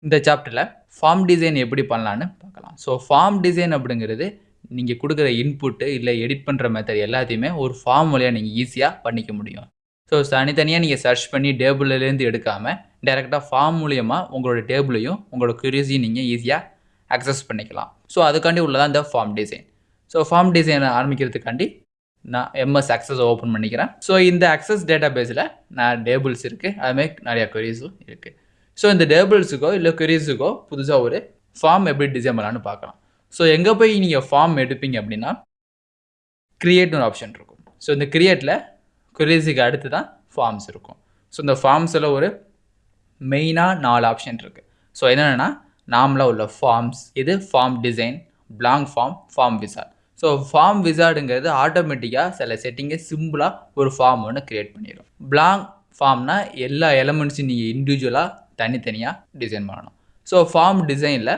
இந்த சாப்டர்ல form design எப்படி பண்ணலான்னு பார்க்கலாம். ஸோ ஃபார்ம் டிசைன் அப்படிங்கிறது நீங்க குடுக்குற இன்புட் இல்ல எடிட் பண்ற மெத்தட் எல்லாத்தையுமே ஒரு ஃபார்ம் வழியா நீங்க ஈஸியா பண்ணிக்க முடியும். ஸோ தனித்தனியா நீங்க சர்ச் பண்ணி டேபிள்லேருந்து எடுக்காம டைரக்ட்டா ஃபார்ம் மூலியமா உங்களோட டேபிளையும் உங்களோட க்வெரீஸையும் நீங்க ஈஸியா அக்சஸ் பண்ணிக்கலாம். ஸோ அதுக்காண்டி உள்ளதான் இந்த form design. So form design ஆரம்பிக்கிறதுக்காண்டி நான் எம்எஸ் அக்சஸ் ஓப்பன் பண்ணிக்கிறேன். ஸோ இந்த அக்சஸ் டேட்டாபேஸில் நான் டேபிள்ஸ் இருக்கு. அதுமாதிரி நிறைய க்வெரீஸும் இருக்கு. ஸோ இந்த டேபிள்ஸுக்கோ இல்லை க்வெரீஸுக்கோ புதுசாக ஒரு ஃபார்ம் எப்படி டிசைன் பண்ணலான்னு பார்க்கலாம். ஸோ எங்கே போய் நீங்கள் ஃபார்ம் எடுப்பீங்க அப்படின்னா கிரியேட்னு ஒரு ஆப்ஷன் இருக்கும். ஸோ இந்த கிரியேட்டில் க்வெரீஸுக்கு அடுத்து தான் ஃபார்ம்ஸ் இருக்கும். ஸோ இந்த ஃபார்ம்ஸில் ஒரு மெயினாக 4 ஆப்ஷன் இருக்குது. ஸோ என்னென்னா நார்மலாக உள்ள ஃபார்ம்ஸ், இது form design, blank form, form wizard. So form விசார்டுங்கிறது ஆட்டோமேட்டிக்காக சில செட்டிங்கை சிம்பிளாக ஒரு ஃபார்ம் ஒன்று க்ரியேட் பண்ணிடும். பிளாங்க் ஃபார்ம்னா எல்லா எலமெண்ட்ஸையும் நீங்கள் இண்டிவிஜுவலாக தனித்தனியாக டிசைன் பண்ணணும். ஸோ ஃபார்ம் டிசைனில்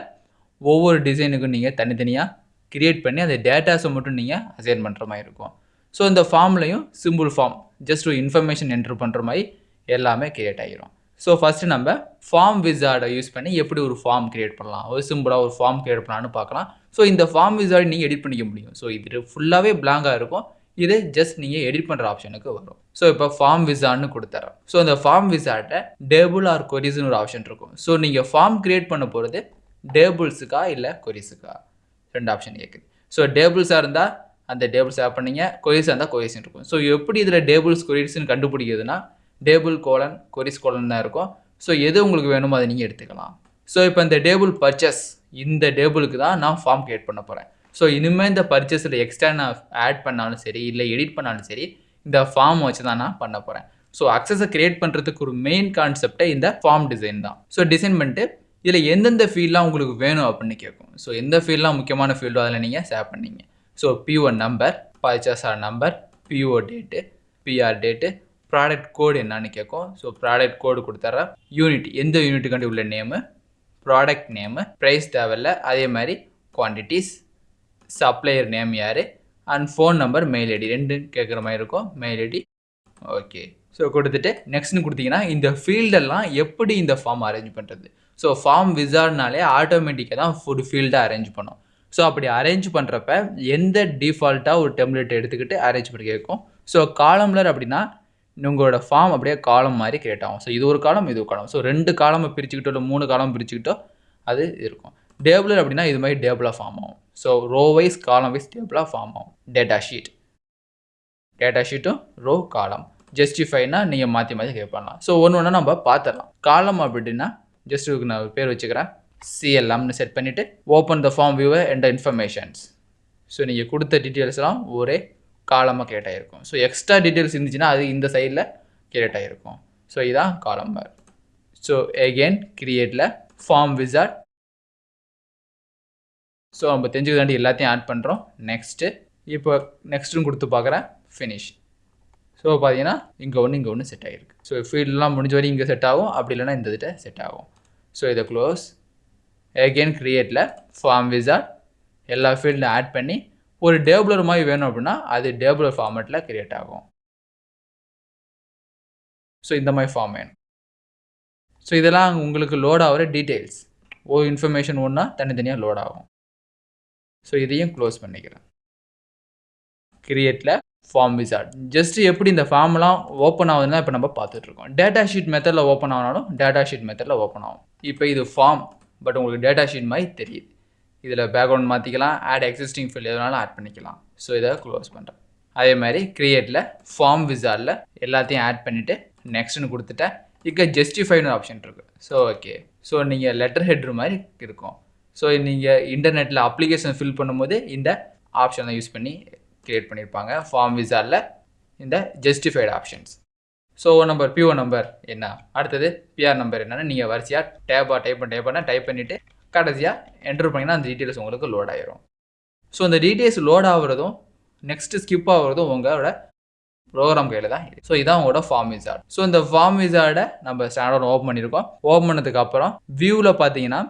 ஒவ்வொரு டிசைனுக்கும் நீங்கள் தனித்தனியாக க்ரியேட் பண்ணி அந்த டேட்டாஸை மட்டும் நீங்கள் அசைன் பண்ணுற மாதிரி இருக்கும். ஸோ இந்த ஃபார்ம்லையும் சிம்பிள் ஃபார்ம் ஜஸ்ட் ஒரு இன்ஃபர்மேஷன் என்ட்ரு பண்ணுற மாதிரி எல்லாமே க்ரியேட் ஆகிரும். ஸோ ஃபஸ்ட்டு நம்ம ஃபார்ம் விசார்டை யூஸ் பண்ணி எப்படி ஒரு ஃபார்ம் க்ரியேட் பண்ணலாம், ஒரு சிம்பிளாக ஒரு ஃபார்ம் க்ரியேட் பண்ணலான்னு பார்க்கலாம். ஸோ இந்த ஃபார்ம் விசார்டு நீங்கள் எடிட் பண்ணிக்க முடியும். ஸோ இது ஃபுல்லாகவே பிளாங்காக இருக்கும். இது ஜஸ்ட் நீங்கள் எடிட் பண்ணுற ஆப்ஷனுக்கு வரும். ஸோ இப்போ ஃபார்ம் விசார்ட்னு கொடுத்துறேன். ஸோ இந்த ஃபார்ம் விசார்ட்டை டேபிள் ஆர் கொரிஸ்னு ஒரு ஆப்ஷன் இருக்கும். ஸோ நீங்கள் ஃபார்ம் க்ரியேட் பண்ண போகிறது டேபிள்ஸுக்கா இல்லை கொரிஸுக்கா, 2 ஆப்ஷன் கேட்குது. ஸோ டேபிள்ஸாக இருந்தால் அந்த டேபிள்ஸ் ஆட் பண்ணிங்க, கொரிஸாக இருந்தால் கொரிஸ்ன்னு இருக்கும். ஸோ எப்படி இதில் டேபிள்ஸ் கொரிஸ்ன்னு கண்டுபிடிக்கிறதுனா டேபிள் கோலன் கொரிஸ் கோலன் தான் இருக்கும். ஸோ எது உங்களுக்கு வேணுமோ அதை நீங்கள் எடுத்துக்கலாம். ஸோ இப்போ இந்த டேபிள் பர்ச்சேஸ், இந்த டேபிளுக்கு தான் நான் ஃபார்ம் க்ரியேட் பண்ண போகிறேன். ஸோ இனிமேல் இந்த பர்ச்சேஸில் எக்ஸ்ட்ரா நான் ஆட் பண்ணாலும் சரி இல்லை எடிட் பண்ணாலும் சரி இந்த ஃபார்ம் வச்சு தான் நான் பண்ண போகிறேன். ஸோ அக்சஸை க்ரியேட் பண்ணுறதுக்கு ஒரு மெயின் கான்செப்டே இந்த ஃபார்ம் டிசைன் தான். ஸோ டிசைன் பண்ணிட்டு இதில் எந்தெந்த ஃபீல்டெலாம் உங்களுக்கு வேணும் அப்படின்னு கேட்கும். ஸோ எந்த ஃபீல்டெலாம் முக்கியமான ஃபீல்டோ அதில் நீங்கள் சேவ் பண்ணிங்க. So PO number, purchaser number, PO date, PR date, product code என்னன்னு கேட்கும். ஸோ ப்ராடக்ட் கோடு கொடுத்துட்றேன். யூனிட், எந்த யூனிட்டுக்காண்டி உள்ள நேமு, ப்ராடக்ட் நேமு, ப்ரைஸ் தேவையில்ல, அதே மாதிரி குவான்டிட்டிஸ், சப்ளையர் நேம் யார், and phone number, mail ID 2 கேட்குற மாதிரி இருக்கும். Mail ID okay. ஸோ கொடுத்துட்டு நெக்ஸ்ட்னு கொடுத்தீங்கன்னா இந்த ஃபீல்டெல்லாம் எப்படி இந்த ஃபார்ம் அரேஞ்ச் பண்ணுறது. ஸோ ஃபார்ம் விசார்ட்னாலே ஆட்டோமேட்டிக்காக தான் ஒரு ஃபீல்டை அரேஞ்ச் பண்ணும். ஸோ அப்படி அரேஞ்ச் பண்ணுறப்ப எந்த டிஃபால்ட்டாக ஒரு டெம்ப்ளேட் எடுத்துக்கிட்டு அரேஞ்ச் பண்ணி கேட்கும். ஸோ காலம்லர் அப்படின்னா உங்களோட ஃபார்ம் அப்படியே காலம் மாதிரி கிரியேட் ஆகும். ஸோ இது ஒரு காலம், இது ஒரு காலம். ஸோ 2 காலமை பிரிச்சுக்கிட்டோ இல்லை 3 காலம் பிரிச்சுக்கிட்டோ அது இருக்கும். டேபிளர் அப்படின்னா இது மாதிரி டேபிளாக ஃபார்ம் ஆகும். So row wise column wise டேபிளாக ஃபார்ம் ஆகும். டேட்டா ஷீட்டும் ரோ காலம். ஜஸ்டிஃபைனா நீங்கள் மாற்றி மாற்றி கிரியேட் பண்ணலாம். ஸோ ஒன்று நம்ம பார்த்துடலாம். காலம் அப்படின்னா ஜஸ்ட் நான் ஒரு பேர் வச்சுக்கிறேன், CLMனு செட் பண்ணிவிட்டு open the form viewer and informations. So நீங்கள் கொடுத்த டீட்டெயில்ஸ்லாம் ஒரே காலமாக கிரியேட் ஆகிருக்கும். ஸோ எக்ஸ்ட்ரா டீட்டெயில்ஸ் இருந்துச்சுன்னா அது இந்த சைடில் கிரியேட் ஆகிருக்கும். ஸோ இதான் காலம் பார். ஸோ எகெயின் கிரியேட்டில் ஃபார்ம் விசார்ட். ஸோ நம்ம தெரிஞ்சுக்கிட்டாண்டி எல்லாத்தையும் ஆட் பண்ணுறோம். நெக்ஸ்ட்டு இப்போ நெக்ஸ்ட்டுன்னு கொடுத்து பார்க்குறேன், ஃபினிஷ். ஸோ பார்த்தீங்கன்னா இங்கே ஒன்று செட் ஆகிருக்கு. ஸோ ஃபீல்டெலாம் முடிஞ்ச வரைக்கும் இங்கே செட் ஆகும், அப்படி இல்லைனா இந்த இதில் செட் ஆகும். ஸோ இதை க்ளோஸ். எகெயின் கிரியேட்டில் ஃபார்ம் விசார்ட் எல்லா ஃபீல்டும் ஆட் பண்ணி ஒரு டேபிளர் மாதிரி வேணும் அப்படின்னா அது டேபிளர் ஃபார்மேட்டில் கிரியேட் ஆகும். ஸோ இந்த மாதிரி ஃபார்ம் வேணும். ஸோ இதெல்லாம் உங்களுக்கு லோட் ஆகிற டீட்டெயில்ஸ். இன்ஃபர்மேஷன் ஒன்றா தனித்தனியாக லோட் ஆகும். ஸோ இதையும் க்ளோஸ் பண்ணிக்கிறேன். கிரியேட்டில் ஃபார்ம் விசார்ட். ஜஸ்ட் எப்படி இந்த ஃபார்ம்லாம் ஓப்பன் ஆகுதுன்னா இப்போ நம்ம பார்த்துட்ருக்கோம். டேட்டா ஷீட் மெத்தடில் ஓப்பன் ஆனாலும் டேட்டா ஷீட் மெத்தடில் ஓப்பன் ஆகும். இப்போ இது ஃபார்ம், பட் உங்களுக்கு டேட்டா ஷீட் மாதிரி தெரியுது. இதில் பேக்ரவுண்ட் மாற்றிக்கலாம், ஆட் எக்ஸிஸ்டிங் ஃபீல்டு எதுனாலும் ஆட் பண்ணிக்கலாம். ஸோ இதை க்ளோஸ் பண்ணுறேன். அதே மாதிரி கிரியேட்டில் ஃபார்ம் விசார்டில் எல்லாத்தையும் ஆட் பண்ணிவிட்டு நெக்ஸ்ட்னு கொடுத்துட்டேன். இங்கே ஜஸ்டிஃபைன்னு ஆப்ஷன் இருக்குது. So okay. ஸோ நீங்கள் லெட்டர் ஹெட்ரு மாதிரி இருக்கும். ஸோ நீங்கள் இன்டர்நெட்டில் அப்ளிகேஷன் ஃபில் பண்ணும்போது இந்த ஆப்ஷனை யூஸ் பண்ணி கிரியேட் பண்ணியிருப்பாங்க. ஃபார்ம் விசார்டில் இந்த justified options. So number, PO number என்ன, அடுத்தது PR நம்பர் என்னென்னு நீங்கள் வரிசையாக டைப் பண்ணிவிட்டு கடைசியாக என்ட்ரு பண்ணிங்கன்னா அந்த டீட்டெயில்ஸ் உங்களுக்கு லோட் ஆகிரும். ஸோ அந்த டீட்டெயில்ஸ் லோட் ஆகுறதும் நெக்ஸ்ட்டு ஸ்கிப் ஆகுறதும் உங்களோட ப்ரோக்ராம் கையில் தான் இருக்குது. ஸோ இதான் உங்களோட ஃபார்ம் விசார்ட். ஸோ இந்த ஃபார்ம் விசார்டை நம்ம ஸ்டாண்டர்ட் ஓப்பன் பண்ணியிருக்கோம். ஓப்பன் பண்ணதுக்கு அப்புறம் வியூவில் பார்த்தீங்கன்னா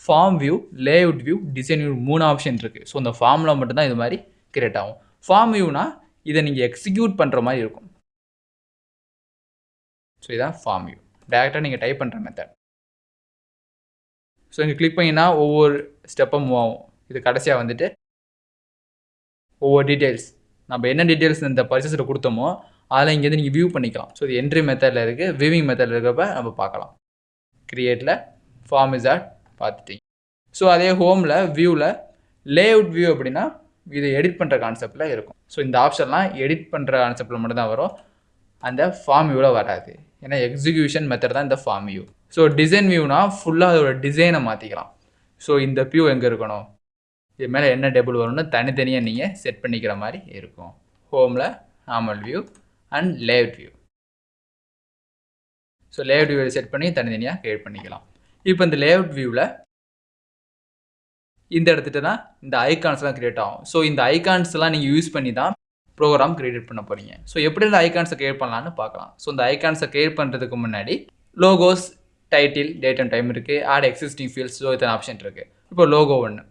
form view, layout view, design view 3 option இருக்குது. ஸோ இந்த ஃபார்மில் மட்டும்தான் இது மாதிரி கிரியேட் ஆகும். ஃபார்ம் வியூனா இதை நீங்கள் எக்ஸிக்யூட் பண்ணுற மாதிரி இருக்கும். ஸோ இதான் ஃபார்ம் வியூ. டேரெக்டாக நீங்கள் டைப் பண்ணுற மெத்தட். ஸோ இங்கே கிளிக் பண்ணிங்கன்னா ஒவ்வொரு ஸ்டெப்பும் மூவ் ஆகும். இது கடைசியாக வந்துட்டு ஒவ்வொரு டீட்டெயில்ஸ் நம்ம என்ன டீட்டெயில்ஸ் இந்த பர்ச்சேஸில் கொடுத்தோமோ அதில் இங்கேருந்து நீங்கள் வியூ பண்ணிக்கலாம். ஸோ இது என்ட்ரி மெத்தடில் இருக்குது, வியூவிங் மெத்தடில் இருக்கிறப்ப நம்ம பார்க்கலாம். கிரியேட்டில் ஃபார்ம் விசார்ட் பார்த்துட்டீங்க. ஸோ அதே ஹோமில் வியூவில் லேஅவுட் வியூ அப்படின்னா இது எடிட் பண்ணுற கான்செப்டில் இருக்கும். ஸோ இந்த ஆப்ஷன்லாம் எடிட் பண்ணுற கான்செப்டில் மட்டும்தான் வரும், அந்த ஃபார்ம் வியூவில் வராது. ஏன்னா எக்ஸிக்யூஷன் மெத்தட் தான் இந்த ஃபார்ம் வியூ. ஸோ டிசைன் வியூனா ஃபுல்லாக அதோட டிசைனை மாற்றிக்கலாம். ஸோ இந்த வியூ எங்கே இருக்கணும், இது மேலே என்ன டேபிள் வரும்னு தனித்தனியாக நீங்கள் செட் பண்ணிக்கிற மாதிரி இருக்கும். ஹோமில் normal view and layout view. So layout வியூவை செட் பண்ணி தனித்தனியாக கிரியேட் பண்ணிக்கலாம். இப்போ இந்த லேஅவுட் வியூவில் இந்த இடத்துட்டு தான் இந்த ஐகான்ஸ்லாம் கிரியேட் ஆகும். ஸோ இந்த ஐகான்ஸ்லாம் நீங்கள் யூஸ் பண்ணி தான் ப்ரோக்ராம் கிரியேட் பண்ண போகிறீங்க. ஸோ எப்படி இந்த ஐகான்ஸை கிரியேட் பண்ணலான்னு பார்க்கலாம். ஸோ இந்த ஐகான்ஸை கிரியேட் பண்ணுறதுக்கு முன்னாடி logos, title, date and time இருக்குது, ஆட் எக்ஸிஸ்டிங் ஃபீல்ட்ஸ், ஸோ இத்தனை ஆப்ஷன் இருக்குது. இப்போ லோகோ ஒன்று,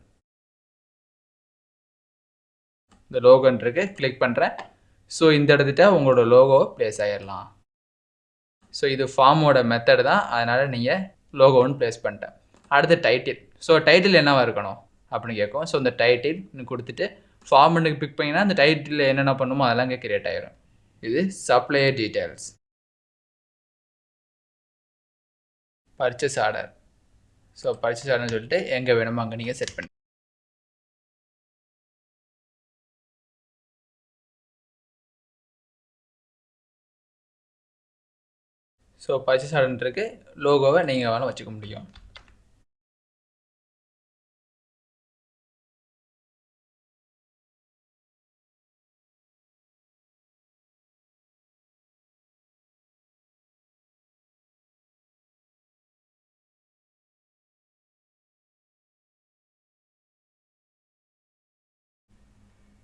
இந்த லோகோன்றிருக்கு, கிளிக் பண்ணுறேன். ஸோ இந்த இடத்துட்ட உங்களோட லோகோ ப்ளேஸ் ஆகிடலாம். ஸோ இது ஃபார்மோட மெத்தட் தான், அதனால் நீங்கள் லோகோன்னு ப்ளேஸ் பண்ணிட்டேன். அடுத்து டைட்டில். ஸோ டைட்டில் என்னவா இருக்கணும் அப்படின்னு கேட்கும். ஸோ இந்த டைட்டில் கொடுத்துட்டு ஃபார்மெட்டுக்கு பிக் பண்ணிங்கன்னா அந்த டைட்டில் என்னென்ன பண்ணுமோ அதெல்லாம் இங்கே கிரியேட் ஆகிடும். இது supplier details, purchase order. So purchase ஆர்டர்னு சொல்லிட்டு எங்கே வேணுமோ அங்கே நீங்கள் செட் பண்ணி. ஸோ பர்ச்சேஸ் ஆர்டர்ன்றிருக்கு, லோகோவை நீங்கள் வேணால் வச்சுக்க முடியும்.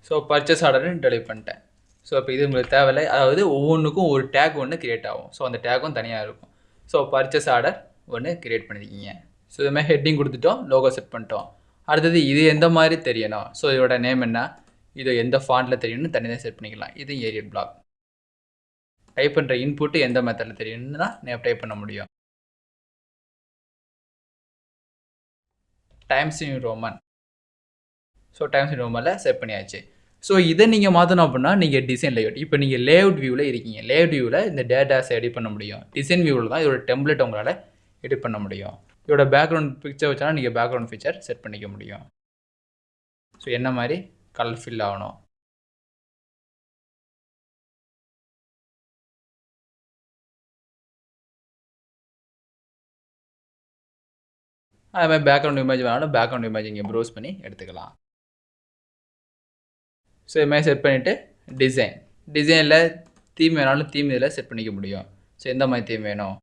ஸோ பர்ச்சேஸ் ஆர்டர்னு டெலிட் பண்ணிட்டேன். ஸோ இப்போ இது உங்களுக்கு தேவையில்லை, அதாவது ஒவ்வொன்றுக்கும் ஒரு டேக் ஒன்று கிரியேட் ஆகும். ஸோ அந்த டேக்கும் தனியாக இருக்கும். ஸோ பர்ச்சேஸ் ஆர்டர் ஒன்று கிரியேட் பண்ணியிருக்கீங்க. ஸோ இதுமாதிரி ஹெட்டிங் கொடுத்துட்டோம், லோகோ செட் பண்ணிட்டோம். அடுத்தது இது எந்த மாதிரி தெரியணும், ஸோ இதோட நேம் என்ன, இது எந்த ஃபாண்ட்டில் தெரியணும்னு தனியாக செட் பண்ணிக்கலாம். இது ஏரியல் பிளாக். டைப் பண்ணுற இன்புட்டு எந்த மெத்தடில் தெரியணும்னா நான் டைப் பண்ண முடியும். Times New Roman. So Times New ரோமனில் செட் பண்ணியாச்சு. ஸோ இதை நீங்கள் மாற்றணும் அப்படின்னா நீங்கள் டிசைன் லேஅவுட். இப்போ நீங்கள் லேஅவுட் வியூவில் இருக்கீங்க. லேஅவுட் வியூவில் இந்த டேட்டாஸை எடிட் பண்ண முடியும். டிசைன் வியூவில் தான் இதோட டெம்ப்ளேட் உங்களால் எடிட் பண்ண முடியும். இதோட பேக்ரவுண்ட் பிக்சர் வச்சாலும் நீங்கள் பேக்ரவுண்ட் பிக்சர் செட் பண்ணிக்க முடியும். ஸோ என்ன மாதிரி கலர் ஃபில் ஆகணும், அது மாதிரி பேக்ரவுண்ட் இமேஜ் வேணாலும் பேக்ரவுண்ட் இமேஜ் இங்கே ப்ரௌஸ் பண்ணி எடுத்துக்கலாம். ஸோ இது மாதிரி செட் பண்ணிவிட்டு டிசைனில் தீம் வேணாலும் தீம் இதில் செட் பண்ணிக்க முடியும். ஸோ எந்த மாதிரி தீம் வேணும்,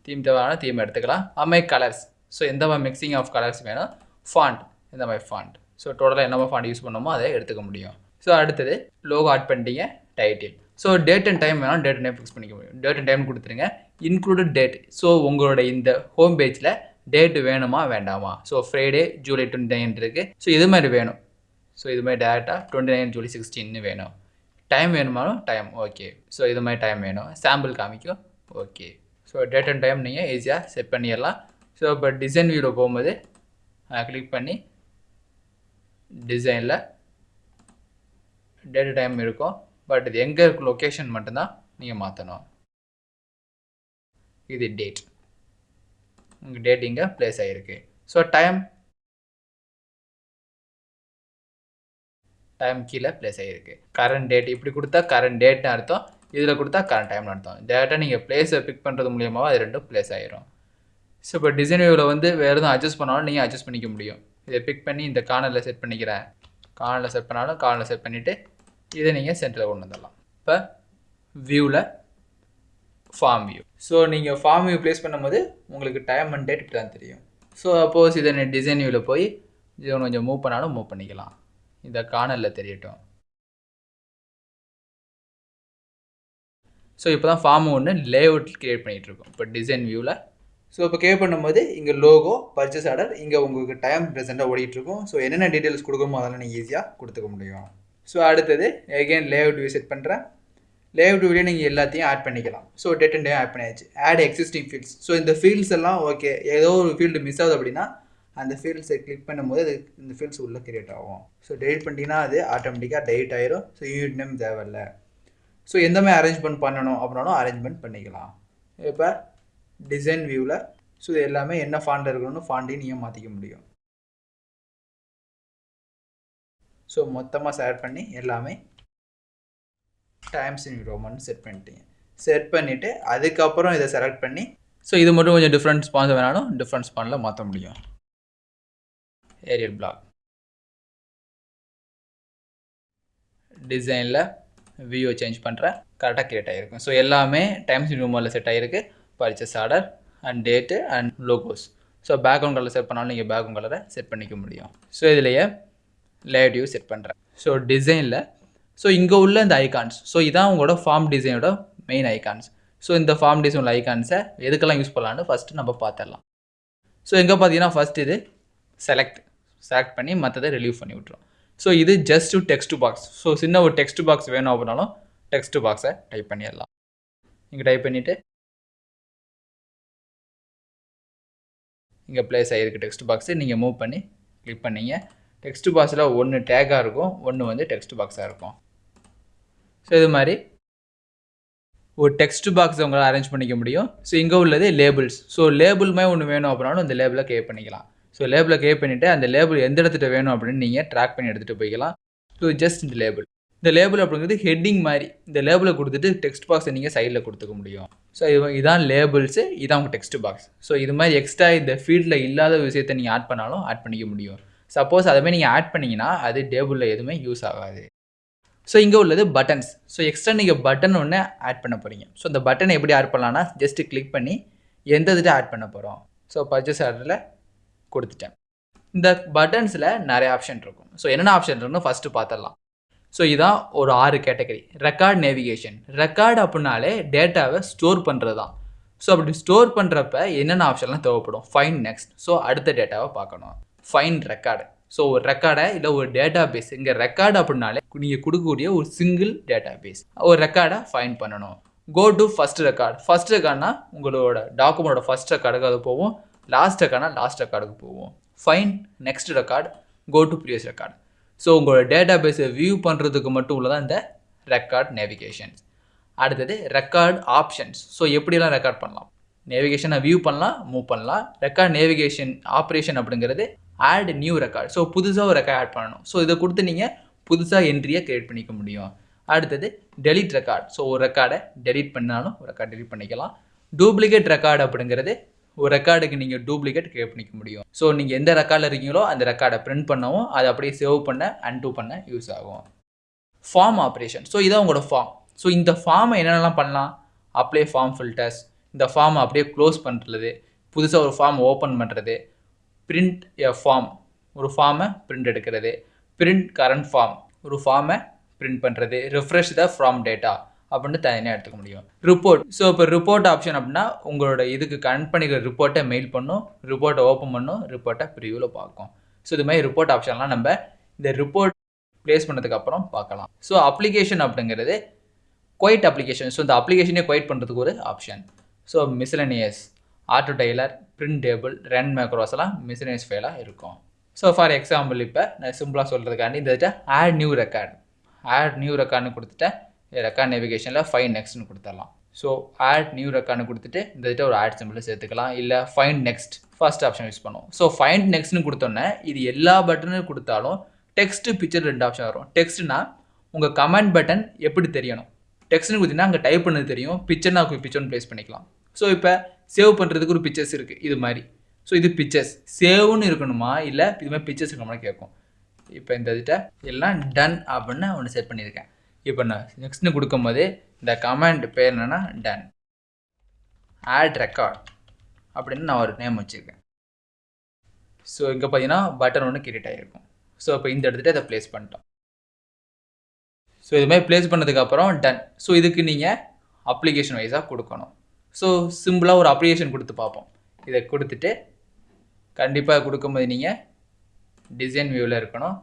தீம் தேவையான தீம் எடுத்துக்கலாம். அதுமாதிரி கலர்ஸ், ஸோ எந்த மாதிரி மிக்சிங் ஆஃப் கலர்ஸ் வேணும், ஃபாண்ட் எந்த மாதிரி ஃபாண்ட், ஸோ டோட்டலாக என்ன மாதிரி ஃபாண்ட் யூஸ் பண்ணணுமோ அதை எடுத்துக்க முடியும். ஸோ அடுத்தது லோகோ ஆட் பண்ணிட்டீங்க, title. So date and time வேணாலும் டேட் அண்ட் டைம் ஃபிக்ஸ் பண்ணிக்க முடியும். டேட் அண்ட் டைம் கொடுத்துருங்க, இன்க்ளூடட் டேட். ஸோ உங்களோட இந்த ஹோம் பேஜில் டேட்டு வேணுமா வேண்டாமா, ஸோ ஃப்ரைடே ஜூலை 29 இருக்குது. ஸோ இது மாதிரி வேணும். ஸோ இது மாதிரி டேரெக்டாக 29 ஜூலை 16 வேணும். டைம் வேணுமாலும் டைம், ஓகே. ஸோ இது மாதிரி டைம் வேணும், சாம்பிள் காமிக்கும், okay. So date and time நீங்கள் ஈஸியாக செட் பண்ணிடலாம். ஸோ இப்போ டிசைன் வியூவில் போகும்போது கிளிக் பண்ணி டிசைனில் டேட் டைம் இருக்கும், பட் இது எங்கே இருக்க லொக்கேஷன் மட்டும்தான் நீங்கள் மாற்றணும். இது டேட், உங்கள் டேட் இங்கே ப்ளேஸ் ஆகிருக்கு. ஸோ டைம் கீழே ப்ளேஸ் ஆகிருக்கு. கரண்ட் டேட் இப்படி கொடுத்தா கரண்ட் டேட்னு அர்த்தம், இதில் கொடுத்தா கரண்ட் டைம்னு அர்த்தம். டேரெக்டாக நீங்கள் ப்ளேஸை பிக் பண்ணுறது மூலியமாக அது ரெண்டும் ப்ளேஸ் ஆகிரும். ஸோ இப்போ டிசைன் வியூவில் வந்து வேறு எதுவும் அட்ஜஸ்ட் பண்ணாலும் நீங்கள் அட்ஜஸ்ட் பண்ணிக்க முடியும். இதை பிக் பண்ணி இந்த கார்னரில் செட் பண்ணிக்கிறேன், கார்னரில் செட் பண்ணாலும் கார்னரில் செட் பண்ணிவிட்டு இதை நீங்கள் சென்டரில் கொண்டு வந்துடலாம். இப்போ வியூவில் ஃபார்ம் வியூ. ஸோ நீங்கள் ஃபார்ம் வியூ ப்ளேஸ் பண்ணும்போது உங்களுக்கு டைம் அண்ட் டேட் இப்படி தான் தெரியும். ஸோ அப்போஸ் இதை டிசைன் வியூவில் போய் இதை கொஞ்சம் மூவ் பண்ணாலும் மூவ் பண்ணிக்கலாம். இந்த கார்னரில் தெரியட்டும். ஸோ இப்போ தான் ஃபார்ம் ஒன்று லேஅவுட் கிரியேட் பண்ணிகிட்ருக்கோம் இப்போ டிசைன் வியூவில். ஸோ இப்போ கிரியேட் பண்ணும்போது இங்கே லோகோ, பர்ச்சேஸ் ஆர்டர், இங்கே உங்களுக்கு டைம் ப்ரெசென்ட்டாக ஓடிட்டுருக்கும். ஸோ என்னென்ன டீட்டெயில்ஸ் கொடுக்கணுமோ அதெல்லாம் நீங்கள் ஈஸியாக கொடுத்துக்க முடியும். ஸோ அடுத்தது எகெயின் லேஅவுட் வியூ செட் பண்ணுறேன். லேஅவுட் வியூவிலே நீங்கள் எல்லாத்தையும் ஆட் பண்ணிக்கலாம். So date and time add பண்ணியாச்சு. Add existing fields. ஸோ இந்த ஃபீல்ட்ஸ் எல்லாம் ஓகே, ஏதோ ஒரு ஃபீல்டு மிஸ் ஆகுது அப்படின்னா அந்த ஃபீல்ட்ஸை கிளிக் பண்ணும்போது அது இந்த ஃபீல்ட்ஸ் உள்ளே கிரியேட் ஆகும். ஸோ டெலிட் பண்ணிட்டீங்கன்னா அது ஆட்டோமேட்டிக்காக டெலிட் ஆயிரும். ஸோ யூனிட் நேம் தேவையில்லை. ஸோ எந்த மாதிரி அரேஞ்ச்மெண்ட் பண்ணணும் அப்படின்னாலும் அரேஞ்ச்மெண்ட் பண்ணிக்கலாம். இப்போ டிசைன் வியூவில் ஸோ இது எல்லாமே என்ன ஃபாண்ட் இருக்கணும்னு ஃபாண்டையும் நீங்கள் மாற்றிக்க முடியும். ஸோ மொத்தமாக செலக்ட் பண்ணி எல்லாமே டைம்ஸ் நியூ ரோமன் செட் பண்ணிட்டீங்க. செட் பண்ணிவிட்டு அதுக்கப்புறம் இதை செலக்ட் பண்ணி ஸோ இது மட்டும் கொஞ்சம் டிஃப்ரெண்ட் ஸ்பான்ஸ் வேணாலும் டிஃப்ரெண்ட் ஸ்பானில் மாற்ற முடியும். ஏரியல் பிளாக் டிசைனில் வியூவை சேஞ்ச் பண்ணுறேன், கரெக்டாக கிரியேட் ஆகிருக்கும். ஸோ எல்லாமே டைம்ஸ் நியூ ரோமனில் செட் ஆகிருக்கு. Purchase order and date and logos. So background colour set பண்ணாலும் நீங்கள் பேக்ரவுண்ட் கலரை செட் பண்ணிக்க முடியும். ஸோ இதுலேயே லேஅவுட் வியூ செட் பண்ணுறேன். ஸோ டிசைனில் ஸோ இங்கே உள்ள இந்த ஐகான்ஸ், ஸோ இதான் உங்களோட ஃபார்ம் டிசைனோட மெயின் ஐகான்ஸ். ஸோ இந்த ஃபார்ம் டிசைனோட ஐகான்ஸை எதுக்கெல்லாம் யூஸ் பண்ணலான்னு ஃபஸ்ட்டு நம்ம பார்த்துடலாம். ஸோ எங்கே பார்த்தீங்கன்னா ஃபஸ்ட் இது செலக்ட் பண்ணி மற்றதை ரிலீவ் பண்ணி விட்ருவோம். ஸோ இது ஜஸ்ட் டெக்ஸ்ட் பாக்ஸ். ஸோ சின்ன ஒரு டெக்ஸ்ட் பாக்ஸ் வேணும் அப்படின்னாலும் டெக்ஸ்ட் பாக்ஸை டைப் பண்ணிடலாம். இங்கே டைப் பண்ணிவிட்டு இங்கே ப்ளேஸ் ஆகிருக்கு டெக்ஸ்ட் பாக்ஸு. நீங்கள் மூவ் பண்ணி கிளிக் பண்ணிங்க. டெக்ஸ்ட் பாக்ஸில் ஒன்று டேக்காக இருக்கும், ஒன்று வந்து டெக்ஸ்ட் பாக்ஸாக இருக்கும். ஸோ இது மாதிரி ஒரு டெக்ஸ்ட் பாக்ஸ் உங்களால் அரேஞ்ச் பண்ணிக்க முடியும். ஸோ இங்கே உள்ளது லேபிள்ஸ். ஸோ லேபிள்மே ஒன்று வேணும் அப்படின்னாலும் இந்த லேபிளை கிரியேட் பண்ணிக்கலாம். ஸோ லேபிளை கிரியேட் பண்ணிவிட்டு அந்த லேபிள் எந்த இடத்துல வேணும் அப்படின்னு நீங்கள் ட்ராக் பண்ணி எடுத்துகிட்டு போய்க்கலாம். ஸோ ஜஸ்ட் இந்த லேபிள் அப்படிங்கிறது ஹெட்டிங் மாதிரி இந்த லேபிளை கொடுத்துட்டு டெக்ஸ்ட் பாக்ஸை நீங்கள் சைடில் கொடுத்துக்க முடியும். ஸோ இதான் லேபிள்ஸு, இதான் உங்கள் டெக்ஸ்ட் பாக்ஸ். ஸோ இது மாதிரி எக்ஸ்ட்ரா இந்த ஃபீல்டில் இல்லாத விஷயத்தை நீங்கள் ஆட் பண்ணாலும் ஆட் பண்ணிக்க முடியும். சப்போஸ் அதுமாதிரி நீங்கள் ஆட் பண்ணிங்கன்னா அது டேபிளில் எதுவுமே யூஸ் ஆகாது. ஸோ இங்கே உள்ளது பட்டன்ஸ். ஸோ எக்ஸ்ட்ரா நீங்கள் பட்டன் ஒன்று ஆட் பண்ண போகிறீங்க. ஸோ இந்த பட்டனை எப்படி ஆட் பண்ணலான்னா ஜஸ்ட்டு கிளிக் பண்ணி எந்த இதுட்டு ஆட் பண்ண போகிறோம். ஸோ பர்ச்சேஸ் ஆர்டரில் கொடுத்துட்டேன். இந்த பட்டன்ஸில் நிறைய ஆப்ஷன் இருக்கும். ஸோ என்னென்ன ஆப்ஷன் இருக்குன்னு ஃபஸ்ட்டு பார்த்துடலாம். ஸோ இதான் ஒரு 6 கேட்டகரி. Record navigation. ரெக்கார்டு அப்படின்னாலே டேட்டாவை ஸ்டோர் பண்ணுறது தான். ஸோ அப்படி ஸ்டோர் பண்ணுறப்ப என்னென்ன ஆப்ஷன்லாம் தேவைப்படும். Find next. ஸோ அடுத்த டேட்டாவை பார்க்கணும். Find record. ஸோ ஒரு ரெக்கார்டை இல்லை ஒரு டேட்டா பேஸ். இங்கே ரெக்கார்டு அப்படின்னாலே நீங்கள் கொடுக்கக்கூடிய ஒரு சிங்கிள் டேட்டா பேஸ். ஒரு ரெக்கார்டை ஃபைண்ட் பண்ணணும். Go to first record. First ரெக்கார்ட்னா உங்களோட டாக்குமெண்டோட ஃபஸ்ட் ரெக்கார்டுக்கு அது போவோம். லாஸ்ட் ரெக்கார்ட்னா லாஸ்ட் ரெக்கார்டுக்கு போவோம். Find next record. Go to previous record. So உங்களோட டேட்டா பேஸை வியூ பண்ணுறதுக்கு மட்டும் உள்ளதான் இந்த ரெக்கார்ட் நேவிகேஷன்ஸ். அடுத்தது ரெக்கார்ட் ஆப்ஷன்ஸ். ஸோ எப்படிலாம் ரெக்கார்ட் பண்ணலாம். நேவிகேஷனை வியூ பண்ணலாம், மூவ் பண்ணலாம். ரெக்கார்ட் நேவிகேஷன் ஆப்ரேஷன் அப்படிங்கிறது ஆட் நியூ ரெக்கார்ட். ஸோ புதுசாக ஒரு ரெக்கார்ட் ஆட் பண்ணணும். ஸோ இதை கொடுத்து நீங்கள் புதுசாக என்ட்ரியை கிரியேட் பண்ணிக்க முடியும். அடுத்தது டெலிட் ரெக்கார்ட். ஸோ ஒரு ரெக்கார்டை டெலிட் பண்ணாலும் ஒரு ரெக்கார்ட் டெலிட் பண்ணிக்கலாம். டூப்ளிகேட் ரெக்கார்டு அப்படிங்கிறது ஒரு ரெக்கார்டுக்கு நீங்கள் டூப்ளிகேட் கிரியேட் பண்ணிக்க முடியும். ஸோ நீங்கள் எந்த ரெக்கார்டில் இருக்கீங்களோ அந்த ரெக்கார்டை பிரிண்ட் பண்ணவும் அதை அப்படியே சேவ் பண்ண அன்டூ பண்ண யூஸ் ஆகும். Form operation. ஸோ இதான் உங்களோட ஃபார்ம். ஸோ இந்த ஃபார்மை என்னென்னலாம் பண்ணலாம். Apply form filters. இந்த ஃபார்மை அப்படியே க்ளோஸ் பண்ணுறது. புதுசாக ஒரு ஃபார்ம் ஓப்பன் பண்ணுறது. Print a form. ஒரு ஃபார்மை பிரிண்ட் எடுக்கிறது. Print current form. ஒரு ஃபார்மை பிரிண்ட் பண்ணுறது. ரிஃப்ரெஷ் த ஃப்ரம் டேட்டா அப்படின்னு தனியாக எடுத்துக்க முடியும். ரிப்போர்ட். ஸோ இப்போ ரிப்போர்ட் ஆப்ஷன் அப்படின்னா உங்களோட இதுக்கு கனெக்ட் பண்ணிக்கிற ரிப்போர்ட்டை மெயில் பண்ணும், ரிப்போர்ட்டை ஓப்பன் பண்ணும், ரிப்போர்ட்டை ப்ரிவியூவில் பார்க்கும். ஸோ இது மாதிரி ரிப்போர்ட் ஆப்ஷன்லாம் நம்ம இந்த ரிப்போர்ட் ப்ளேஸ் பண்ணதுக்கு அப்புறம் பார்க்கலாம். ஸோ அப்ளிகேஷன் அப்படிங்கிறது குவைட் அப்ளிகேஷன். ஸோ இந்த அப்ளிகேஷனே குவைட் பண்ணுறதுக்கு ஒரு option. So miscellaneous, auto dialer, print table, run macros எல்லாம் மிஸ்லனியஸ் ஃபைலாக இருக்கும். ஸோ ஃபார் எக்ஸாம்பிள் இப்போ நான் சிம்பிளாக சொல்கிறதுக்காண்டி இந்த add new record. Add new ரெக்கார்டுன்னு கொடுத்துட்டேன். ரெக்கார்ட் நேவிகேஷனில் ஃபைண்ட் நெக்ஸ்ட்னு கொடுத்துடலாம். ஸோ ஆட் நியூ ரெக்கார்டு கொடுத்துட்டு இந்த ஒரு ஆட் சிம்பிள் சேர்த்துக்கலாம். இல்லை find next first option use பண்ணுவோம். ஸோ ஃபைண்ட் நெக்ஸ்ட்னு கொடுத்தோன்னே இது எல்லா பட்டனும் கொடுத்தாலும் டெக்ஸ்ட்டு பிக்சர் 2 ஆப்ஷன் வரும். டெக்ஸ்ட்னா உங்கள் கமெண்ட் பட்டன் எப்படி தெரியணும். டெக்ஸ்ட்னு கொடுத்தீங்கன்னா அங்கே டைப் பண்ணது தெரியும். பிக்சர்னா பிக்சர்னு ப்ளேஸ் பண்ணிக்கலாம். ஸோ இப்போ சேவ் பண்ணுறதுக்கு ஒரு பிக்சர்ஸ் இருக்குது இது மாதிரி. ஸோ இது பிக்சர்ஸ் சேவ்னு இருக்கணுமா இல்லை இது மாதிரி பிக்சர்ஸ் இருக்கணுமா கேட்கும். இப்போ இந்த இதுகிட்ட எல்லாம் டன் அப்படின்னு ஒன்று செட் பண்ணியிருக்கேன். இப்போ நான் நெக்ஸ்ட்னு கொடுக்கும்போது இந்த கமாண்ட் பேர் என்னென்னா டன். ஆட் ரெக்கார்ட் அப்படின்னு நான் ஒரு நேம் வச்சுருக்கேன். ஸோ இங்கே பார்த்தீங்கன்னா பட்டன் ஒன்று கிரியேட் ஆகிருக்கும். ஸோ இப்போ இந்த இடத்துல இதை ப்ளேஸ் பண்ணிட்டோம். ஸோ இதுமாதிரி ப்ளேஸ் பண்ணதுக்கப்புறம் டன். ஸோ இதுக்கு நீங்கள் அப்ளிகேஷன் வைஸாக கொடுக்கணும். ஸோ சிம்பிளாக ஒரு அப்ளிகேஷன் கொடுத்து பார்ப்போம். இதை கொடுத்துட்டு கண்டிப்பாக கொடுக்கும்போது நீங்கள் டிசைன் வியூவில் இருக்கணும்.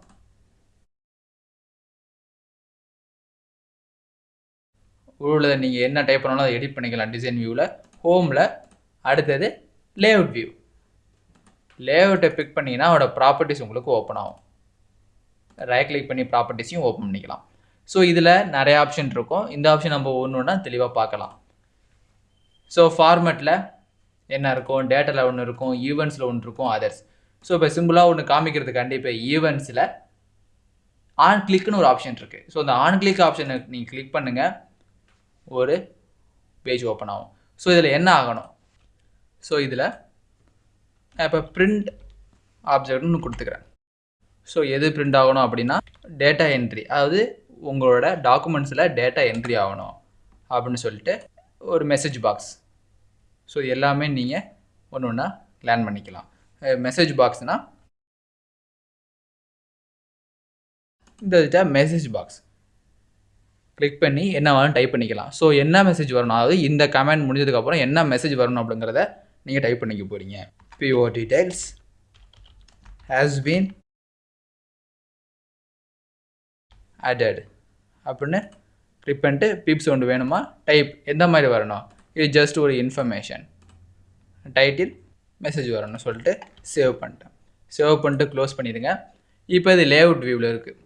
உள்ள நீங்கள் என்ன டைப் பண்ணாலும் அதை எடிட் பண்ணிக்கலாம் டிசைன் வியூவில். ஹோமில் அடுத்தது லேஅவுட் வியூ. லேஅவுட்டை பிக் பண்ணிங்கன்னா அதோட ப்ராப்பர்ட்டிஸ் உங்களுக்கு ஓப்பன் ஆகும். ரைட் கிளிக் பண்ணி ப்ராப்பர்ட்டிஸையும் ஓப்பன் பண்ணிக்கலாம். ஸோ இதில் நிறைய ஆப்ஷன் இருக்கும். இந்த ஆப்ஷன் நம்ம ஒன்று ஒன்றா தெளிவாக பார்க்கலாம். ஸோ ஃபார்மேட்டில் என்ன இருக்கும், டேட்டாவில் ஒன்று இருக்கும், ஈவெண்ட்ஸில் ஒன்று இருக்கும், அதர்ஸ். ஸோ இப்போ சிம்பிளாக ஒன்று காமிக்கிறதுக்காண்டி இப்போ ஈவெண்ட்ஸில் ஆன் கிளிக்னு ஒரு ஆப்ஷன் இருக்குது. ஸோ அந்த ஆன் கிளிக் ஆப்ஷனை நீங்கள் கிளிக் பண்ணுங்கள், ஒரு பேஜ் ஓப்பன் ஆகும். ஸோ இதில் என்ன ஆகணும், ஸோ இதில் இப்போ பிரிண்ட் ஆப்ஜெக்ட்னு கொடுத்துக்கிறேன். ஸோ எது பிரிண்ட் ஆகணும் அப்படின்னா டேட்டா என்ட்ரி, அதாவது உங்களோட டாக்குமெண்ட்ஸில் டேட்டா என்ட்ரி ஆகணும் அப்படின்னு சொல்லிட்டு ஒரு மெசேஜ் பாக்ஸ். ஸோ எல்லாமே நீங்கள் ஒன்று ஒன்றா லேர்ன் பண்ணிக்கலாம். மெசேஜ் பாக்ஸ்னால் இந்த மெசேஜ் பாக்ஸ் கிளிக் பண்ணி என்ன வேணும் டைப் பண்ணிக்கலாம். ஸோ என்ன மெசேஜ் வரணும், அதாவது இந்த கமெண்ட் முடிஞ்சதுக்கப்புறம் என்ன மெசேஜ் வரணும் அப்படிங்கிறத நீங்கள் டைப் பண்ணிக்க போகிறீங்க. PO details has been added அப்படின்னு கிளிக் பண்ணிட்டு பீப் சவுண்டு வேணுமா, டைப் எந்த மாதிரி வரணும், இது ஜஸ்ட் ஒரு இன்ஃபர்மேஷன், டைட்டில் மெசேஜ் வரணும்னு சொல்லிட்டு சேவ் பண்ணிட்டேன். சேவ் பண்ணிட்டு க்ளோஸ் பண்ணிடுங்க. இப்போ இது லேஅவுட் வியூவில் இருக்குது.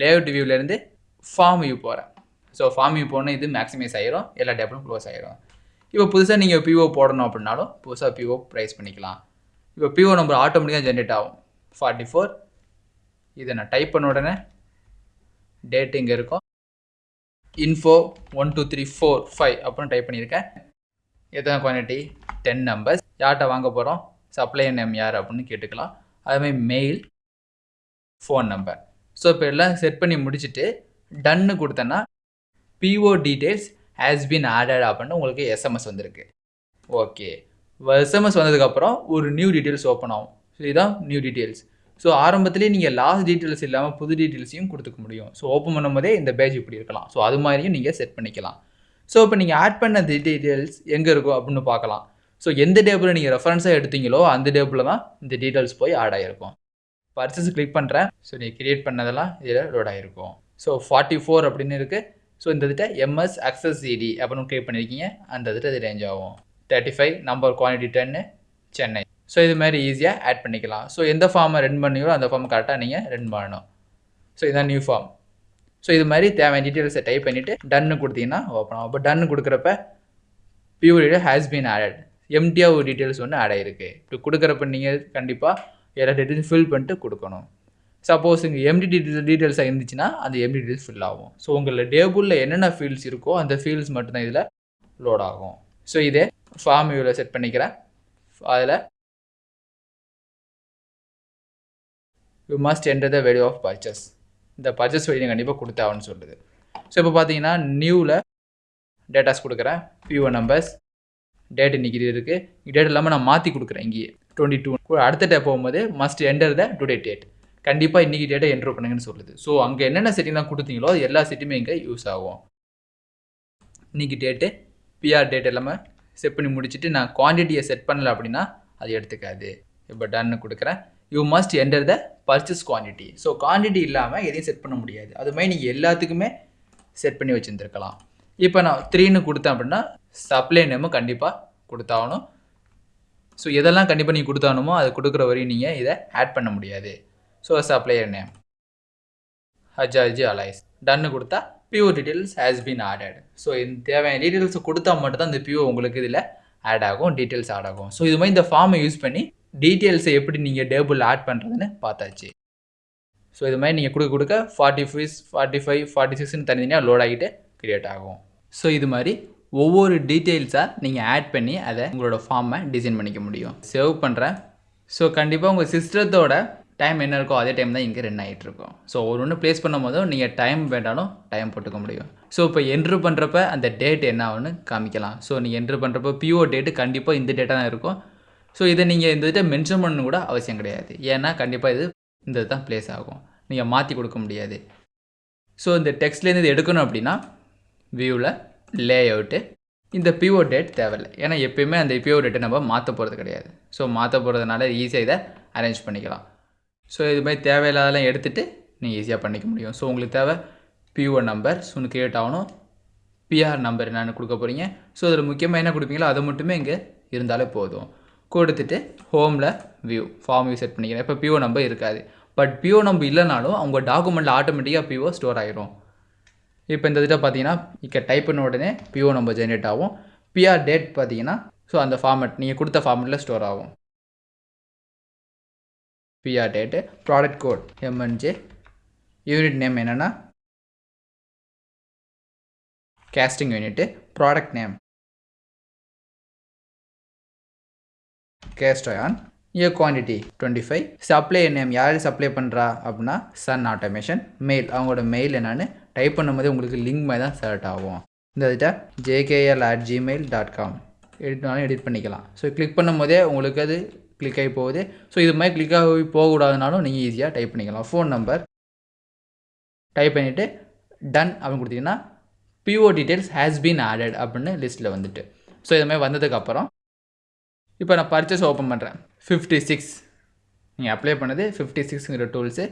லேஅவுட் வியூவிலேருந்து ஃபார்ம் வியூ போகிறேன். ஸோ ஃபார்ம் வியூ போனால் இது மேக்ஸிமைஸ் ஆகிரும், எல்லா டேபிளும் க்ளோஸ் ஆகிரும். இப்போ புதுசாக நீங்கள் PO போடணும் அப்படின்னாலும் புதுசாக PO ப்ரைஸ் பண்ணிக்கலாம். இப்போ PO நம்பர் ஆட்டோமேட்டிக்காக ஜென்ரேட் ஆகும் 44. இதை நான் டைப் பண்ண உடனே டேட் இங்கே இருக்கும், info 1 2 3 4 5 அப்படின்னு டைப் பண்ணியிருக்கேன். எத்தனை குவான்டிட்டி, 10 நம்பர்ஸ். யார்கிட்ட வாங்க போகிறோம், சப்ளையர் நேம் யார் அப்படின்னு கேட்டுக்கலாம். அதுமாதிரி மெயில், ஃபோன் நம்பர். ஸோ இப்போ எல்லாம் செட் பண்ணி முடிச்சுட்டு டன்னு கொடுத்தேன்னா PO details has been added அப்படின்னு உங்களுக்கு SMS வந்திருக்கு. ஓகே, SMS வந்ததுக்கப்புறம் ஒரு நியூ டீட்டெயில்ஸ் ஓப்பன் ஆகும். ஸோ இதுதான் நியூ டீட்டெயில்ஸ். ஸோ ஆரம்பத்துலேயே நீங்கள் லாஸ்ட் டீட்டெயில்ஸ் இல்லாமல் புது டீட்டெயில்ஸையும் கொடுத்துக்க முடியும். ஸோ ஓப்பன் பண்ணும்போதே இந்த பேஜ் இப்படி இருக்கலாம். ஸோ அது மாதிரியும் நீங்கள் செட் பண்ணிக்கலாம். ஸோ இப்போ நீங்கள் ஆட் பண்ண டீட்டெயில்ஸ் எங்கே இருக்கும் அப்படின்னு பார்க்கலாம். ஸோ எந்த டேபிளில் நீங்கள் ரெஃபரன்ஸாக எடுத்தீங்களோ அந்த டேபிளில் தான் இந்த டீட்டெயில்ஸ் போய் ஆட் ஆகிருக்கும். பர்ச்சேஸ் கிளிக் பண்ணுறேன். ஸோ நீங்கள் கிரியேட் பண்ணதெல்லாம் இதில் லோட் ஆகிருக்கும். ஸோ 44 அப்படின்னு இருக்குது. ஸோ இந்த இதில் MS access CD அப்படின்னு கிரியேட் பண்ணியிருக்கீங்க, அந்த இதில் இது ரேஞ்ச் ஆகும். 35 நம்பர் குவான்டிட்டி 10 சென்னை. ஸோ இது மாதிரி ஈஸியாக ஆட் பண்ணிக்கலாம். ஸோ எந்த ஃபார்மை ரன் பண்ணீங்களோ அந்த ஃபார்மை கரெக்டாக நீங்கள் ரன் பண்ணணும். ஸோ இதுதான் நியூ ஃபார்ம். ஸோ இது மாதிரி தேவையான டீட்டெயில்ஸை டைப் பண்ணிவிட்டு டன்னு கொடுத்தீங்கன்னா ஓப்பன் ஆகும். அப்போ டன்னு கொடுக்குறப்ப PO detail has been added, எம்டியாக ஒரு டீட்டெயில்ஸ் ஒன்று ஆட் ஆகிருக்கு. இப்போ கொடுக்குறப்ப நீங்கள் கண்டிப்பாக எல்லா டீட்டெயில்ஸ் ஃபில் பண்ணிட்டு கொடுக்கணும். சப்போஸ் இங்கே எம்டி டீட்டெயில்ஸாக இருந்துச்சுன்னா அந்த எம்டி டீட்டெயில்ஸ் ஃபில் ஆகும். ஸோ உங்களோட டேபிளில் என்னென்ன ஃபீல்ட்ஸ் இருக்கோ அந்த ஃபீல்ட்ஸ் மட்டும்தான் இதில் லோட் ஆகும். ஸோ இதே ஃபார்ம் வியூவில் செட் பண்ணிக்கிறேன். அதில் you must enter the value of purchase, இந்த பர்ச்சேஸ் வேல்யூ கண்டிப்பாக கொடுத்தாவன்னு சொல்லுது. ஸோ இப்போ பார்த்தீங்கன்னா நியூவில் டேட்டாஸ் கொடுக்குறேன், PO நம்பர்ஸ், டேட் இன்றைக்கி இருக்குது. டேட் இல்லாமல் நான் மாற்றி கொடுக்குறேன். இங்கேயே 22 அடுத்த டேப் போகும்போது must enter the today date, கண்டிப்பாக இன்றைக்கி டேட்டை என்ட்ரு பண்ணுங்கன்னு சொல்லுது. ஸோ அங்கே என்னென்ன செட்டிங்லாம் கொடுத்தீங்களோ அது எல்லா செட்டுமே இங்கே யூஸ் ஆகும். இன்றைக்கி டேட்டு PR டேட் எல்லாமே செட் பண்ணி முடிச்சுட்டு நான் குவான்டிட்டியை செட் பண்ணலை அப்படின்னா அது எடுத்துக்காது. இப்போ டன்னு கொடுக்குறேன். You must enter the purchase quantity. So quantity இல்லாமல் எதையும் செட் பண்ண முடியாது. அதுமாதிரி நீங்கள் எல்லாத்துக்குமே செட் பண்ணி வச்சுருந்துருக்கலாம். இப்போ நான் 3ன்னு கொடுத்தேன் அப்படின்னா சப்ளை நேமும் கண்டிப்பாக கொடுத்தாகணும். ஸோ எதெல்லாம் கண்டிப்பாக நீங்கள் கொடுத்தாகணுமோ அது கொடுக்குற வரையும் நீங்கள் இதை ஆட் பண்ண முடியாது. ஸோ சப்ளையர் நேம் ஹஜாஜி அலைஸ், டன்னு கொடுத்தா PO details has been added. So இந்த தேவையான டீட்டெயில்ஸ் கொடுத்தா மட்டும் தான் இந்த PO உங்களுக்கு இதில் ஆட் ஆகும், டீட்டெயில்ஸ் ஆட் ஆகும். ஸோ இது மாதிரி இந்த ஃபார்மை யூஸ் பண்ணி டீட்டெயில்ஸை எப்படி நீங்கள் டேபிளில் ஆட் பண்ணுறதுன்னு பார்த்தாச்சு. ஸோ இது மாதிரி நீங்கள் கொடுக்க 45, 45, 46ன்னு தனித்தனியாக லோட் ஆகிட்டு க்ரியேட் ஆகும். ஸோ இது மாதிரி ஒவ்வொரு டீட்டெயில்ஸாக நீங்கள் ஆட் பண்ணி அதை உங்களோட ஃபார்மை டிசைன் பண்ணிக்க முடியும். சேவ் பண்ணுறேன். ஸோ கண்டிப்பாக உங்கள் சிஸ்டத்தோட டைம் என்ன இருக்கோ அதே டைம் தான் இங்கே ரன் ஆகிட்டு இருக்கும். ஸோ ஒன்று ப்ளேஸ் பண்ணும் போதும் நீங்கள் டைம் வேண்டாலும் டைம் போட்டுக்க முடியும். ஸோ இப்போ என்ட்ரு பண்ணுறப்ப அந்த டேட் என்ன ஆகுன்னு காமிக்கலாம். ஸோ நீங்கள் என்ட்ரு பண்ணுறப்ப PO டேட்டு கண்டிப்பாக இந்த டேட்டாக தான் இருக்கும். ஸோ இதை நீங்கள் இந்த இதை மென்ஷன் பண்ணணும் கூட அவசியம் கிடையாது. ஏன்னா கண்டிப்பாக இது இந்த தான் ப்ளேஸ் ஆகும், நீங்கள் மாற்றி கொடுக்க முடியாது. ஸோ இந்த டெக்ஸ்ட்லேருந்து இது எடுக்கணும் அப்படின்னா வியூவில் லேஅவுட்டு, இந்த PO டேட் தேவையில்லை. ஏன்னா எப்பயுமே அந்த PO டேட்டை நம்ம மாற்ற போகிறது கிடையாது. ஸோ மாற்ற போகிறதுனால ஈஸியாக இதை அரேஞ்ச் பண்ணிக்கலாம். ஸோ இது மாதிரி தேவையில்லாதெல்லாம் எடுத்துகிட்டு நீங்கள் ஈஸியாக பண்ணிக்க முடியும். ஸோ உங்களுக்கு தேவை PO நம்பர் ஒன்று க்ரியேட் ஆகணும், பிஆர் நம்பர் என்னென்னு கொடுக்க போகிறீங்க. ஸோ அதில் முக்கியமாக என்ன கொடுப்பீங்களோ அதை மட்டுமே இங்கே இருந்தாலே போதும். கொடுத்துட்டு ஹோமில் ஃபார்ம் வியூ செட் பண்ணிக்கிறேன். இப்போ பிஓ நம்பர் இருக்காது. பட் பிஓ நம்பர் இல்லைனாலும் அவங்க டாக்குமெண்ட்டில் ஆட்டோமேட்டிக்காக பிஓ ஸ்டோர் ஆகிரும். இப்போ இந்த இதில் பார்த்தீங்கன்னா இங்கே டைப் பண்ண உடனே பிஓ நம்பர் ஜென்ரேட் ஆகும். பிஆர் டேட் பார்த்தீங்கன்னா ஸோ அந்த ஃபார்மேட் நீங்கள் கொடுத்த ஃபார்மேட்டில் ஸ்டோர் ஆகும். PR date, product code MNJ, unit name என்னென்னா casting unit, product name cast iron, year quantity 25, supply name யார் சப்ளை பண்ணுறா அப்படின்னா சன் ஆட்டோமேஷன், மெயில் அவங்களோட மெயில் என்னென்னு டைப் பண்ணும்போது உங்களுக்கு லிங்க் மாதிரி தான் செலக்ட் ஆகும். இந்த இதை jkl@gmail.com எடிட் பண்ணிக்கலாம். ஸோ கிளிக் பண்ணும் போதே உங்களுக்கு அது கிளிக் ஆகி போகுது. ஸோ இது மாதிரி கிளிக் ஆகி போகக்கூடாதுனாலும் நீங்கள் ஈஸியாக டைப் பண்ணிக்கலாம். ஃபோன் நம்பர் டைப் பண்ணிவிட்டு டன் அப்படின்னு கொடுத்தீங்கன்னா PO details has been added அப்படின்னு லிஸ்ட்டில் வந்துட்டு. ஸோ இது மாதிரி வந்ததுக்கப்புறம் இப்போ நான் பர்ச்சேஸ் ஓப்பன் பண்ணுறேன். 56 நீங்கள் அப்ளை பண்ணது 56ங்கிற டூல்ஸு.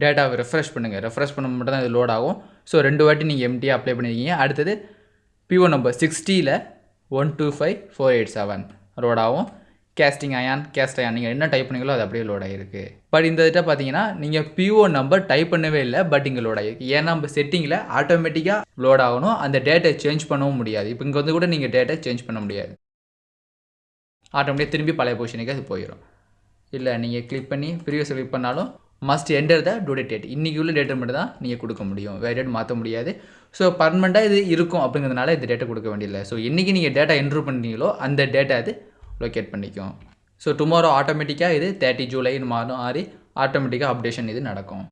டேட்டாவை ரெஃப்ரெஷ் பண்ணுங்கள். ரெஃப்ரெஷ் பண்ண மட்டும் தான் இது லோட் ஆகும். ஸோ 2 வாட்டி நீங்கள் எம்டியாக அப்ளை பண்ணியிருக்கீங்க. அடுத்தது பிஓ நம்பர் 60ல் 125487 லோட் ஆகும். கேஸ்டிங் அயான் நீங்கள் என்ன டைப் பண்ணீங்களோ அது அப்படியே லோட் ஆகிருக்கு. பட் இந்த இதை பார்த்தீங்கன்னா நீங்கள் பிஓ நம்பர் டைப் பண்ணவே இல்லை, பட் இங்கே லோட் ஆகிருக்கு. ஏன்னா நம்ம செட்டிங்கில் ஆட்டோமேட்டிக்காக லோட் ஆகணும். அந்த டேட்டை சேஞ்ச் பண்ணவும் முடியாது. இப்போ இங்கே வந்து கூட நீங்கள் டேட்டை சேஞ்ச் பண்ண முடியாது. ஆட்டோமேட்டிக்காக திரும்பி பழைய பொசிஷனுக்கு அது போயிடும். இல்லை நீங்கள் கிளிக் பண்ணி ப்ரீவியஸ் கிளிக் பண்ணாலும் must enter the to date. இன்றைக்கி உள்ள டேட்டை மட்டும் தான் நீங்கள் கொடுக்க முடியும். வேறு டேட் மாற்ற முடியாது. ஸோ பர்மனெண்ட்டாக இது இருக்கும் அப்படிங்கிறதுனால இந்த டேட்டை கொடுக்க வேண்டியதில்லை. ஸோ இன்றைக்கி நீங்கள் டேட்டா என்ட்ரு பண்ணீங்களோ அந்த டேட்டா அது லொக்கேட் பண்ணிக்கும். ஸோ டுமாரோ ஆட்டோமேட்டிக்காக இது 30 ஜூலைன்னு மாறி ஆட்டோமேட்டிக்காக அப்டேஷன் இது நடக்கும்.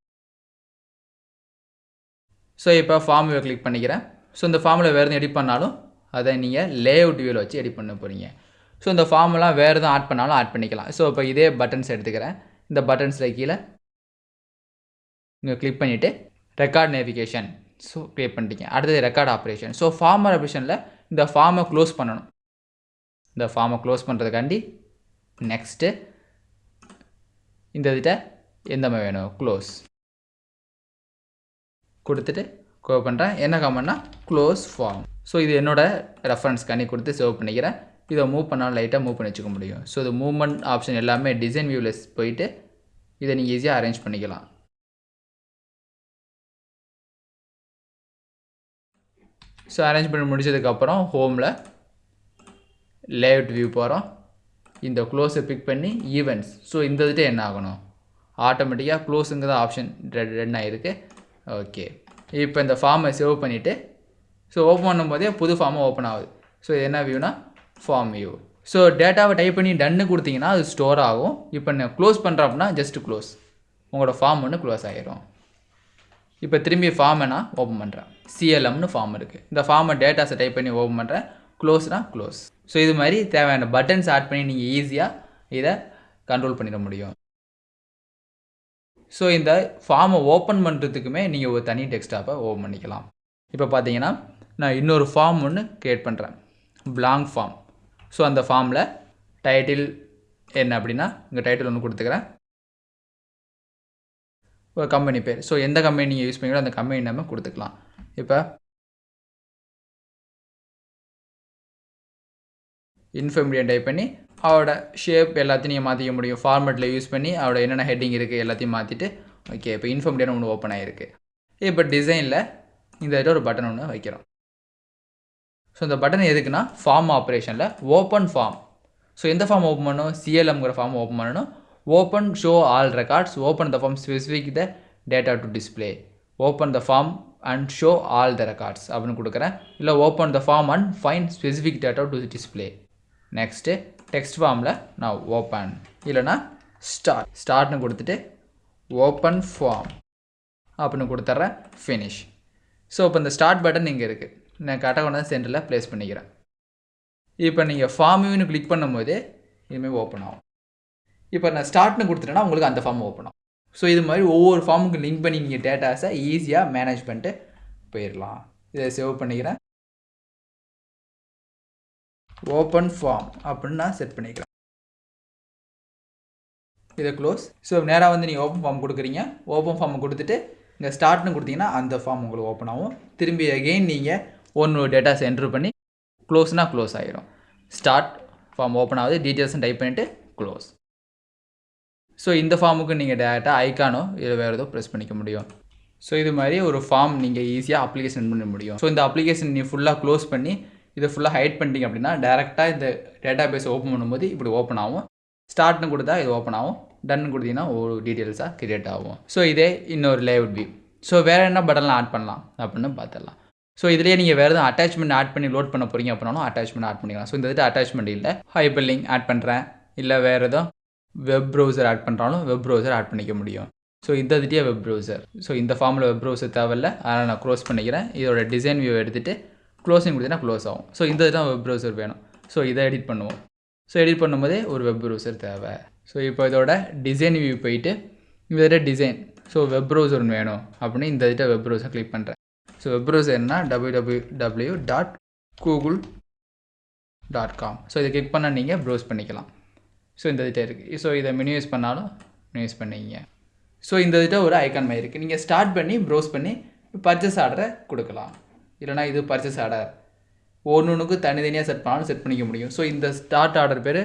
ஸோ இப்போ ஃபார்ம் வியூவை கிளிக் பண்ணிக்கிறேன். ஸோ இந்த ஃபார்மில் வேறு எதுவும் எடிட் பண்ணாலும் அதை நீங்கள் லேஅவுட் வியூவில் வச்சு எடிட் பண்ண போகிறீங்க. ஸோ இந்த ஃபார்மெலாம் வேறு எதுவும் ஆட் பண்ணாலும் ஆட் பண்ணிக்கலாம். ஸோ இப்போ இதே பட்டன்ஸ் எடுத்துக்கிறேன். இந்த பட்டன்ஸில் கீழே இங்கே கிளிக் பண்ணிவிட்டு ரெக்கார்ட் நேவிகேஷன் ஸோ கிளிக் பண்ணிட்டீங்க. அடுத்தது ரெக்கார்ட் ஆப்ரேஷன். ஸோ ஃபார்மர் ஆப்ரேஷனில் இந்த ஃபார்மை க்ளோஸ் பண்ணணும். இந்த ஃபார்மை க்ளோஸ் பண்ணுறதுக்காண்டி நெக்ஸ்ட்டு இந்த இதிட்ட எந்த மாதிரி வேணும் க்ளோஸ் கொடுத்துட்டு கோ பண்ணுறேன். என்ன கமெண்ட்னா க்ளோஸ் ஃபார்ம். ஸோ இது என்னோடய ரெஃபரன்ஸ்க்காண்டி கொடுத்து சேவ் பண்ணிக்கிறேன். இதை மூவ் பண்ணாலும் லைட்டாக மூவ் பண்ணி வச்சுக்க முடியும். ஸோ இது மூவ்மெண்ட் ஆப்ஷன் எல்லாமே டிசைன் வியூவில் போயிட்டு இதை நீங்கள் ஈஸியாக அரேஞ்ச் பண்ணிக்கலாம். ஸோ அரேஞ்ச் பண்ணி முடிச்சதுக்கப்புறம் ஹோமில் லேஅவுட் வியூ போகிறோம். இந்த க்ளோஸை பிக் பண்ணி ஈவெண்ட்ஸ். ஸோ இந்த இதுட்டு என்ன ஆகணும் ஆட்டோமேட்டிக்காக க்ளோஸுங்கிற ஆப்ஷன் ரெட் ஆகிருக்கு. ஓகே இப்போ இந்த ஃபார்மை சேவ் பண்ணிவிட்டு ஸோ ஓப்பன் பண்ணும்போதே புது ஃபார்மை ஓப்பன் ஆகுது. ஸோ இது என்ன வியூனா ஃபார்ம் வியூ. ஸோ டேட்டாவை டைப் பண்ணி டன்னு கொடுத்தீங்கன்னா அது ஸ்டோர் ஆகும். இப்போ நான் க்ளோஸ் பண்ணுறேன் அப்படின்னா ஜஸ்ட் க்ளோஸ் உங்களோட ஃபார்ம் ஒன்று க்ளோஸ் ஆகிரும். இப்போ திரும்பி ஃபார்மை நான் ஓப்பன் பண்ணுறேன். சிஎல்எம்னு ஃபார்ம் இருக்குது. இந்த ஃபார்மை டேட்டாஸை டைப் பண்ணி ஓப்பன் பண்ணுறேன். க்ளோஸ்னா க்ளோஸ். ஸோ இது மாதிரி தேவையான பட்டன்ஸ் ஆட் பண்ணி நீங்கள் ஈஸியாக இதை கண்ட்ரோல் பண்ணிட முடியும். ஸோ இந்த ஃபார்மை ஓப்பன் பண்ணுறதுக்குமே நீங்கள் ஒரு தனி டெஸ்க்டாப்பை ஓப்பன் பண்ணிக்கலாம். இப்போ பார்த்தீங்கன்னா நான் இன்னொரு ஃபார்ம் ஒன்று க்ரியேட் பண்ணுறேன், பிளாங்க் ஃபார்ம். ஸோ அந்த ஃபார்மில் டைட்டில் என்ன அப்படின்னா இங்கே டைட்டில் ஒன்று கொடுத்துக்கிறேன், ஒரு கம்பெனி பேர். ஸோ எந்த கம்பெனி நீங்கள் யூஸ் பண்ணீங்களோ அந்த கம்பெனி நம்ம கொடுத்துக்கலாம். இப்போ இன்ஃபர்மேஷன் டைப் பண்ணி அவரோட ஷேப் எல்லாத்தையும் நீங்கள் மாற்றிக்க முடியும். ஃபார்மேட்டில் யூஸ் பண்ணி அவரோட என்னென்ன ஹெட்டிங் இருக்குது எல்லாத்தையும் மாற்றிட்டு ஓகே இப்போ இன்ஃபர்மேஷன் ஒன்று ஓப்பன் ஆகிருக்கு. இப்போ டிசைனில் இந்த இதில் ஒரு பட்டன் ஒன்று வைக்கிறோம். ஸோ இந்த பட்டன் எதுக்குன்னா ஃபார்ம் ஆப்ரேஷனில் ஓப்பன் ஃபார்ம். ஸோ எந்த ஃபார்ம் ஓப்பன் பண்ணணும் சிஎல்எம்ங்கிற ஃபார்ம் ஓப்பன் பண்ணணும். Open show all records, open the form specific the data to display, open the form and show all the records அப்படின்னு கொடுக்குறேன். இல்லை open the form and find specific data to display. Next text ஃபார்மில் நான் open இல்லைனா ஸ்டார்ட்னு கொடுத்துட்டு open form அப்படின்னு கொடுத்துட்றேன். Finish. So இப்போ இந்த ஸ்டார்ட் பட்டன் இங்கே இருக்குது. நான் கரெக்டாக கொண்டு வந்து சென்டரில் ப்ளேஸ் பண்ணிக்கிறேன். இப்போ நீங்கள் ஃபார்ம் வியூன்னு கிளிக் பண்ணும்போது இதுமாதிரி ஓப்பன் ஆகும். இப்போ நான் ஸ்டார்ட்னு கொடுத்துட்டேன்னா உங்களுக்கு அந்த ஃபார்ம் ஓப்பன் ஆகும். ஸோ இது மாதிரி ஒவ்வொரு ஃபார்முக்கு லிங்க் பண்ணி நீங்கள் டேட்டாஸை ஈஸியாக மேனேஜ் பண்ணிட்டு போயிடலாம். இதை சேவ் பண்ணிக்கிறேன். ஓப்பன் ஃபார்ம் அப்படின்னு நான் செட் பண்ணிக்கிறேன். இதை க்ளோஸ். ஸோ நேராக வந்து நீங்கள் ஓப்பன் ஃபார்ம் கொடுக்குறீங்க. ஓப்பன் ஃபார்மை கொடுத்துட்டு இங்கே ஸ்டார்ட்னு கொடுத்தீங்கன்னா அந்த ஃபார்ம் உங்களுக்கு ஓப்பன் ஆகும். திரும்பி அகெயின் நீங்கள் ஒன்று டேட்டாஸ் என்ட்ரு பண்ணி க்ளோஸ்னால் க்ளோஸ் ஆகிடும். ஸ்டார்ட் ஃபார்ம் ஓப்பன் ஆகுது, டீட்டெயில்ஸும் டைப் பண்ணிவிட்டு க்ளோஸ். ஸோ இந்த ஃபார்முக்கு நீங்கள் டேரெக்டாக ஐக்கானோ இல்லை வேறு ஏதோ ப்ரெஸ் பண்ணிக்க முடியும். ஸோ இது மாதிரி ஒரு ஃபார்ம் நீங்கள் ஈஸியாக அப்ளிகேஷன் பண்ண முடியும். ஸோ இந்த அப்ளிகேஷன் நீங்கள் ஃபுல்லாக க்ளோஸ் பண்ணி இதை ஃபுல்லாக ஹைட் பண்ணிட்டீங்க அப்படின்னா டேரெக்டாக இந்த டேட்டா பேஸை ஓப்பன் பண்ணும்போது இப்படி ஓப்பன் ஆகும். ஸ்டார்ட்னு கொடுத்தா இது ஓப்பன் ஆகும். டன்னு கொடுத்தீங்கன்னா ஒரு டீட்டெயில்ஸாக கிரியேட் ஆகும். ஸோ இதே இன்னொரு லேஅவுட் வியூ. ஸோ வேறு என்ன பட்டன்லாம் ஆட் பண்ணலாம் அப்படின்னு பார்த்துடலாம். ஸோ இதிலேயே நீங்கள் வேறு எதுவும் அட்டாச்மெண்ட் ஆட் பண்ணி லோட் பண்ண போகிறீங்க அப்படின்னாலும் அட்டாச்மெண்ட் ஆட் பண்ணிக்கலாம். ஸோ இந்த இது அட்டாச்மெண்ட் இல்லை, ஹைப்பர் லிங்க் ஆட் பண்ணுறேன், இல்லை வேறு எதுவும் வெப் ப்ரௌசர் ஆட் பண்ணுறாலும் வெப் ப்ரௌசர் ஆட் பண்ணிக்க முடியும். ஸோ இந்த இதுலேயே வெப் ப்ரௌசர். ஸோ இந்த ஃபார்மில் வெப் ப்ரௌசர் தேவையில்லை, அதனால் நான் க்ளோஸ் பண்ணிக்கிறேன். இதோட டிசைன் வியூ எடுத்துகிட்டு க்ளோஸிங் கொடுத்தீங்கன்னா க்ளோஸ் ஆகும். ஸோ இந்த இதுதான் வெப் ப்ரௌசர் வேணும். ஸோ இதை எடிட் பண்ணுவோம். ஸோ எடிட் பண்ணும்போதே ஒரு வெப் ப்ரௌசர் தேவை. ஸோ இப்போ இதோட டிசைன் வியூ போயிட்டு இதோட டிசைன், ஸோ வெப் ப்ரௌசர் வேணும் அப்படின்னு இந்த இதில் வெப் ப்ரௌசர் கிளிக் பண்ணுறேன். ஸோ வெப் ப்ரௌசர் என்ன www.google.com. ஸோ இதை கிளிக் பண்ணால் நீங்கள் ப்ரௌஸ் பண்ணிக்கலாம். ஸோ இந்த இதில் இருக்குது. ஸோ இதை மினிமைஸ் பண்ணாலும் மினிமைஸ் பண்ணிங்க. ஸோ இந்த இதில் ஒரு ஐக்கான் மாதிரி இருக்குது. நீங்கள் ஸ்டார்ட் பண்ணி ப்ரௌஸ் பண்ணி பர்ச்சேஸ் ஆர்டரை கொடுக்கலாம். இல்லைனா இது பர்ச்சேஸ் ஆர்டர் ஒன்றுக்கு தனித்தனியாக செட் பண்ணாலும் செட் பண்ணிக்க முடியும். ஸோ இந்த ஸ்டார்ட் ஆர்டர் பேர்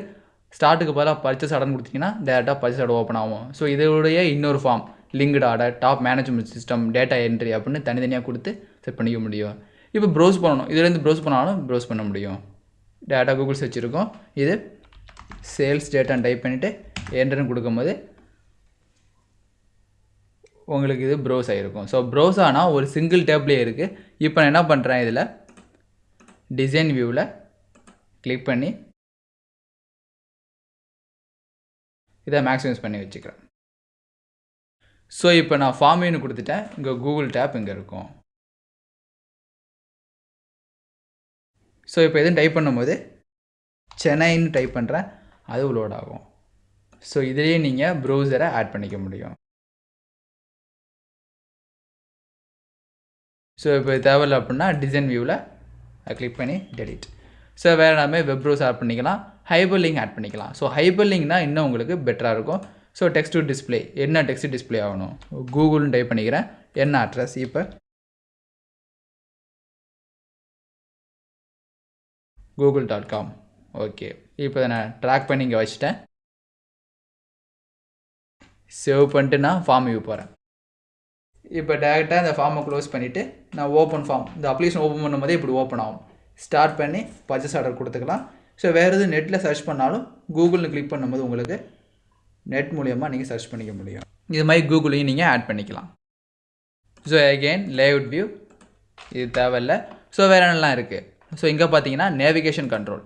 ஸ்டார்ட்டுக்கு பதிலாக பர்ச்சேஸ் ஆர்டர்னு கொடுத்தீங்கன்னா டேரெக்டாக பர்ச்சேஸ் ஆர்டர் ஓப்பன் ஆகும். ஸோ இதோடைய இன்னொரு form linked order, top management system, data entry அப்படின்னு தனித்தனியாக கொடுத்து செட் பண்ணிக்க முடியும். இப்போ ப்ரௌஸ் பண்ணணும், இதுலேருந்து ப்ரௌஸ் பண்ணாலும் ப்ரௌஸ் பண்ண முடியும். டேட்டா கூகுள் சர்ச் இருக்கும். இது சேல்ஸ் டேட்டான்னு டைப் பண்ணிவிட்டு என்ட்ருன்னு கொடுக்கும்போது உங்களுக்கு இது ப்ரௌஸ் ஆகிருக்கும். ஸோ ப்ரௌஸ் ஆனால் ஒரு சிங்கிள் டேப்லேயே இருக்குது. இப்போ நான் என்ன பண்ணுறேன், இதில் டிசைன் வியூவில் கிளிக் பண்ணி இதை மேக்ஸிமைஸ் பண்ணி வச்சுக்கிறேன். ஸோ இப்போ நான் ஃபார்ம் வியூன்னு கொடுத்துட்டேன். இங்கே கூகுள் டேப் இங்கே இருக்கும். ஸோ இப்போ எதுவும் டைப் பண்ணும்போது சென்னைன்னு டைப் பண்ணுறேன், அது லோட் ஆகும். ஸோ இதுலேயே நீங்கள் ப்ரௌசரை ஆட் பண்ணிக்க முடியும். ஸோ இப்போ தேவையில்லை அப்படின்னா டிசைன் வியூவில் கிளிக் பண்ணி டெலிட். ஸோ வேறு எல்லாமே வெப் ப்ரௌசர் ஆட் பண்ணிக்கலாம், ஹைப்பர் லிங்க் ஆட் பண்ணிக்கலாம். ஸோ ஹைப்பர் லிங்க்னா இன்னும் உங்களுக்கு பெட்டராக இருக்கும். ஸோ டெக்ஸ்ட் டு டிஸ்பிளே, என்ன டெக்ஸ்ட் டிஸ்பிளே ஆகணும், கூகுள்னு டைப் பண்ணிக்கிறேன். என்ன அட்ரஸ், இப்போ google.com. ஓகே, இப்போ நான் ட்ராக் பண்ணி இங்கே வச்சுட்டேன். சேவ் பண்ணிட்டு நான் ஃபார்ம் வியூ போகிறேன். இப்போ டேரெக்டாக இந்த ஃபார்மை க்ளோஸ் பண்ணிவிட்டு நான் ஓப்பன் ஃபார்ம், இந்த அப்ளிகேஷன் ஓப்பன் பண்ணும்போதே இப்படி ஓப்பன் ஆகும். ஸ்டார்ட் பண்ணி பர்ச்சேஸ் ஆர்டர் கொடுத்துக்கலாம். ஸோ வேறு எதுவும் நெட்டில் சர்ச் பண்ணாலும் கூகுள்னு கிளிக் பண்ணும்போது உங்களுக்கு நெட் மூலியமாக நீங்கள் சர்ச் பண்ணிக்க முடியும். இது மாதிரி கூகுளையும் நீங்கள் ஆட் பண்ணிக்கலாம். ஸோ அகெயின் லேஅவுட் வியூ இது தேவையில்லை. ஸோ வேறு என்னெல்லாம் இருக்குது. ஸோ இங்கே பார்த்தீங்கன்னா நேவிகேஷன் கண்ட்ரோல்.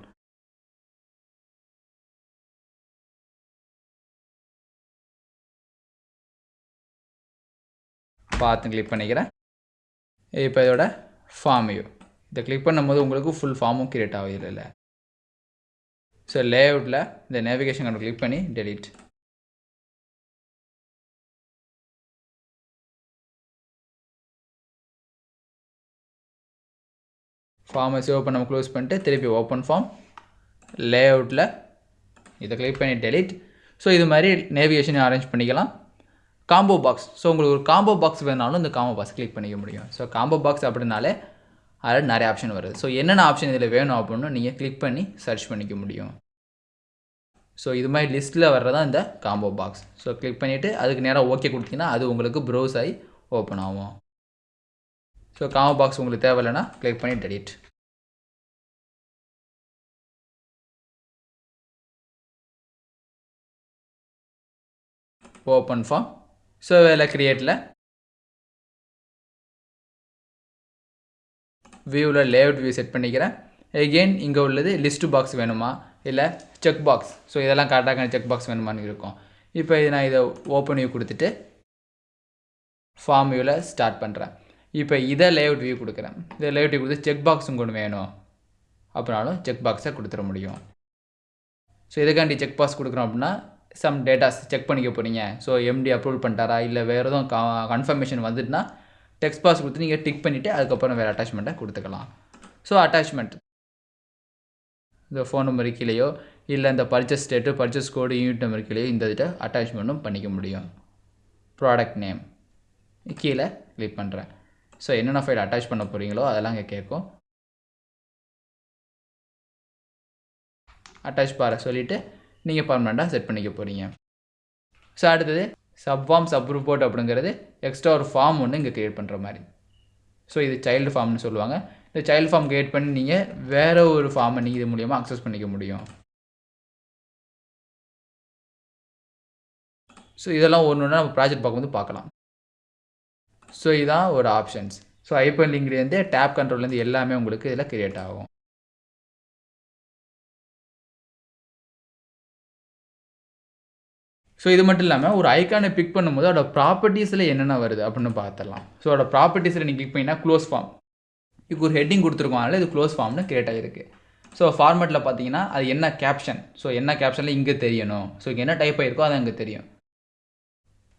பார்த்து கிளிக் பண்ணிக்கிறேன். இப்போ இதோட ஃபார்ம் வியூ இதை கிளிக் பண்ணும்போது உங்களுக்கு ஃபுல் ஃபார்மும் கிரியேட் ஆகுது இல்லை. ஸோ லேஅவுட்டில் இந்த நேவிகேஷன் கண்ட்ரோல் கிளிக் பண்ணி டெலிட். ஃபார்மை சேவ் பண்ண நம்ம க்ளோஸ் பண்ணிட்டு திருப்பி ஓப்பன் ஃபார்ம், லேஅவுட்டில் இதை கிளிக் பண்ணி டெலிட். ஸோ இது மாதிரி நேவிகேஷன் அரேஞ்ச் பண்ணிக்கலாம். காம்போ பாக்ஸ், ஸோ உங்களுக்கு ஒரு காம்போ பாக்ஸ் வேணாலும் இந்த காம்போ பாக்ஸ் கிளிக் பண்ணிக்க முடியும். ஸோ காம்போ பாக்ஸ் அப்படின்னாலே அதில் நிறைய ஆப்ஷன் வருது. ஸோ என்னென்ன ஆப்ஷன் இதில் வேணும் அப்படின்னு நீங்கள் கிளிக் பண்ணி சர்ச் பண்ணிக்க முடியும். ஸோ இது மாதிரி லிஸ்ட்டில் வர்றதான் இந்த காம்போ பாக்ஸ். ஸோ கிளிக் பண்ணிவிட்டு அதுக்கு நேராக ஓகே கொடுத்தீங்கன்னா அது உங்களுக்கு ப்ரௌஸ் ஆகி ஓப்பன் ஆகும். ஸோ காம்போ பாக்ஸ் உங்களுக்கு தேவையில்லைன்னா கிளிக் பண்ணி டெலிட். Open form. ஸோ இதில் க்ரியேட்டில் வியூவில் லேஅவுட் வியூ செட் பண்ணிக்கிறேன். எகெயின் இங்கே உள்ளது லிஸ்ட்டு பாக்ஸ் வேணுமா இல்லை செக் பாக்ஸ், ஸோ இதெல்லாம் கரெக்டாக செக் பாக்ஸ் வேணுமான்னு இருக்கும். இப்போ இது நான் இதை ஓப்பன் வியூ கொடுத்துட்டு ஃபார்ம் வியூவில் ஸ்டார்ட் பண்ணுறேன். இப்போ இதை லேஅவுட் வியூ கொடுக்குறேன். இதை லேஅவுட் வியூ கொடுத்து செக் பாக்ஸும் கொண்டு வேணும் அப்படின்னாலும் செக் பாக்ஸை கொடுத்துட முடியும். ஸோ இதுக்காண்டி செக் பாக்ஸ் கொடுக்குறோம் அப்படின்னா சம் டேட்டாஸ் செக் பண்ணிக்க போகிறீங்க. ஸோ எம்டி அப்ரூவல் பண்ணிட்டாரா இல்லை வேறு எதுவும் கன்ஃபர்மேஷன் வந்துட்டுனா டெக்ஸ்ட் பாக்ஸ் கொடுத்து நீங்கள் டிக் பண்ணிவிட்டு அதுக்கப்புறம் வேறு அட்டாச்மெண்ட்டை கொடுத்துக்கலாம். ஸோ அட்டாச்மெண்ட் இந்த ஃபோன் நம்பர் கீழேயோ இல்லை இந்த பர்ச்சேஸ் ஸ்டேட்டு பர்ச்சேஸ் கோடு யூனிட் நம்பருக்குள்ளேயே இந்த இதை அட்டாச்மெண்ட்டும் பண்ணிக்க முடியும். ப்ராடக்ட் நேம் கீழே கிளிக் பண்ணுறேன். ஸோ என்னென்ன ஃபைல் அட்டாச் பண்ண போகிறீங்களோ அதெல்லாம் இங்கே கேட்கும். அட்டாச் பார சொல்லிவிட்டு நீங்கள் பர்மனெண்ட்டாக செட் பண்ணிக்க போகிறீங்க. ஸோ அடுத்தது சப்ஃபார்ம் சப் ரிப்போர்ட் அப்படிங்கிறது எக்ஸ்ட்ரா ஒரு ஃபார்ம் ஒன்று இங்கே க்ரியேட் பண்ணுற மாதிரி. ஸோ இது சைல்டு ஃபார்ம்னு சொல்லுவாங்க. இந்த சைல்டு ஃபார்ம் க்ரியேட் பண்ணி நீங்கள் வேறு ஒரு ஃபார்மை நீங்கள் இது மூலியமாக அக்சஸ் பண்ணிக்க முடியும். ஸோ இதெல்லாம் ஒன்று ஒன்றா நம்ம ப்ராஜெக்ட் பார்க்கும்போது பார்க்கலாம். ஸோ இதுதான் ஒரு ஆப்ஷன்ஸ். ஸோ ஹைப்பர் லிங்க்லேருந்து டேப் கண்ட்ரோல்லேருந்து எல்லாமே உங்களுக்கு இதில் க்ரியேட் ஆகும். ஸோ இது மட்டும் இல்லாமல் ஒரு ஐக்கானை பிக் பண்ணும்போது அதோட ப்ராப்பர்ட்டிஸில் என்னென்ன வருது அப்படின்னு பார்த்துடலாம். ஸோ அதோட ப்ராப்பர்ட்டிஸில் நீங்கள் கிளிக் பண்ணிங்கன்னா க்ளோஸ் ஃபார்ம் இதுக்கு ஒரு ஹெட்டிங் கொடுத்துருக்கோம். அதனால் இது க்ளோஸ் ஃபார்ம்னு கிரியேட் ஆகிருக்கு. ஸோ ஃபார்மேட்டில் பார்த்தீங்கன்னா அது என்ன கேப்ஷன், ஸோ என்ன கேப்ஷனில் இங்கே தெரியணும். ஸோ இங்கே என்ன டைப் ஆகிருக்கோ அது அங்கே தெரியும்.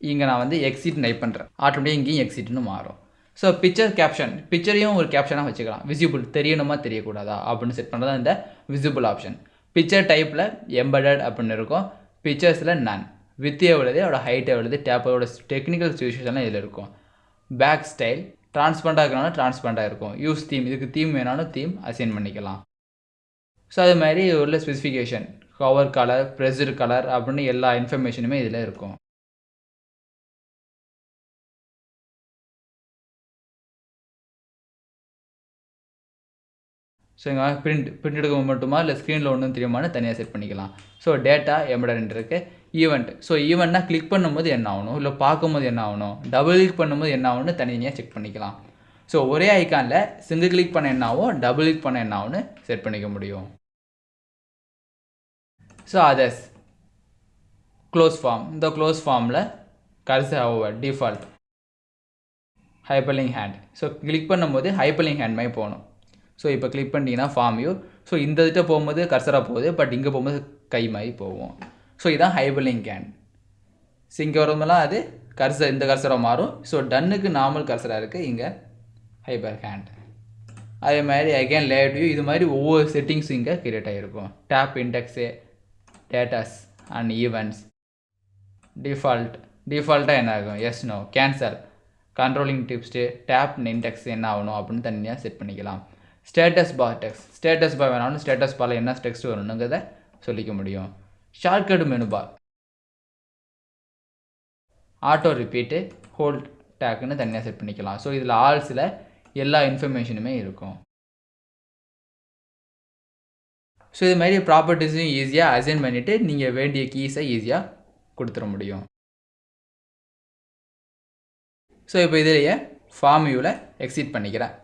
இங்கே நான் வந்து எக்ஸிட் டைப் பண்ணுறேன், ஆட்டோமேட்டிக்காக இங்கேயும் எக்ஸிட்னு மாறும். ஸோ பிக்சர் கேப்ஷன், பிக்சரையும் ஒரு கேப்ஷனாக வச்சுக்கலாம். விசிபிள் தெரியணுமா தெரியக்கூடாதா அப்படின்னு செட் பண்ணுறது இந்த விசிபிள் ஆப்ஷன். பிக்சர் டைப்பில் எம்பெடட் அப்படின்னு இருக்கும், பிக்சர்ஸில் நன், வித் எவ்வளவு, அதோட ஹைட் எவ்வளவு, டேப்போட டெக்னிக்கல் ஸ்பெசிஃபிகேஷன்லாம் இதில் இருக்கும். பேக் ஸ்டைல் டிரான்ஸ்பரண்டாக இருக்கனாலும் டிரான்ஸ்பரண்டாக இருக்கும். யூஸ் தீம், இதுக்கு தீம் வேணாலும் தீம் அசைன் பண்ணிக்கலாம். ஸோ அது மாதிரி உள்ள specification, cover colour, pressed colour அப்படின்னு எல்லா இன்ஃபர்மேஷனுமே இதில் இருக்கும். ஸோ இங்கே பிரிண்ட் எடுக்க மட்டுமா இல்லை ஸ்க்ரீனில் ஒன்றும் தெரியுமான்னு தனியாக செட் பண்ணிக்கலாம். ஸோ டேட்டா எம்பெடட் இருக்குது. ஈவெண்ட், ஸோ ஈவெண்ட்னா கிளிக் பண்ணும்போது என்ன ஆகணும், இல்லை பார்க்கும்போது என்ன ஆகணும், டபுள் கிளிக் பண்ணும்போது என்ன ஆகும்னு தனியாக செக் பண்ணிக்கலாம். ஸோ ஒரே ஐக்கானில் சிங்கிள் கிளிக் பண்ண என்ன ஆகும், டபுள் கிளிக் பண்ண என்ன ஆகும்னு செட் பண்ணிக்க முடியும். ஸோ அதர்ஸ் க்ளோஸ் ஃபார்ம், இந்த க்ளோஸ் ஃபார்மில் cursor over default hyperlink hand. So click பண்ணும்போது ஹைப்பர்லிங்க் ஹேண்ட் மாதிரி போகணும். ஸோ இப்போ கிளிக் பண்ணிட்டீங்கன்னா ஃபார்ம் வியூ. ஸோ இந்த இதுகிட்ட போகும்போது கர்சராக போகுது, பட் இங்கே போகும்போது கை மாதிரி போகும். ஸோ இதுதான் ஹைப்பர்லிங்க் ஹேண்ட். ஸோ இங்கே வரும்போதெல்லாம் அது கர்சர் இந்த கர்சராக மாறும். ஸோ டன்னுக்கு நார்மல் கர்சராக இருக்குது, இங்கே ஹைப்பர் ஹேண்ட். அதே மாதிரி அகேன் லேஅவுட் வியூ, இது மாதிரி ஒவ்வொரு செட்டிங்ஸும் இங்கே கிரியேட் ஆகிருக்கும். Tab index, datas and events, டிஃபால்ட்டாக என்ன ஆகும், yes no, cancel, controlling tips, tab index என்ன ஆகணும் அப்படின்னு தனியாக செட் பண்ணிக்கலாம். Status bar text, status bar வேணாலும் ஸ்டேட்டஸ் பாரில் என்ன டெக்ஸ்ட் வரணுங்கிறத சொல்லிக்க முடியும். Shortcut menu bar, auto repeat, hold டேக்குன்னு தனியாக செட் பண்ணிக்கலாம். ஸோ இதில் ஆல்ஸில் எல்லா இன்ஃபர்மேஷனுமே இருக்கும். ஸோ இது மாதிரி ப்ராப்பர்ட்டிஸையும் ஈஸியாக அசைன் பண்ணிவிட்டு நீங்கள் வேண்டிய கீஸை ஈஸியாக கொடுத்துட முடியும். ஸோ இப்போ இதிலேயே ஃபார்ம் வியூவில் எக்ஸிட் பண்ணிக்கிறேன்.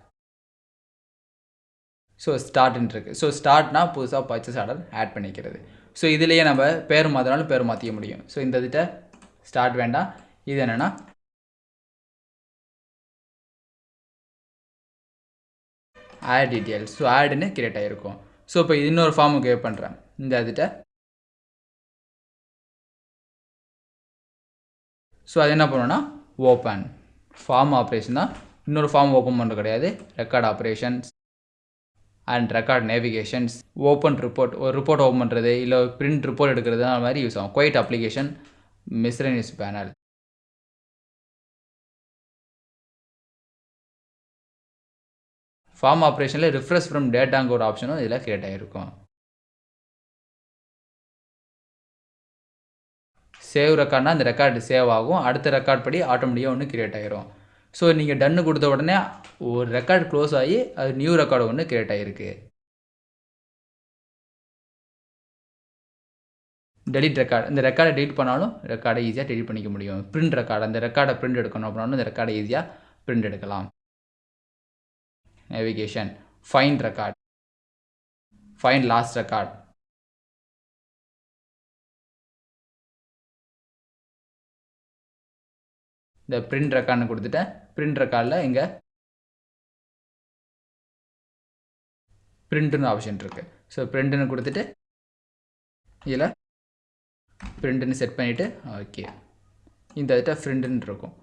ஸோ ஸ்டார்ட்னு இருக்குது. ஸோ ஸ்டார்ட்னா புதுசாக பர்ச்சேஸ் ஆர்டர் ஆட் பண்ணிக்கிறது. ஸோ இதுலேயே நம்ம பேர் மாற்றினாலும் பேர் மாற்றிக்க முடியும். ஸோ இந்த இதுகிட்ட ஸ்டார்ட் வேண்டாம், இது என்னென்னா ஆட் டீட்டெயில்ஸ். ஸோ ஆடுன்னு கிரியேட் ஆகிருக்கும். ஸோ இப்போ இன்னொரு ஃபார்ம் கிரியேட் பண்ணுறேன். இந்த இதுகிட்ட ஸோ அது என்ன பண்ணணும்னா ஓப்பன் ஃபார்ம் ஆப்ரேஷன் தான். இன்னொரு ஃபார்ம் ஓப்பன் பண்ணுறது கிடையாது. Record operations and record navigations, open report, ஒரு ரிப்போர்ட் ஓப்பன் பண்ணுறது இல்லை பிரிண்ட் ரிப்போர்ட் எடுக்கிறது அந்த மாதிரி யூஸ் ஆகும். Quit application, miscellaneous panel. Form ஆப்ரேஷனில் ரிஃப்ரெஷ் ஃப்ரம் டேட்டாங்க ஒரு ஆப்ஷனும் இதில் கிரியேட் ஆகிருக்கும். சேவ் ரெக்கார்ட்னா அந்த ரெக்கார்டு சேவ் ஆகும், அடுத்த ரெக்கார்ட் படி ஆட்டோமேட்டிக்காக ஒன்று கிரியேட் ஆகிரும். ஸோ நீங்கள் டன்னு கொடுத்த உடனே ஒரு ரெக்கார்டு க்ளோஸ் ஆகி அது நியூ ரெக்கார்டு ஒன்று கிரியேட் ஆகிருக்கு. டெலிட் ரெக்கார்டு, இந்த ரெக்கார்டை டெலிட் பண்ணாலும் ரெக்கார்டை ஈஸியாக டெலிட் பண்ணிக்க முடியும். பிரிண்ட் ரெக்கார்டு, அந்த ரெக்கார்டை பிரிண்ட் எடுக்கணும் அப்படின்னாலும் இந்த ரெக்கார்டை ஈஸியாக பிரிண்ட் எடுக்கலாம். Navigation, find record, find last record, இந்த பிரிண்ட் ரெக்கார்டுன்னு கொடுத்துட்டேன். பிரிண்ட் ரெக்கார்டில் இங்கே பிரிண்ட்டுன்னு ஆப்ஷன் இருக்குது. ஸோ பிரிண்ட்டுன்னு கொடுத்துட்டு இதில் பிரிண்ட்டுன்னு செட் பண்ணிவிட்டு ஓகே, இந்த இடத்த பிரிண்ட்டுன்னு இருக்கும்.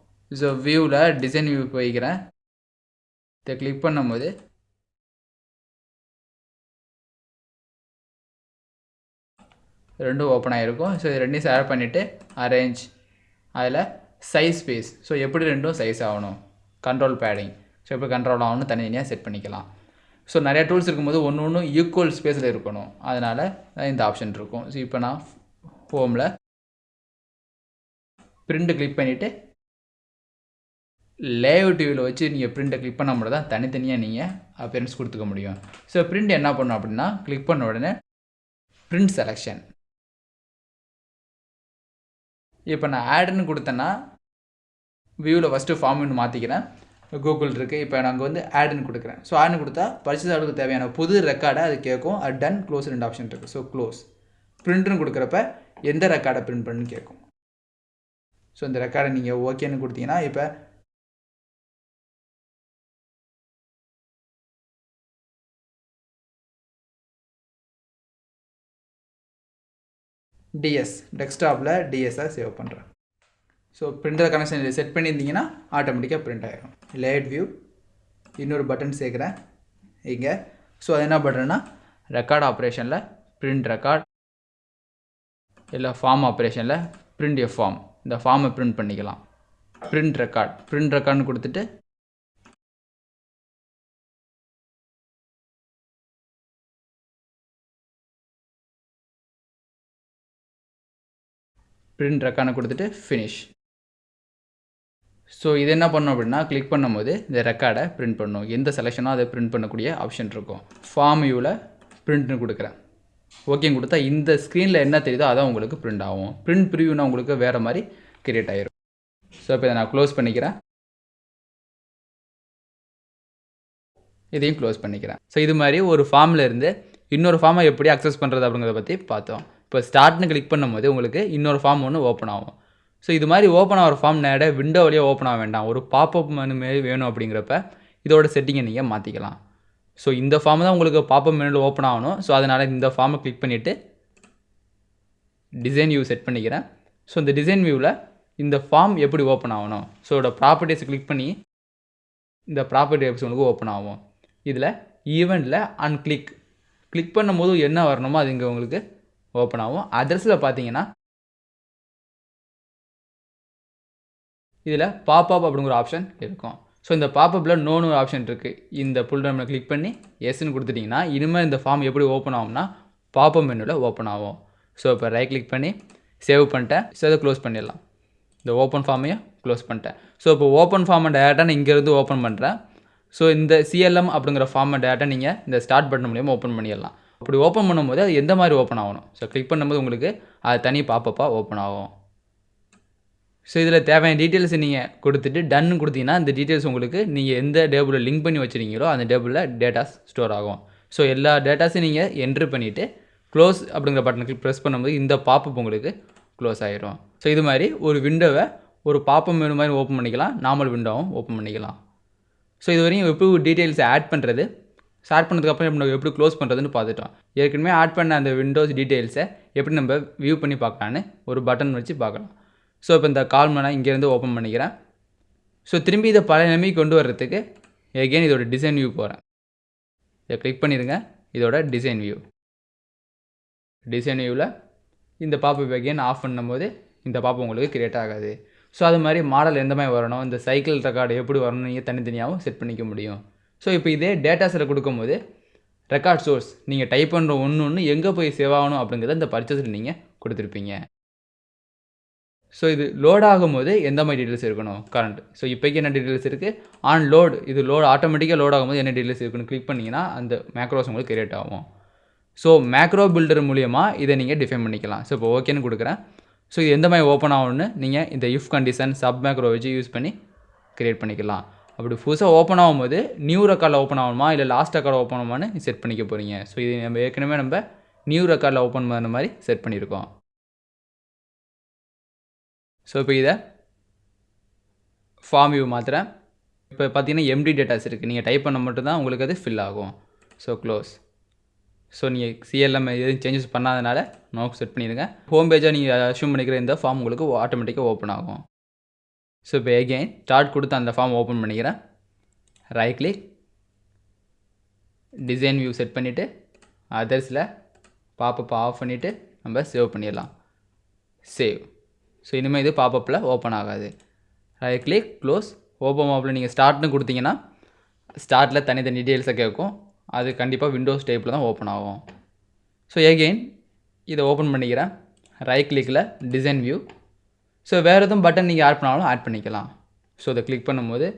ஸோ வியூவில் டிசைன் வியூ போய்க்கிறேன். இதை கிளிக் பண்ணும்போது ரெண்டும் ஓப்பன் ஆகிருக்கும். ஸோ இது ரெண்டையும் ஷேர் பண்ணிவிட்டு அரேஞ்ச், அதில் சைஸ் ஸ்பேஸ். ஸோ எப்படி ரெண்டும் சைஸ் ஆகணும், கண்ட்ரோல் பேடிங். ஸோ எப்படி கண்ட்ரோல் ஆகணும்னு தனித்தனியாக செட் பண்ணிக்கலாம். ஸோ நிறையா டூல்ஸ் இருக்கும்போது ஒன்று ஒன்று ஈக்குவல் ஸ்பேஸில் இருக்கணும், அதனால் இந்த ஆப்ஷன் இருக்கும். ஸோ இப்போ நான் ஹோமில் பிரிண்ட்டு கிளிக் பண்ணிவிட்டு லேஅவுட் வியூவில் வச்சு நீங்கள் பிரிண்ட்டை கிளிக் பண்ண மட்டும் தான் தனித்தனியாக நீங்கள் அப்பியரன்ஸ் கொடுத்துக்க முடியும். ஸோ பிரிண்ட் என்ன பண்ணணும் அப்படின்னா, கிளிக் பண்ண உடனே பிரிண்ட் செலெக்ஷன். இப்போ நான் ஆடுன்னு கொடுத்தேன்னா வியூவில் ஃபஸ்ட்டு ஃபார்ம்னு மாற்றிக்கிறேன். கூகுள் இருக்குது. இப்போ நாங்கள் வந்து ஆடுன்னு கொடுக்குறேன். ஸோ ஆடுன்னு கொடுத்தா பர்ச்சேஸ் ஆர்டருக்கு தேவையான புது ரெக்கார்டை அது கேட்கும். டன், க்ளோஸ் 2 ஆப்ஷன் இருக்குது. So close. பிரிண்ட்னு கொடுக்குறப்ப எந்த ரெக்கார்டை பிரிண்ட் பண்ணுன்னு கேட்கும். ஸோ இந்த ரெக்கார்டை நீங்கள் ஓகேன்னு கொடுத்தீங்கன்னா இப்போ டிஎஸ் டெஸ்க்டாப்பில் டிஎஸ்ஸை சேவ் பண்ணுறேன். ஸோ பிரிண்டர் கனெக்ஷன் செட் பண்ணியிருந்தீங்கன்னா ஆட்டோமேட்டிக்காக பிரிண்ட் ஆகிடும். லேஅவுட் வியூ இன்னொரு பட்டன் சேர்க்குறேன் இங்கே. ஸோ அது என்ன பட்டன்னா ரெக்கார்ட் ஆப்ரேஷனில் பிரிண்ட் ரெக்கார்ட், இல்லை ஃபார்ம் ஆப்ரேஷனில் பிரிண்ட் எ ஃபார்ம். இந்த ஃபார்மை பிரிண்ட் பண்ணிக்கலாம். பிரிண்ட் ரெக்கார்ட்னு கொடுத்துட்டு பிரிண்ட் ரெக்கார்டை கொடுத்துட்டு ஃபினிஷ். ஸோ இது என்ன பண்ணணும் அப்படின்னா, கிளிக் பண்ணும்போது இந்த ரெக்கார்டை பிரிண்ட் பண்ணணும். எந்த செலெக்ஷனோ அதை பிரிண்ட் பண்ணக்கூடிய ஆப்ஷன் இருக்கும். ஃபார்ம் வியூவில் பிரிண்ட்னு கொடுக்குறேன். ஓகே கொடுத்தா இந்த ஸ்க்ரீனில் என்ன தெரியுதோ அதான் உங்களுக்கு பிரிண்ட் ஆகும். பிரிண்ட் ப்ரிவியூனா உங்களுக்கு வேறு மாதிரி கிரியேட் ஆகிரும். ஸோ இப்போ இதை நான் க்ளோஸ் பண்ணிக்கிறேன். இதையும் க்ளோஸ் பண்ணிக்கிறேன். ஸோ இது மாதிரி ஒரு ஃபார்மில் இருந்து இன்னொரு ஃபார்மை எப்படி அக்சஸ் பண்ணுறது அப்படிங்கிறத பற்றி பார்த்தோம். இப்போ ஸ்டார்ட்னு கிளிக் பண்ணும்போது உங்களுக்கு இன்னொரு ஃபார்ம் ஒன்று ஓப்பன் ஆகும். ஸோ இது மாதிரி ஓப்பன் ஆகிற ஃபார்ம் நேராக விண்டோ வழியாக ஓப்பன் ஆக வேண்டாம், ஒரு பாப்அப் மெனு மாரி வேணும். அப்படிங்கிறப்ப இதோட செட்டிங்கை நீங்கள் மாற்றிக்கலாம். ஸோ இந்த ஃபார்ம் தான் உங்களுக்கு பாப்அப் மெனுவில் ஓப்பன் ஆகணும். ஸோ அதனால் இந்த ஃபார்மை கிளிக் பண்ணிவிட்டு டிசைன் வியூ செட் பண்ணிக்கிறேன். ஸோ இந்த டிசைன் வியூவில் இந்த ஃபார்ம் எப்படி ஓப்பன் ஆகணும், ஸோ இதோட ப்ராப்பர்ட்டிஸை கிளிக் பண்ணி இந்த ப்ராப்பர்ட்டி ஆப்ஸ் உங்களுக்கு ஓப்பன் ஆகும். இதில் ஈவெண்ட்டில் கிளிக் பண்ணும்போது என்ன வரணுமோ அது இங்கே உங்களுக்கு ஓப்பன் ஆகும். அட்ரஸில் பார்த்தீங்கன்னா இதில் பாப்அப் அப்படிங்கிற ஆப்ஷன் இருக்கும். ஸோ இந்த பாப்அப்பில் நோன்னு ஒரு ஆப்ஷன் இருக்குது. இந்த புல் டவுனில் கிளிக் பண்ணி எஸ்ன்னு கொடுத்துட்டிங்கன்னா இனிமேல் இந்த ஃபார்ம் எப்படி ஓப்பன் ஆகும்னா பாப்அப் மெனுவில் ஓப்பன் ஆகும். ஸோ இப்போ ரைட் கிளிக் பண்ணி சேவ் பண்ணிட்டேன். ஸோ அதை க்ளோஸ் பண்ணிடலாம். இந்த ஓப்பன் ஃபார்மையும் க்ளோஸ் பண்ணிட்டேன். ஸோ இப்போ ஓப்பன் ஃபார்மை டேரெக்டாக நான் இங்கேருந்து ஓப்பன் பண்ணுறேன். ஸோ இந்த சிஎல்எம் அப்படிங்கிற ஃபார்மை டேரெக்டாக நீங்கள் இந்த ஸ்டார்ட் பட்டன் மூலியமாக ஓப்பன் பண்ணிடலாம். அப்படி ஓப்பன் பண்ணும்போது அது எந்த மாதிரி ஓப்பன் ஆகணும், ஸோ கிளிக் பண்ணும்போது உங்களுக்கு அது தனி பாப்பப்பாக ஓப்பன் ஆகும். ஸோ இதில் தேவையான டீட்டெயில்ஸ் நீங்கள் கொடுத்துட்டு டன்னு கொடுத்தீங்கன்னா இந்த டீட்டெயில்ஸ் உங்களுக்கு நீங்கள் எந்த டேபிளில் லிங்க் பண்ணி வச்சுருக்கீங்களோ அந்த டேபிளில் டேட்டாஸ் ஸ்டோர் ஆகும். ஸோ எல்லா டேட்டாஸையும் நீங்கள் என்ட்ரு பண்ணிவிட்டு க்ளோஸ் அப்படிங்கிற பட்டனுக்கு ப்ரெஸ் பண்ணும்போது இந்த பாப்பப் உங்களுக்கு க்ளோஸ் ஆகிரும். ஸோ இது மாதிரி ஒரு விண்டோவை ஒரு பாப்பப் மெனு மாதிரி ஓப்பன் பண்ணிக்கலாம், நார்மல் விண்டோவும் ஓப்பன் பண்ணிக்கலாம். ஸோ இது வரையும் எப்படி டீட்டெயில்ஸை ஆட் பண்ணுறது, ஸ்டார்ட் பண்ணதுக்கப்புறம் நம்ம எப்படி க்ளோஸ் பண்ணுறதுன்னு பார்த்துட்டோம். ஏற்கனவே ஆட் பண்ண அந்த விண்டோஸ் டீட்டெயில்ஸை எப்படி நம்ம வியூ பண்ணி பார்க்கலான்னு ஒரு பட்டன் வச்சு பார்க்கலாம். ஸோ இப்போ இந்த கால்மை நான் இங்கேருந்து ஓப்பன் பண்ணிக்கிறேன். ஸோ திரும்பி இதை பழைய நிலைமைக்கு கொண்டு வர்றதுக்கு எகெயின் இதோட டிசைன் வியூ போகிறேன். இதை கிளிக் பண்ணிடுங்க. இதோட டிசைன் வியூவில் இந்த பாப்பப் எகெயின் ஆஃப் பண்ணும்போது இந்த பாப்பப் உங்களுக்கு கிரியேட் ஆகாது. ஸோ அது மாதிரி மாடல் எந்த மாதிரி வரணும், இந்த சைக்கிள் ரெக்கார்டு எப்படி வரணும் நீங்கள் தனித்தனியாகவும் செட் பண்ணிக்க முடியும். ஸோ இப்போ இதே டேட்டாஸில் கொடுக்கும்போது ரெக்கார்ட் சோர்ஸ் நீங்கள் டைப் பண்ணுற ஒன்று எங்கே போய் சேவ் ஆகணும் அப்படிங்கிறத இந்த பர்ச்சேஸில் நீங்கள் கொடுத்துருப்பீங்க. ஸோ இது லோட் ஆகும்போது எந்த மாதிரி டீட்டெயில்ஸ் இருக்கணும் கரண்ட். ஸோ இப்போக்கி என்ன டீட்டெயில்ஸ் இருக்குது, ஆன் லோட் இது ஆட்டோமேட்டிக்காக லோட் ஆகும்போது என்ன டீட்டெயில்ஸ் இருக்குன்னு கிளிக் பண்ணிங்கன்னா அந்த மேக்ரோஸ் உங்களுக்கு கிரியேட் ஆகும். ஸோ மேக்ரோ பில்டர் மூலியமாக இதை நீங்கள் டிஃபைன் பண்ணிக்கலாம். ஸோ இப்போ ஓகேன்னு கொடுக்குறேன். ஸோ இது எந்த மாதிரி ஓப்பன் ஆகணும்னு நீங்கள் இந்த இஃப் கண்டிஷன் சப் மேக்ரோ வச்சு யூஸ் பண்ணி கிரியேட் பண்ணிக்கலாம். அப்படி புதுசாக ஓப்பன் ஆகும்போது நியூ ரெக்கார்டில் ஓப்பன் ஆகுமா இல்லை லாஸ்ட் ரெக்கார்டில் ஓப்பன் ஆகுமான்னு செட் பண்ணிக்க போகிறீங்க. ஸோ இது நம்ம ஏற்கனவே நியூ ரெக்கார்டில் ஓப்பன் பண்ண மாதிரி செட் பண்ணியிருக்கோம். ஸோ இப்போ இதை ஃபார்ம் வியூ மாத்திரம் இப்போ பார்த்தீங்கன்னா எம்டி டேட்டாஸ் இருக்குது, நீங்கள் டைப் பண்ண மட்டும்தான் உங்களுக்கு அது ஃபில் ஆகும். So close. ஸோ நீங்கள் சிஎல்எம் எதுவும் சேஞ்சஸ் பண்ணாதனால நோ செட் பண்ணிடுங்க. ஹோம் பேஜாக நீங்கள் அஷ்யூம் பண்ணிக்கிற இந்த ஃபார்ம் உங்களுக்கு ஆட்டோமேட்டிக்காக ஓப்பன் ஆகும். ஸோ இப்போ எகெயின் ஸ்டார்ட் கொடுத்து அந்த ஃபார்ம் ஓப்பன் பண்ணிக்கிறேன். Right click design view set பண்ணிவிட்டு அதர்ஸில் பாப்பப் ஆஃப் பண்ணிவிட்டு நம்ம சேவ் பண்ணிடலாம். சேவ். ஸோ இனிமேல் இது பாப்பப்பில் ஓப்பன் ஆகாது. Right click close. ஓப்பன் பாப்பப்பில் நீங்கள் ஸ்டார்ட்னு கொடுத்தீங்கன்னா ஸ்டார்ட்டில் தனித்தனி டீட்டெயில்ஸை கேட்கும். அது கண்டிப்பாக விண்டோஸ் டைப்பில் தான் ஓப்பன் ஆகும். ஸோ எகெயின் இதை ஓப்பன் பண்ணிக்கிறேன். ரைட் கிளிக்கில் டிசைன் வியூ. ஸோ வேறு எதுவும் பட்டன் நீங்கள் ஆட் பண்ணாலும் ஆட் பண்ணிக்கலாம். ஸோ இதை கிளிக் பண்ணும்போது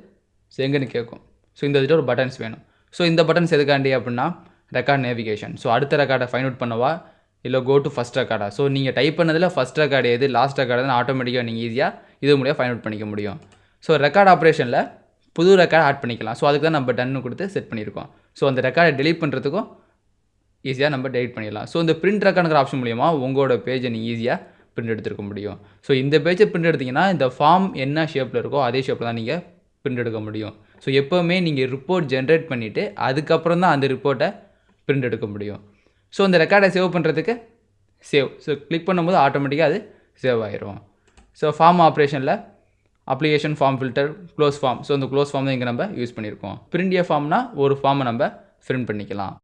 ஸோ எங்கேன்னு கேட்கும். ஸோ இந்த இதில் ஒரு பட்டன்ஸ் வேணும். ஸோ இந்த பட்டன்ஸ் எதுக்காண்டி அப்படின்னா ரெக்கார்ட் நேவிகேஷன். ஸோ அடுத்த ரெக்கார்டை ஃபைண்ட் அவுட் பண்ணவா இல்லை கோ டு ஃபஸ்ட் ரெக்கார்டா. ஸோ நீங்கள் டைப் பண்ணதில் ஃபஸ்ட் ரெக்கார்டு எது லாஸ்ட் ரெக்கார்டு ஆட்டோமேட்டிக்காக நீங்கள் ஈஸியாக இது மூலியம் ஃபைண்ட் அவுட் பண்ணிக்க முடியும். ஸோ ரெக்கார்ட் ஆப்ரேஷனில் புது ரெக்கார்டு ஆட் பண்ணிக்கலாம். ஸோ அதுக்கு தான் நம்ம டன்னு கொடுத்து செட் பண்ணியிருக்கோம். ஸோ அந்த ரெக்கார்டை டெலீட் பண்ணுறதுக்கும் ஈஸியாக நம்ம டெலிட் பண்ணிடலாம். ஸோ இந்த பிரிண்ட் ரெக்கார்டுங்கிற ஆப்ஷன் மூலிமா உங்களோட பேஜை நீங்கள் ஈஸியாக பிரிண்ட் எடுத்துருக்க முடியும். ஸோ இந்த பேஜை பிரிண்ட் எடுத்திங்கன்னா இந்த ஃபார்ம் என்ன ஷேப்பில் இருக்கோ அதே ஷேப்பில் தான் நீங்கள் பிரிண்ட் எடுக்க முடியும். ஸோ எப்போவுமே நீங்கள் ரிப்போர்ட் ஜென்ரேட் பண்ணிவிட்டு அதுக்கப்புறம் தான் அந்த ரிப்போர்ட்டை பிரிண்ட் எடுக்க முடியும். ஸோ இந்த ரெக்கார்டை சேவ் பண்ணுறதுக்கு சேவ். ஸோ கிளிக் பண்ணும்போது ஆட்டோமேட்டிக்காக அது சேவ் ஆயிரும். ஸோ ஃபார்ம் ஆப்ரேஷனில் application form filter close form. So இந்த க்ளோஸ் ஃபார்ம் தான் இங்கே நம்ம யூஸ் பண்ணியிருக்கோம். பிரிண்ட் ஏ ஃபார்ம்னா ஒரு ஃபார்மை நம்ம பிரிண்ட் பண்ணிக்கலாம்.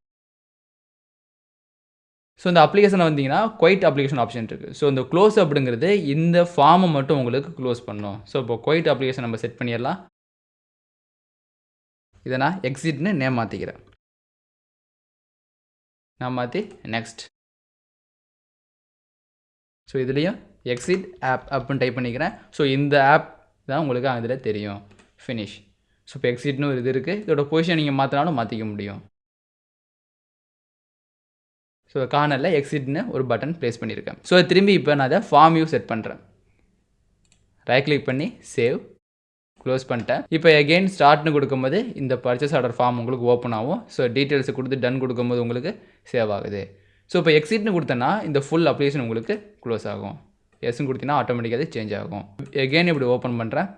ஸோ இந்த அப்ளிகேஷனை வந்தீங்கன்னா குவைட் அப்ளிகேஷன் ஆப்ஷன் இருக்குது. ஸோ இந்த க்ளோஸ் அப்படிங்கிறது இந்த ஃபார்மை மட்டும் உங்களுக்கு க்ளோஸ் பண்ணணும். ஸோ இப்போ குவைட் அப்ளிகேஷன் நம்ம செட் பண்ணிடலாம். இதை நான் எக்ஸிட்னு நேம் மாற்றிக்கிறேன். நான் மாற்றி நெக்ஸ்ட். ஸோ இதுலேயும் எக்ஸிட் ஆப் அப்படின்னு டைப் பண்ணிக்கிறேன். ஸோ இந்த ஆப் தான் உங்களுக்கு அதில் தெரியும். ஃபினிஷ். ஸோ இப்போ எக்ஸிட்னு ஒரு இது இருக்குது. இதோட பொசிஷன் நீங்கள் மாற்றினாலும் மாற்றிக்க முடியும். ஸோ கார்னரில் எக்ஸிட்னு ஒரு பட்டன் ப்ளேஸ் பண்ணியிருக்கேன். ஸோ திரும்பி இப்போ நான் அதை ஃபார்ம் வியூ செட் பண்ணுறேன். ரைட் கிளிக் பண்ணி சேவ் க்ளோஸ் பண்ணிட்டேன். இப்போ எகெயின் ஸ்டார்ட்னு கொடுக்கும்போது இந்த பர்ச்சேஸ் ஆர்டர் ஃபார்ம் உங்களுக்கு ஓப்பன் ஆகும். ஸோ டீட்டெயில்ஸை கொடுத்து டன் கொடுக்கும்போது உங்களுக்கு சேவ் ஆகுது. ஸோ இப்போ எக்ஸிட்னு கொடுத்தேன்னா இந்த ஃபுல் அப்ளிகேஷன் உங்களுக்கு க்ளோஸ் ஆகும். எஸ்ன்னு கொடுத்தீங்கன்னா ஆட்டோமேட்டிக்காக அது சேஞ்ச் ஆகும். எகெயின் இப்படி ஓப்பன் பண்ணுறேன்.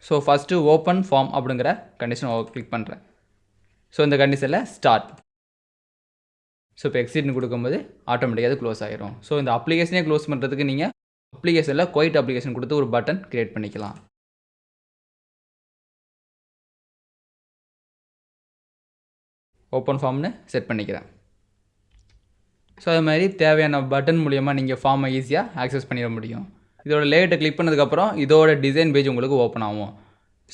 ஸோ ஃபஸ்ட்டு ஓப்பன் ஃபார்ம் அப்படிங்கிற கண்டிஷன் கிளிக் பண்ணுறேன். ஸோ இந்த கண்டிஷனில் ஸ்டார்ட். ஸோ இப்போ எக்ஸிட்னு கொடுக்கும்போது ஆட்டோமேட்டிக்காக அது க்ளோஸ் ஆகிரும். ஸோ இந்த அப்ளிகேஷனே க்ளோஸ் பண்ணுறதுக்கு நீங்கள் அப்ளிகேஷனில் குவைட் அப்ளிகேஷன் கொடுத்து ஒரு பட்டன் க்ரியேட் பண்ணிக்கலாம். ஓப்பன் ஃபார்ம்னு செட் பண்ணிக்கிறேன். ஸோ அது மாதிரி தேவையான பட்டன் மூலிமா நீங்கள் ஃபார்மை ஈஸியாக ஆக்சஸ் பண்ணிட முடியும். இதோட லேயர்ட்டை கிளிக் பண்ணதுக்கப்புறம் இதோட டிசைன் பேஜ் உங்களுக்கு ஓப்பன் ஆகும்.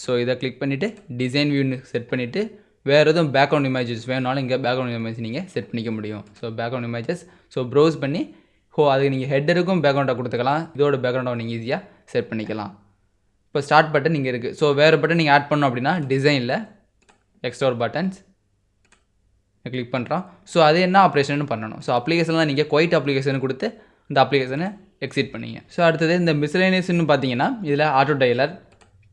ஸோ இதை கிளிக் பண்ணிவிட்டு டிசைன் வியூன்னு செட் பண்ணிவிட்டு வேறு எதுவும் பேக்ரவுண்ட் இமேஜஸ் வேணுனாலும் இங்கே பேக்ரவுண்ட் இமேஜ் நீங்கள் செட் பண்ணிக்க முடியும். ஸோ பேக்ரவுண்ட் இமேஜஸ் ப்ரௌஸ் பண்ணி அதுக்கு நீங்கள் ஹெட்டருக்கும் பேக்ரவுண்டாக கொடுத்துக்கலாம். இதோட பேக்ரவுண்டாக நீங்கள் ஈஸியாக செட் பண்ணிக்கலாம். இப்போ ஸ்டார்ட் பட்டன் இங்கே இருக்குது. ஸோ வேறு பட்டன் நீங்கள் ஆட் பண்ணோம் அப்படின்னா டிசைனில் எக்ஸ்ட்ரா ஒரு பட்டன்ஸ் கிளிக் பண்ணுறோம். ஸோ அது என்ன ஆப்ரேஷன் பண்ணணும். ஸோ அப்ளிகேஷன்லாம் நீங்கள் குவைட் அப்ளிகேஷன் கொடுத்து இந்த அப்ளிகேஷனை எக்ஸிட் பண்ணிங்க. ஸோ அடுத்தது இந்த மிஸ்லேனியஸ்ன்னு பார்த்தீங்கன்னா இதில் auto dialer,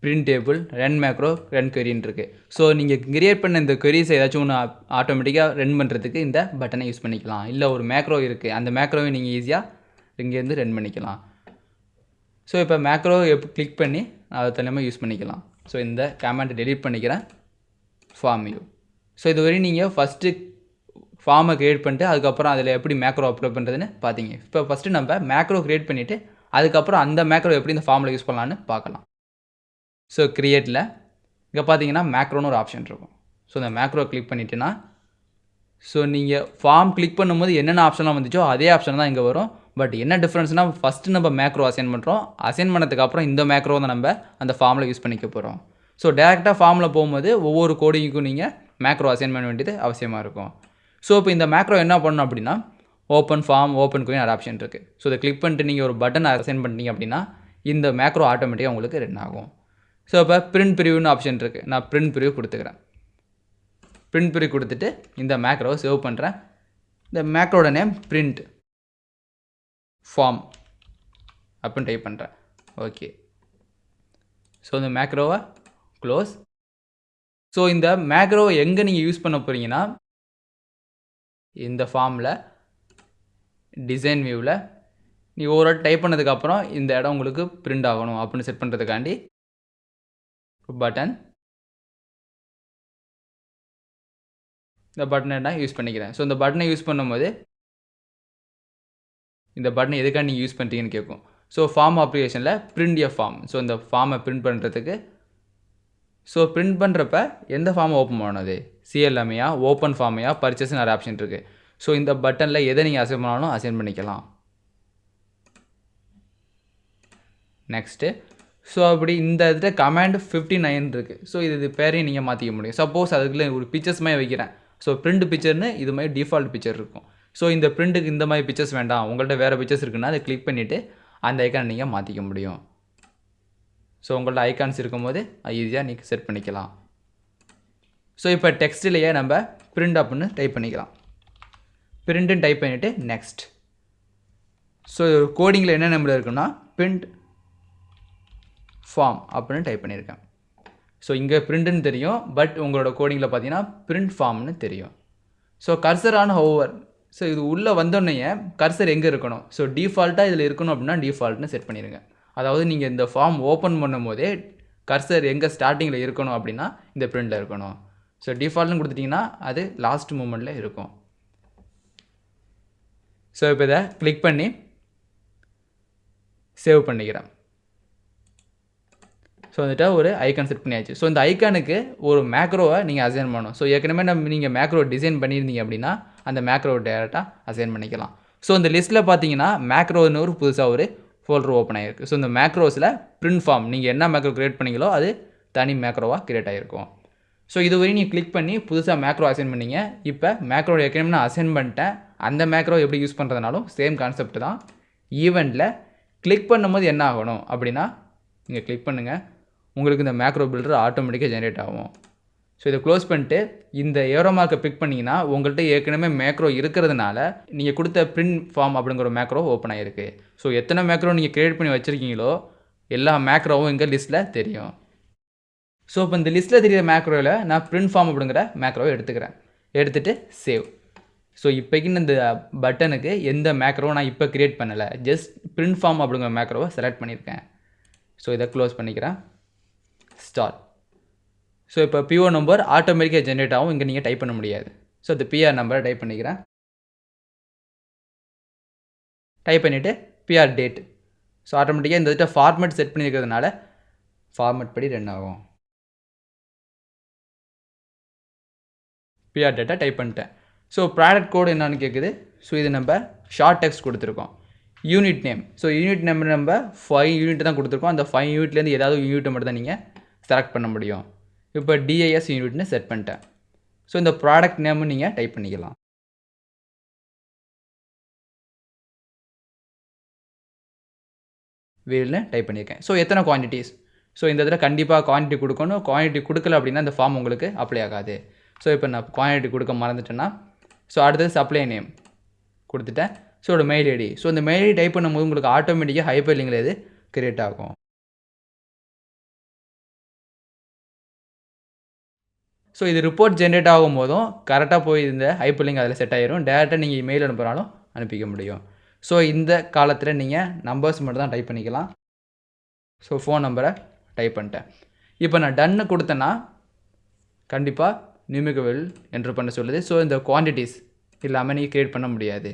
print table, run macro, run queryன்னு இருக்குது. ஸோ நீங்கள் கிரியேட் பண்ண இந்த queries ஏதாச்சும் ஒன்று ஆட்டோமேட்டிக்காக ரன் பண்ணுறதுக்கு இந்த பட்டனை யூஸ் பண்ணிக்கலாம். இல்லை ஒரு மேக்ரோ இருக்குது, அந்த மேக்ரோவை நீங்கள் ஈஸியாக இங்கேருந்து ரன் பண்ணிக்கலாம். ஸோ இப்போ மேக்ரோ கிளிக் பண்ணி அதை தனியாக யூஸ் பண்ணிக்கலாம். ஸோ இந்த கமெண்ட்டை டெலீட் பண்ணிக்கிறேன். Form view. ஸோ இதுவரை நீங்கள் ஃபஸ்ட்டு ஃபார்மை க்ரியேட் பண்ணிட்டு அதுக்கப்புறம் அதில் எப்படி மேக்ரோ அப்லோட் பண்ணுறதுன்னு பார்த்தீங்க. இப்போ ஃபஸ்ட்டு நம்ம மேக்ரோ க்ரியேட் பண்ணிவிட்டு அதுக்கப்புறம் அந்த மேக்ரோ எப்படி இந்த ஃபார்மில் யூஸ் பண்ணலான்னு பார்க்கலாம். ஸோ க்ரியேட்டில் இங்கே பார்த்தீங்கன்னா மேக்ரோன்னு ஒரு ஆப்ஷன் இருக்கும். ஸோ இந்த மேக்ரோ கிளிக் பண்ணிட்டேன்னா ஸோ நீங்கள் ஃபார்ம் கிளிக் பண்ணும்போது என்னென்ன ஆப்ஷன்லாம் வந்துச்சோ அதே ஆப்ஷன் தான் இங்கே வரும். பட் என்ன டிஃப்ரென்ஸ்னால் ஃபஸ்ட்டு நம்ம மேக்ரோ அசைன் பண்ணுறோம். அசைன் பண்ணதுக்கப்புறம் இந்த மேக்ரோ தான் நம்ம அந்த ஃபார்மில் யூஸ் பண்ணிக்க போகிறோம். ஸோ டேரெக்டாக ஃபார்மில் போகும்போது ஒவ்வொரு கோடிங்க்கும் நீங்கள் மேக்ரோ அசைன் பண்ண வேண்டியது அவசியமாக இருக்கும். ஸோ இப்போ இந்த மேக்ரோ என்ன பண்ணணும் அப்படின்னா ஓப்பன் ஃபார்ம், ஓப்பன் query ஒரு ஆப்ஷன் இருக்குது. ஸோ இதை கிளிக் பண்ணிட்டு நீங்கள் ஒரு பட்டன் அசைன் பண்ணிட்டீங்க அப்படின்னா இந்த மேக்ரோ ஆட்டோமேட்டிக்காக உங்களுக்கு ரன் ஆகும். ஸோ இப்போ பிரிண்ட் ப்ரிவ்யூன்னு ஆப்ஷன் இருக்குது. நான் பிரிண்ட் ப்ரிவ்யூ கொடுத்துக்கிறேன். பிரிண்ட் ப்ரிவ்யூ கொடுத்துட்டு இந்த மேக்ரோவை சேவ் பண்ணுறேன். இந்த மேக்ரோட நேம் பிரிண்ட் ஃபார்ம் அப்படின்னு டைப் பண்ணுறேன். ஓகே. ஸோ இந்த மேக்ரோவை க்ளோஸ். ஸோ இந்த மேக்ரோவை எங்கே நீங்கள் யூஸ் பண்ண போகிறீங்கன்னா இந்த ஃபார்மில் டிசைன் வியூவில் நீங்கள் ஒரு டைப் பண்ணதுக்கப்புறம் இந்த இடம் உங்களுக்கு பிரிண்ட் ஆகணும் அப்படின்னு செட் பண்ணுறதுக்காண்டி பட்டன் இந்த பட்டனை நான் யூஸ் பண்ணிக்கிறேன். ஸோ இந்த பட்டனை யூஸ் பண்ணும்போது இந்த பட்டனை எதுக்காக நீங்கள் யூஸ் பண்ணுறீங்கன்னு கேட்கும். ஸோ ஃபார்ம் அப்ளிகேஷனில் பிரிண்ட் எ ஃபார்ம். ஸோ இந்த ஃபார்மை பிரிண்ட் பண்ணுறதுக்கு ஸோ பிரிண்ட் பண்ணுறப்ப எந்த ஃபார்மை ஓப்பன் பண்ணணும், அது சிஎல்எம்ஐயா, ஓப்பன் ஃபார்மையா, பர்ச்சேஸ்னு நிறைய ஆப்ஷன் இருக்குது. ஸோ இந்த பட்டனில் எதை நீங்கள் அசைன் பண்ணாலும் அசைன் பண்ணிக்கலாம். நெக்ஸ்ட்டு ஸோ அப்படி இந்த இதில் கமாண்ட் 59 இருக்குது. ஸோ இது பேரையும் நீங்கள் மாற்றிக்க முடியும். சப்போஸ் அதுக்குள்ளே ஒரு பிக்சர்ஸ் மாதிரி வைக்கிறேன். ஸோ பிரிண்ட் பிக்சர்னு இது மாதிரி டிஃபால்ட் பிக்சர் இருக்கும். ஸோ இந்த பிரிண்ட்டுக்கு இந்த மாதிரி பிக்சர்ஸ் வேண்டாம், உங்கள்கிட்ட வேறு பிக்சர்ஸ் இருக்குன்னா அதை கிளிக் பண்ணிவிட்டு அந்த ஐக்கானை நீங்கள் மாற்றிக்க முடியும். ஸோ உங்கள்ட்ட ஐக்கான்ஸ் இருக்கும்போது ஈஸியாக நீங்கள் செட் பண்ணிக்கலாம். ஸோ இப்போ டெக்ஸ்ட்லேயே நம்ம பிரிண்ட் அப்படின்னு டைப் பண்ணிக்கலாம். பிரிண்ட்டுன்னு டைப் பண்ணிவிட்டு நெக்ஸ்ட். ஸோ கோடிங்கில் என்ன நம்பர் இருக்குன்னா பிரிண்ட் ஃபார்ம் அப்படின்னு டைப் பண்ணியிருக்கேன். ஸோ இங்கே பிரிண்ட்டுன்னு தெரியும், பட் உங்களோட கோடிங்கில் பார்த்தீங்கன்னா பிரிண்ட் ஃபார்ம்னு தெரியும். So cursor on hover. So இது உள்ளே வந்தோடனே கர்சர் எங்கே இருக்கணும், ஸோ டிஃபால்ட்டாக இதில் இருக்கணும் அப்படின்னா டிஃபால்ட்னு செட் பண்ணிடுங்க. அதாவது நீங்கள் இந்த ஃபார்ம் ஓப்பன் பண்ணும் போதே கர்சர் எங்கே ஸ்டார்டிங்கில் இருக்கணும் அப்படின்னா இந்த பிரிண்டில் இருக்கணும். ஸோ டிஃபால்ட்னு கொடுத்துட்டிங்கன்னா அது லாஸ்ட் மூமெண்ட்டில் இருக்கும். ஸோ இப்போ இதை கிளிக் பண்ணி சேவ் பண்ணிக்கிறேன். ஸோ வந்துட்டு ஒரு ஐக்கான் செட் பண்ணியாச்சு. ஸோ இந்த ஐக்கானுக்கு ஒரு மேக்ரோவை நீங்கள் அசைன் பண்ணணும். ஸோ ஏற்கனவே நீங்கள் மேக்ரோ டிசைன் பண்ணியிருந்தீங்க அப்படின்னா அந்த மேக்ரோவை டேரெக்டாக அசைன் பண்ணிக்கலாம். ஸோ இந்த லிஸ்ட்டில் பார்த்தீங்கன்னா மேக்ரோன்னு ஒரு புதுசாக ஒரு ஃபோல்டர் ஓப்பன் ஆகிருக்கு. ஸோ இந்த மேக்ரோஸில் பிரிண்ட் ஃபார்ம் நீங்கள் என்ன மேக்ரோ க்ரியேட் பண்ணீங்களோ அது தனி மேக்ரோவாக க்ரியேட் ஆகிருக்கும். ஸோ இதுவரை நீங்கள் கிளிக் பண்ணி புதுசாக மேக்ரோ அசைன் பண்ணிங்க. இப்போ மேக்ரோட ஏற்கனவே நான் அசைன் பண்ணிட்டேன். அந்த மேக்ரோ எப்படி யூஸ் பண்ணுறதுனாலும் சேம் கான்செப்ட் தான். ஈவெண்ட்டில் கிளிக் பண்ணும்போது என்ன ஆகணும் அப்படின்னா நீங்கள் கிளிக் பண்ணுங்கள், உங்களுக்கு இந்த மேக்ரோ பில்டர் ஆட்டோமேட்டிக்காக ஜென்ரேட் ஆகும். ஸோ இதை க்ளோஸ் பண்ணிட்டு இந்த ஏரோ மார்க்கை பிக் பண்ணிங்கன்னா உங்கள்கிட்ட ஏற்கனவே மேக்ரோ இருக்கிறதுனால நீங்கள் கொடுத்த பிரிண்ட் ஃபார்ம் அப்படிங்கிற ஒரு மேக்ரோ ஓப்பன் ஆகிருக்கு. ஸோ எத்தனை மேக்ரோ நீங்கள் க்ரியேட் பண்ணி வச்சுருக்கீங்களோ எல்லா மேக்ரோவும் எங்கள் லிஸ்ட்டில் தெரியும். ஸோ இப்போ இந்த லிஸ்ட்டில் தெரியிற மேக்ரோவில் நான் பிரிண்ட் ஃபார்ம் அப்படிங்கிற மேக்ரோவை எடுத்துக்கிறேன். எடுத்துகிட்டு சேவ். ஸோ இப்போக்கின்னு இந்த பட்டனுக்கு எந்த மேக்ரோவும் நான் இப்போ க்ரியேட் பண்ணலை, ஜஸ்ட் பிரிண்ட் ஃபார்ம் அப்படிங்கிற மேக்ரோவை செலக்ட் பண்ணியிருக்கேன். ஸோ இதை க்ளோஸ் பண்ணிக்கிறேன். ஸ்டார்ட். ஸோ இப்போ பிஓ நம்பர் ஆட்டோமேட்டிக்காக ஜென்ரேட் ஆகும், இங்கே நீங்கள் டைப் பண்ண முடியாது. ஸோ இந்த பிஆர் நம்பரை டைப் பண்ணிக்கிறேன். டைப் பண்ணிவிட்டு பிஆர் டேட். ஸோ ஆட்டோமேட்டிக்காக இந்த ஃபார்மேட் செட் பண்ணியிருக்கிறதுனால ஃபார்மேட் படி ரன் ஆகும். பிஆர் டேட்டா டைப் பண்ணிட்டேன். ஸோ ப்ராடக்ட் கோடு என்னன்னு கேட்குது. ஸோ இது நம்ம ஷார்ட் டெக்ஸ்ட் கொடுத்துருக்கோம். Unit name. So unit name நம்ம 5 யூனிட் தான் கொடுத்துருக்கோம். அந்த 5 யூனிட்லேருந்து ஏதாவது யூனிட்டை மட்டும் தான் நீங்கள் செலக்ட் பண்ண முடியும். இப்போ டிஐஎஸ் யூனிட்னு செட் பண்ணிட்டேன். ஸோ இந்த ப்ராடக்ட் நேம் நீங்கள் டைப் பண்ணிக்கலாம். வீல்னு டைப் பண்ணியிருக்கேன். ஸோ எத்தனை குவான்டிட்டிஸ். ஸோ இந்த இதில் கண்டிப்பாக குவான்டிட்டி கொடுக்கணும். குவான்டிட்டி கொடுக்கல அப்படின்னா இந்த ஃபார்ம் உங்களுக்கு அப்ளை ஆகாது. ஸோ இப்போ நான் குவான்டிட்டி கொடுக்க மறந்துட்டேன்னா ஸோ அடுத்தது சப்ளை நேம் கொடுத்துட்டேன். ஸோ ஒரு மெயில் ஐடி. ஸோ இந்த மெயில் ஐடி டைப் பண்ணும்போது உங்களுக்கு ஆட்டோமேட்டிக்காக ஹைப்பர் லிங்கில் இது கிரியேட் ஆகும். ஸோ இது ரிப்போர்ட் ஜென்ரேட் ஆகும் போதும் கரெக்டாக போய் இந்த ஹைப்பர் லிங்க் அதில் செட் ஆகிரும். டேரெக்டாக நீங்கள் இமெயில் அனுப்புகிறாலும் அனுப்பிக்க முடியும். ஸோ இந்த காலத்தில் நீங்கள் நம்பர்ஸ் மட்டும் தான் டைப் பண்ணிக்கலாம். ஸோ ஃபோன் நம்பரை டைப் பண்ணிட்டேன். இப்போ நான் டன்னு கொடுத்தேன்னா கண்டிப்பாக நியூமெரிக்கல் என்ட்ரு பண்ண சொல்லுது. ஸோ இந்த குவான்டிட்டிஸ் இல்லாமல் நீங்கள் க்ரியேட் பண்ண முடியாது.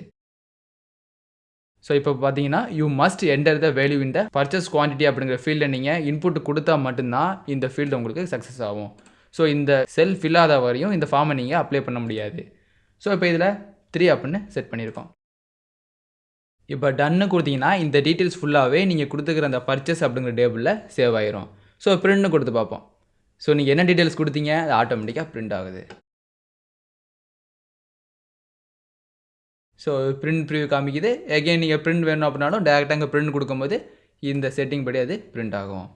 ஸோ இப்போ பார்த்தீங்கன்னா you must enter the value in the purchase quantity அப்படிங்கிற ஃபீல்டை நீங்கள் இன்புட் கொடுத்தா மட்டும்தான் இந்த ஃபீல்டு உங்களுக்கு சக்ஸஸ் ஆகும். ஸோ இந்த செல் ஃபில்லாத வரையும் இந்த ஃபார்மை நீங்கள் அப்ளை பண்ண முடியாது. ஸோ இப்போ இதில் 3 அப்படின்னு செட் பண்ணியிருக்கோம். இப்போ டன்னு கொடுத்தீங்கன்னா இந்த டீட்டெயில்ஸ் ஃபுல்லாகவே நீங்கள் கொடுத்துக்கிற அந்த பர்ச்சேஸ் அப்படிங்கிற டேபிளில் சேவ் ஆகிரும். ஸோ பிரிண்ட்னு கொடுத்து பார்ப்போம். ஸோ நீங்கள் என்ன டீட்டெயில்ஸ் கொடுத்தீங்க அது ஆட்டோமேட்டிக்காக பிரிண்ட் ஆகுது. ஸோ பிரிண்ட் ப்ரிவ்யூ காமிக்குது. எகைன் நீங்கள் பிரிண்ட் வேணும் அப்படின்னாலும் டேரெக்டாக இங்கே பிரிண்ட் கொடுக்கும்போது இந்த செட்டிங் படி அது பிரிண்ட் ஆகும்.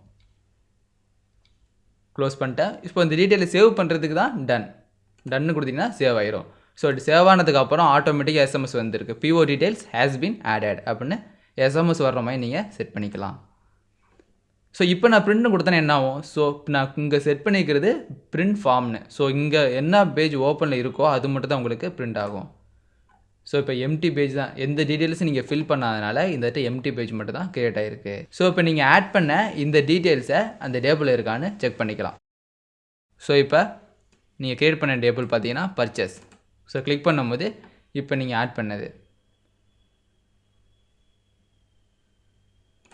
க்ளோஸ் பண்ணிட்டேன். இப்போ இந்த டீட்டெயிலை சேவ் பண்ணுறதுக்கு தான் டன்னு கொடுத்தீங்கன்னா சேவ் ஆயிரும். ஸோ சேவ் ஆனதுக்கப்புறம் ஆட்டோமேட்டிக்காக எஸ்எம்எஸ் வந்துருக்கு. PO details has been added அப்படின்னு எஸ்எம்எஸ் வர்ற மாதிரி நீங்கள் செட் பண்ணிக்கலாம். ஸோ இப்போ நான் பிரிண்ட் கொடுத்தேன்னா என்ன ஆகும். ஸோ நான் இங்கே செட் பண்ணிக்கிறது பிரிண்ட் ஃபார்ம்னு. ஸோ இங்கே என்ன பேஜ் ஓப்பனில் இருக்கோ அது மட்டும் தான் உங்களுக்கு பிரிண்ட் ஆகும். ஸோ இப்போ எம்டி பேஜ் தான், எந்த டீட்டெயில்ஸும் நீங்கள் ஃபில் பண்ணாதனால இந்த எம்டி பேஜ் மட்டும் தான் கிரியேட் ஆகிருக்கு. ஸோ இப்போ நீங்கள் ஆட் பண்ண இந்த டீட்டெயில்ஸை அந்த டேபிள் இருக்கான்னு செக் பண்ணிக்கலாம். ஸோ இப்போ நீங்கள் கிரியேட் பண்ண டேபிள் பார்த்தீங்கன்னா பர்ச்சேஸ். ஸோ கிளிக் பண்ணும்போது இப்போ நீங்கள் ஆட் பண்ணது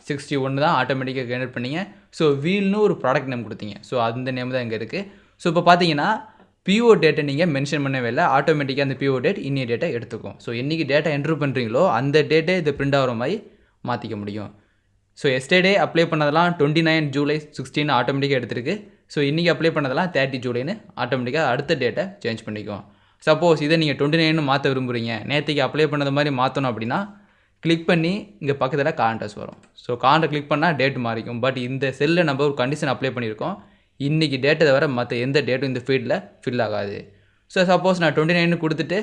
61 தான் ஆட்டோமேட்டிக்காக ஜெனரேட் பண்ணிங்க. ஸோ வீல்னு ஒரு ப்ராடக்ட் நேம் கொடுத்தீங்க. ஸோ அந்த நேம் தான் இங்கே இருக்குது. ஸோ இப்போ பார்த்தீங்கன்னா பிஓ டேட்டை நீங்கள் மென்ஷன் பண்ணவே இல்லை, ஆட்டோமேட்டிக்காக அந்த பிஓ டேட் இன்னிய டேட்டை எடுத்துக்கும். ஸோ என்றைக்கு டேட்டா என்ட்ரு பண்ணுறீங்களோ அந்த டேட்டை இது பிரிண்ட் ஆகிற மாதிரி மாற்றிக்க முடியும். ஸோ எஸ்டர்டே அப்ளை பண்ணதெல்லாம் 29 ஜூலை 16 ஆட்டோமேட்டிக்காக எடுத்துருக்கு. ஸோ இன்றைக்கி அப்ளை பண்ணதெல்லாம் 30 ஜூலைன்னு ஆட்டோமேட்டிக்காக அடுத்த டேட்டை சேஞ்ச் பண்ணிக்கும். சப்போஸ் இதை நீங்கள் 29 மாற்ற விரும்புகிறீங்க, நேற்றுக்கு அப்ளை பண்ணது மாதிரி மாற்றணும் அப்படின்னா கிளிக் பண்ணி இங்கே பக்கத்தில் கான்டெஸ்ட் வரும். ஸோ கான்டெஸ்ட் கிளிக் பண்ணால் டேட் மாறிக்கும். பட் இந்த செல்லில் நம்ம ஒரு கண்டிஷன் அப்ளை பண்ணியிருக்கோம், இன்றைக்கி டேட்டை தவிர மற்ற எந்த டேட்டும் இந்த ஃபீல்டில் ஃபில் ஆகாது. ஸோ சப்போஸ் நான் 29 கொடுத்துட்டு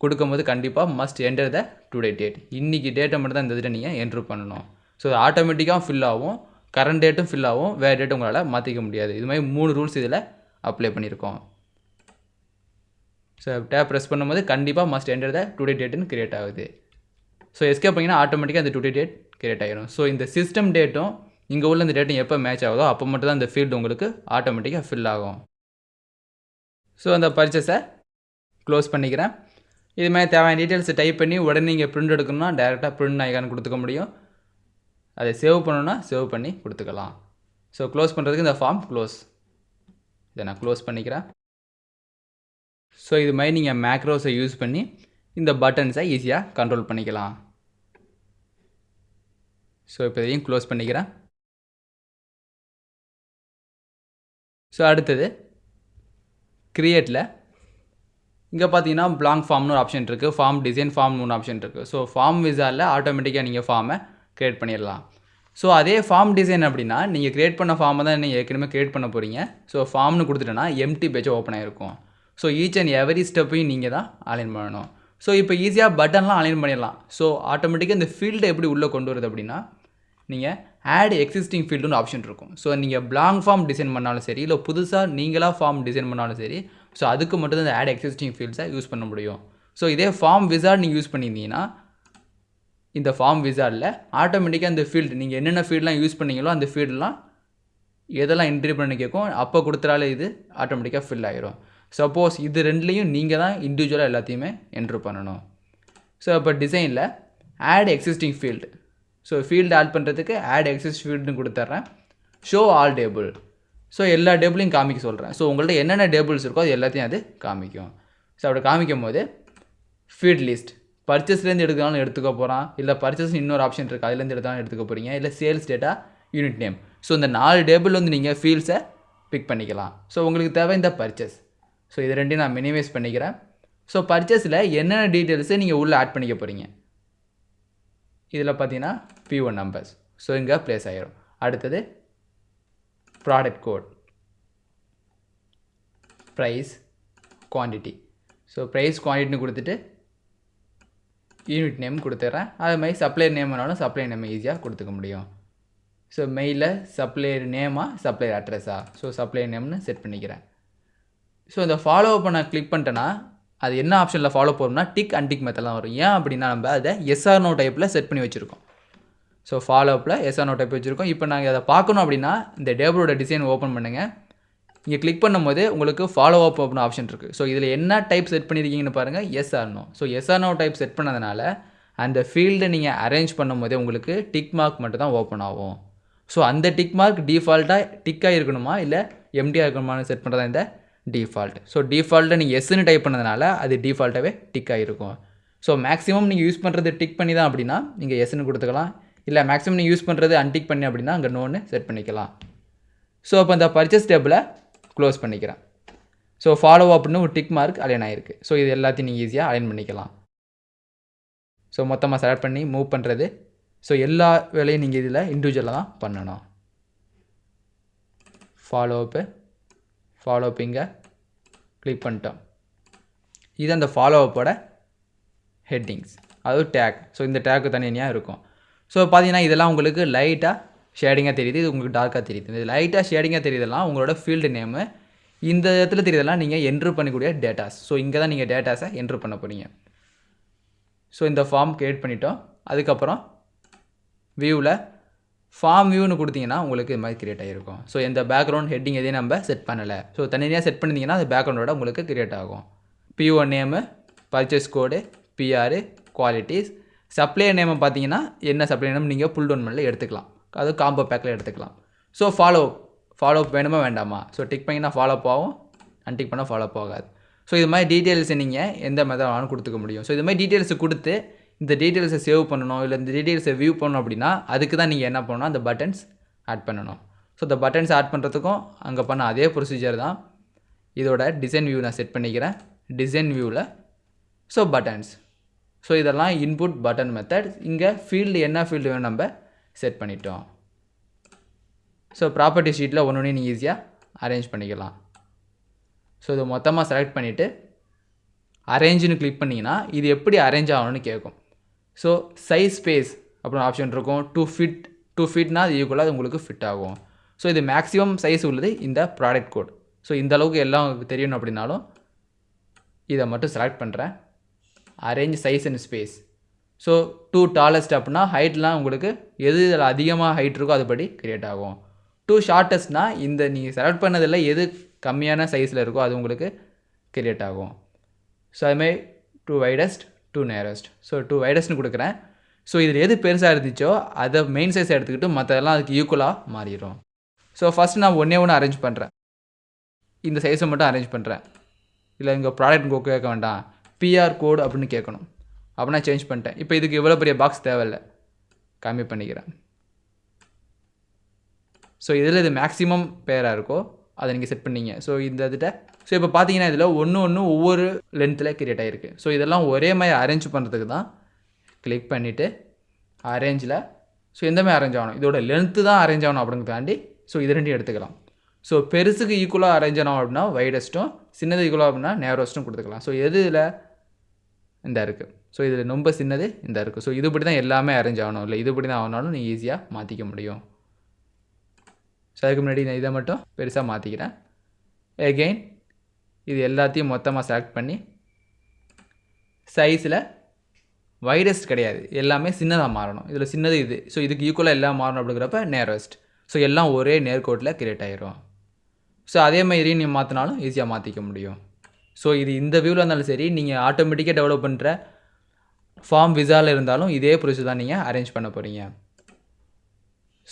கொடுக்கும்போது கண்டிப்பாக must enter the today date. இன்றைக்கி டேட்டை மட்டும் தான் இந்த இதில் நீங்கள் என்ட்ரு பண்ணணும். ஸோ ஆட்டோமேட்டிக்காக ஃபில் ஆகும், கரண்ட் டேட்டும் ஃபில் ஆகும், வேறு டேட்டும் உங்களால் மாற்றிக்க முடியாது. இது மாதிரி 3 ரூல்ஸ் இதில் அப்ளை பண்ணியிருக்கோம். ஸோ டேப் ப்ரெஸ் பண்ணும்போது கண்டிப்பாக மஸ்ட் என்டர் த டுடே டேட்டுன்னு கிரியேட் ஆகுது. ஸோ எஸ்கேப் பண்ணிங்கன்னா ஆட்டோமேட்டிக்காக அந்த டுடே டேட் கிரியேட் ஆகிடும். ஸோ இந்த சிஸ்டம் டேட்டும் இங்கே உள்ள இந்த டேட்டும் எப்போ மேட்ச் ஆகுதோ அப்போ மட்டும் தான் இந்த ஃபீல்டு உங்களுக்கு ஆட்டோமேட்டிக்காக ஃபில் ஆகும். ஸோ அந்த பர்ச்சேஸை க்ளோஸ் பண்ணிக்கிறேன். இது மாதிரி தேவையான டீட்டெயில்ஸை டைப் பண்ணி உடனே நீங்கள் பிரிண்ட் எடுக்கணும்னா டேரெக்டாக பிரிண்ட் ஐகான் கொடுத்துக்க முடியும். அதை சேவ் பண்ணணுன்னா சேவ் பண்ணி கொடுத்துக்கலாம். ஸோ க்ளோஸ் பண்ணுறதுக்கு இந்த ஃபார்ம் க்ளோஸ், இதை நான் க்ளோஸ் பண்ணிக்கிறேன். ஸோ இது மாதிரி நீங்கள் மேக்ரோஸை யூஸ் பண்ணி இந்த பட்டன்ஸை ஈஸியாக கண்ட்ரோல் பண்ணிக்கலாம். ஸோ இப்போ இதையும் க்ளோஸ் பண்ணிக்கிறேன். ஸோ அடுத்தது க்ரியேட்டில் இங்கே பார்த்தீங்கன்னா பிளாங்க் ஃபார்ம்னு ஒரு ஆப்ஷன் இருக்குது, ஃபார்ம் டிசைன் ஃபார்ம்னு ஒரு ஆப்ஷன் இருக்குது. ஸோ ஃபார்ம் விசாரில் ஆட்டோமேட்டிக்காக நீங்கள் ஃபார்மை க்ரியேட் பண்ணிடலாம். ஸோ அதே ஃபார்ம் டிசைன் அப்படின்னா நீங்கள் க்ரியேட் பண்ண ஃபார்மை தான் நீங்கள் ஏற்கனவே க்ரியேட் பண்ண போகிறீங்க. ஸோ ஃபார்ம்னு கொடுத்துட்டோன்னா எம்டி பேஜ் ஓப்பன் ஆகிருக்கும். ஸோ ஈச் அண்ட் எவரி ஸ்டெப்பையும் நீங்கள் தான் அலைன் பண்ணணும். ஸோ இப்போ ஈஸியாக பட்டன்லாம் அலைன் பண்ணிடலாம். ஸோ ஆட்டோமேட்டிக்காக இந்த ஃபீல்டை எப்படி உள்ளே கொண்டு வருது அப்படின்னா நீங்கள் ஆட் எக்ஸிஸ்டிங் ஃபீல்டுன்னு ஆப்ஷன் இருக்கும். ஸோ நீங்கள் பிளாங்க் ஃபார்ம் டிசைன் பண்ணாலும் சரி, இல்லை புதுசாக நீங்களாக ஃபார்ம் டிசைன் பண்ணாலும் சரி, ஸோ அதுக்கு மட்டும் தான் இந்த ஆட் எக்ஸிஸ்டிங் ஃபீல்ட்ஸை யூஸ் பண்ண முடியும். ஸோ இதே ஃபார்ம் விசார்ட் நீங்கள் யூஸ் பண்ணியிருந்தீங்கன்னா இந்த ஃபார்ம் விசார்டில் ஆட்டோமேட்டிக்காக இந்த ஃபீல்டு நீங்கள் என்னென்ன ஃபீல்டெலாம் யூஸ் பண்ணீங்களோ அந்த ஃபீல்டெலாம் எதெல்லாம் என்ட்ரி பண்ணி கேட்கும், அப்போ கொடுத்துறாலே இது ஆட்டோமேட்டிக்காக ஃபில் ஆகிரும். சப்போஸ் இது ரெண்டுலேயும் நீங்கள் தான் இண்டிவிஜுவலாக எல்லாத்தையுமே என்ட்ரு பண்ணணும். ஸோ இப்போ டிசைனில் add existing field, so field add பண்ணுறதுக்கு ஆட் எக்ஸிஸ்ட் ஃபீல்டுன்னு கொடுத்துட்றேன். ஷோ ஆல் டேபிள், ஸோ எல்லா டேபிளையும் காமிக்க சொல்கிறேன். ஸோ உங்கள்கிட்ட என்னென்ன டேபிள்ஸ் இருக்கோ அது எல்லாத்தையும் அது காமிக்கும். ஸோ அப்படி காமிக்கும் போது ஃபீல்ட் லிஸ்ட் பர்ச்சேஸ்லேருந்து எடுக்கலாம்னு எடுத்துக்க போகிறான், இல்லை பர்ச்சேஸ் இன்னொரு ஆப்ஷன் இருக்குது அதுலேருந்து எடுத்தாலும் எடுத்துக்க போகிறீங்க, இல்லை sales data, unit name. So இந்த 4 டேபிள் வந்து நீங்கள் ஃபீல்ட்ஸை பிக் பண்ணிக்கலாம். ஸோ உங்களுக்கு தேவை இந்த பர்ச்சேஸ். ஸோ இது ரெண்டையும் நான் மினிமைஸ் பண்ணிக்கிறேன். ஸோ பர்ச்சேஸில் என்னென்ன டீட்டெயில்ஸை நீங்கள் உள்ளே ஆட் பண்ணிக்க போகிறீங்க, இதில் பார்த்தீங்கன்னா P1 நம்பர்ஸ், ஸோ இங்கே ப்ளேஸ் ஆகிரும். அடுத்தது product code, price, quantity. So price குவான்டிட்டின்னு கொடுத்துட்டு யூனிட் நேம் கொடுத்துட்றேன். அது மாதிரி சப்ளையர் நேம் வேணாலும் சப்ளையர் நேம் ஈஸியாக கொடுத்துக்க முடியும். ஸோ மெயிலில் சப்ளையர் நேமா சப்ளையர் அட்ரஸா, ஸோ சப்ளையர் நேம்னு செட் பண்ணிக்கிறேன். ஸோ இந்த ஃபாலோ அப் நான் கிளிக் பண்ணிட்டேன்னா அது என்ன ஆப்ஷனில் ஃபாலோ போகிறோம்னா டிக் அன்டிக் மெத்தட்லாம் வரும். ஏன் அப்படின்னா நம்ம அதை எஸ்ஆர்னோ டைப்பில் செட் பண்ணி வச்சுருக்கோம். ஸோ ஃபாலோ அப்பில் எஸ்ஆர்னோ டைப் வச்சுருக்கோம். இப்போ நாங்கள் அதை பார்க்கணும் அப்படின்னா இந்த டேபிளோட டிசைன் ஓப்பன் பண்ணுங்கள். இங்கே கிளிக் பண்ணும்போது உங்களுக்கு ஃபாலோ அப் அப்படின்னு ஆப்ஷன் இருக்குது. ஸோ இதில் என்ன டைப் செட் பண்ணியிருக்கீங்கன்னு பாருங்கள், எஸ்ஆர்னோ. ஸோ எஸ்ஆர்னோ டைப் செட் பண்ணதுனால அந்த ஃபீல்டை நீங்கள் அரேஞ்ச் பண்ணும்போதே உங்களுக்கு டிக் மார்க் மட்டும் தான் ஓப்பன் ஆகும். ஸோ அந்த டிக் மார்க் டிஃபால்ட்டாக டிக்காக இருக்கணுமா இல்லை எம்டியாக இருக்கணுமான்னு செட் பண்ணுறதா இந்த டிஃபால்ட். ஸோ டிஃபால்ட்டை நீங்கள் எஸ்ன்னு டைப் பண்ணதுனால அது டிஃபால்ட்டாகவே டிக்காக இருக்கும். ஸோ மேக்ஸிமம் நீங்கள் யூஸ் பண்ணுறது டிக் பண்ணி தான் அப்படின்னா நீங்கள் எஸ்ன்னு கொடுத்துக்கலாம், இல்லை மேக்ஸிமம் நீங்கள் யூஸ் பண்ணுறது அன்டிக் பண்ணி அப்படின்னா அங்கே நோன்னு செட் பண்ணிக்கலாம். ஸோ அப்போ இந்த பர்ச்சேஸ் டேபிளை க்ளோஸ் பண்ணிக்கிறேன். ஸோ ஃபாலோ அப்னு ஒரு டிக் மார்க் அலைன் ஆகிருக்கு. ஸோ இது எல்லாத்தையும் நீங்கள் ஈஸியாக அலைன் பண்ணிக்கலாம். ஸோ மொத்தமாக செலக்ட் பண்ணி மூவ் பண்ணுறது. ஸோ எல்லா வேலையும் நீங்கள் இதில் இண்டிவிஜுவலாக தான் பண்ணணும். ஃபாலோ அப் இங்கே கிளிக் பண்ணிட்டோம். இது அந்த ஃபாலோ அப்போட ஹெட்டிங்ஸ், அது டேக். ஸோ இந்த டேக்கு தனியாக இருக்கும். ஸோ பார்த்தீங்கன்னா இதெல்லாம் உங்களுக்கு லைட்டாக ஷேடிங்காக தெரியுது, இது உங்களுக்கு டார்க்காக தெரியுது. இது லைட்டாக ஷேடிங்காக தெரியுதெல்லாம் உங்களோட ஃபீல்டு நேமு. இந்த இடத்துல தெரியுதெல்லாம் நீங்கள் என்ட்ரு பண்ணக்கூடிய டேட்டாஸ். ஸோ இங்கே தான் நீங்கள் டேட்டாஸை என்ட்ரு பண்ண போகிறீங்க. ஸோ இந்த ஃபார்ம் க்ரியேட் பண்ணிட்டோம். அதுக்கப்புறம் வியூவில் ஃபார்ம் வியூன்னு கொடுத்தீங்கன்னா உங்களுக்கு இது மாதிரி க்ரியேட் ஆகிருக்கும். ஸோ இந்த பேக்ரவுண்ட் ஹெட்டிங் எதையும் நம்ம செட் பண்ணலை. ஸோ தனியாக செட் பண்ணிங்கன்னா அது பேக்ரவுண்டோட உங்களுக்கு க்ரியேட் ஆகும். P1 நேமு, பர்ச்சேஸ் கோடு, PR, குவாலிட்டிஸ், சப்ளையர் நேமை பார்த்தீங்கன்னா என்ன சப்ளையர் நேம் நீங்கள் புல் டவுன் பண்ணல எடுத்துக்கலாம், அது காம்போ பேக்கில் எடுத்துக்கலாம். ஸோ ஃபாலோ அப் வேணுமா வேண்டாமா, ஸோ டிக் பண்ணிங்கன்னா ஃபாலோ அப் ஆகும், அன்டிக் பண்ணால் ஃபாலோ ஆகாது. ஸோ இது மாதிரி டீட்டெயில்ஸை நீங்கள் எந்த மெத்தட் வேணாலும் கொடுத்துக்க முடியும். ஸோ இது மாதிரி டீட்டெயில்ஸை கொடுத்து இந்த டீட்டெயில்ஸை சேவ் பண்ணணும், இல்லை இந்த டீட்டெயில்ஸை வியூ பண்ணணும் அப்படின்னா அதுக்கு தான் நீங்கள் என்ன பண்ணணும், அந்த பட்டன்ஸ் ஆட் பண்ணணும். ஸோ இந்த பட்டன்ஸ் ஆட் பண்ணுறதுக்கும் அங்கே பண்ண அதே ப்ரொசீஜர் தான். இதோட டிசைன் வியூ நான் செட் பண்ணிக்கிறேன். டிசைன் வியூவில் ஸோ பட்டன்ஸ், ஸோ இதெல்லாம் இன்புட் பட்டன் மெத்தட். இங்கே ஃபீல்டு என்ன ஃபீல்டு வேணும் நம்ம செட் பண்ணிட்டோம். ஸோ ப்ராப்பர்ட்டி ஷீட்டில் ஒன்று ஒன்று நீங்கள் ஈஸியாக அரேஞ்ச் பண்ணிக்கலாம். ஸோ இது மொத்தமாக செலக்ட் பண்ணிவிட்டு அரேஞ்சுன்னு கிளிக் பண்ணிங்கன்னா இது எப்படி அரேஞ்ச் ஆகணும்னு கேட்கும். ஸோ சைஸ் ஸ்பேஸ் அப்படின்னு ஆப்ஷன் இருக்கும். 2 ஃபீட்னா அது ஈக்குவலாக அது உங்களுக்கு ஃபிட் ஆகும். ஸோ இது மேக்ஸிமம் சைஸ் உள்ளது இந்த ப்ராடக்ட் கோட். ஸோ இந்த அளவுக்கு எல்லாம் தெரியணும் அப்படின்னாலும் இதை மட்டும் செலக்ட் பண்ணுறேன். Arrange size and space. So 2 tallest அப்படின்னா ஹைட்லாம் உங்களுக்கு எது இதில் அதிகமாக ஹைட் இருக்கோ அதுபடி க்ரியேட் ஆகும். 2 ஷார்ட்டஸ்ட்னால் இந்த நீங்கள் செலக்ட் பண்ணதில் எது கம்மியான சைஸில் இருக்கோ அது உங்களுக்கு க்ரியேட் ஆகும். ஸோ அதுமாதிரி 2 வைடஸ்ட் 2 நேரஸ்ட். ஸோ 2 வைடஸ்ட்னு கொடுக்குறேன். ஸோ இதில் எது பெருசாக இருந்துச்சோ அதை மெயின் சைஸ் எடுத்துக்கிட்டு மற்றதெல்லாம் அதுக்கு ஈக்குவலாக மாறிடும். ஸோ ஃபஸ்ட் நான் ஒன்று அரேஞ்ச் பண்ணுறேன். இந்த சைஸை மட்டும் அரேஞ்ச் பண்ணுறேன். இல்லை இங்கே ப்ராடக்ட் கேட்க வேண்டாம், பிஆர் கோட் அப்படின்னு கேட்கணும். அப்போ நான் சேஞ்ச் பண்ணிட்டேன். இப்போ இதுக்கு எவ்வளோ பெரிய பாக்ஸ் தேவையில்லை, கம்மி பண்ணிக்கிறேன். ஸோ இதில் இது மேக்ஸிமம் பேராக இருக்கோ அதை நீங்கள் செட் பண்ணிங்க. ஸோ இந்த இதில் ஸோ இப்போ பார்த்தீங்கன்னா இதில் ஒன்று ஒவ்வொரு லென்த்தில் கிரியேட் ஆகிருக்கு. ஸோ இதெல்லாம் ஒரே மாதிரி அரேஞ்ச் பண்ணுறதுக்கு தான் கிளிக் பண்ணிவிட்டு அரேஞ்சில் ஸோ எந்த மாதிரி அரேஞ்ச் ஆகணும், இதோட லென்த்து தான் அரேஞ்ச் ஆகணும் அப்படிங்கிறதாண்டி ஸோ இது ரெண்டையும் எடுத்துக்கலாம். ஸோ பெருசுக்கு ஈக்குவலாக அரேஞ்ச் ஆகணும் அப்படின்னா வைடஸ்ட்டும், சின்னது ஈக்குவலாக அப்படின்னா நேரோஸ்ட்டும் கொடுத்துக்கலாம். ஸோ எது இதில் இந்த இருக்குது. ஸோ இதில் ரொம்ப சின்னது இந்த இருக்குது. ஸோ இதுபடி தான் எல்லாமே அரேஞ்ச் ஆகணும், இல்லை இதுபடி தான் ஆகணும்னாலும் நீங்கள் ஈஸியாக மாற்றிக்க முடியும். ஸோ அதுக்கு முன்னாடி நான் இதை மட்டும் பெருசாக மாற்றிக்கிறேன். எகெயின் இது எல்லாத்தையும் மொத்தமாக செலக்ட் பண்ணி சைஸில் வைடஸ்ட் கிடையாது, எல்லாமே சின்னதாக மாறணும். இதில் சின்னது இது. ஸோ இதுக்கு ஈக்குவலாக எல்லாம் மாறணும் அப்படிங்கிறப்ப நேரோஸ்ட். ஸோ எல்லாம் ஒரே நேர்கோட்டில் கிரியேட் ஆகிரும். ஸோ அதே மாதிரி நீங்கள் மாற்றினாலும் ஈஸியாக மாற்றிக்க முடியும். ஸோ இது இந்த வியூவில் இருந்தாலும் சரி, நீங்கள் ஆட்டோமேட்டிக்காக டெவலப் பண்ணுற ஃபார்ம் விசாவில் இருந்தாலும் இதே ப்ரொசீஜர் தான் நீங்கள் அரேஞ்ச் பண்ண போகிறீங்க.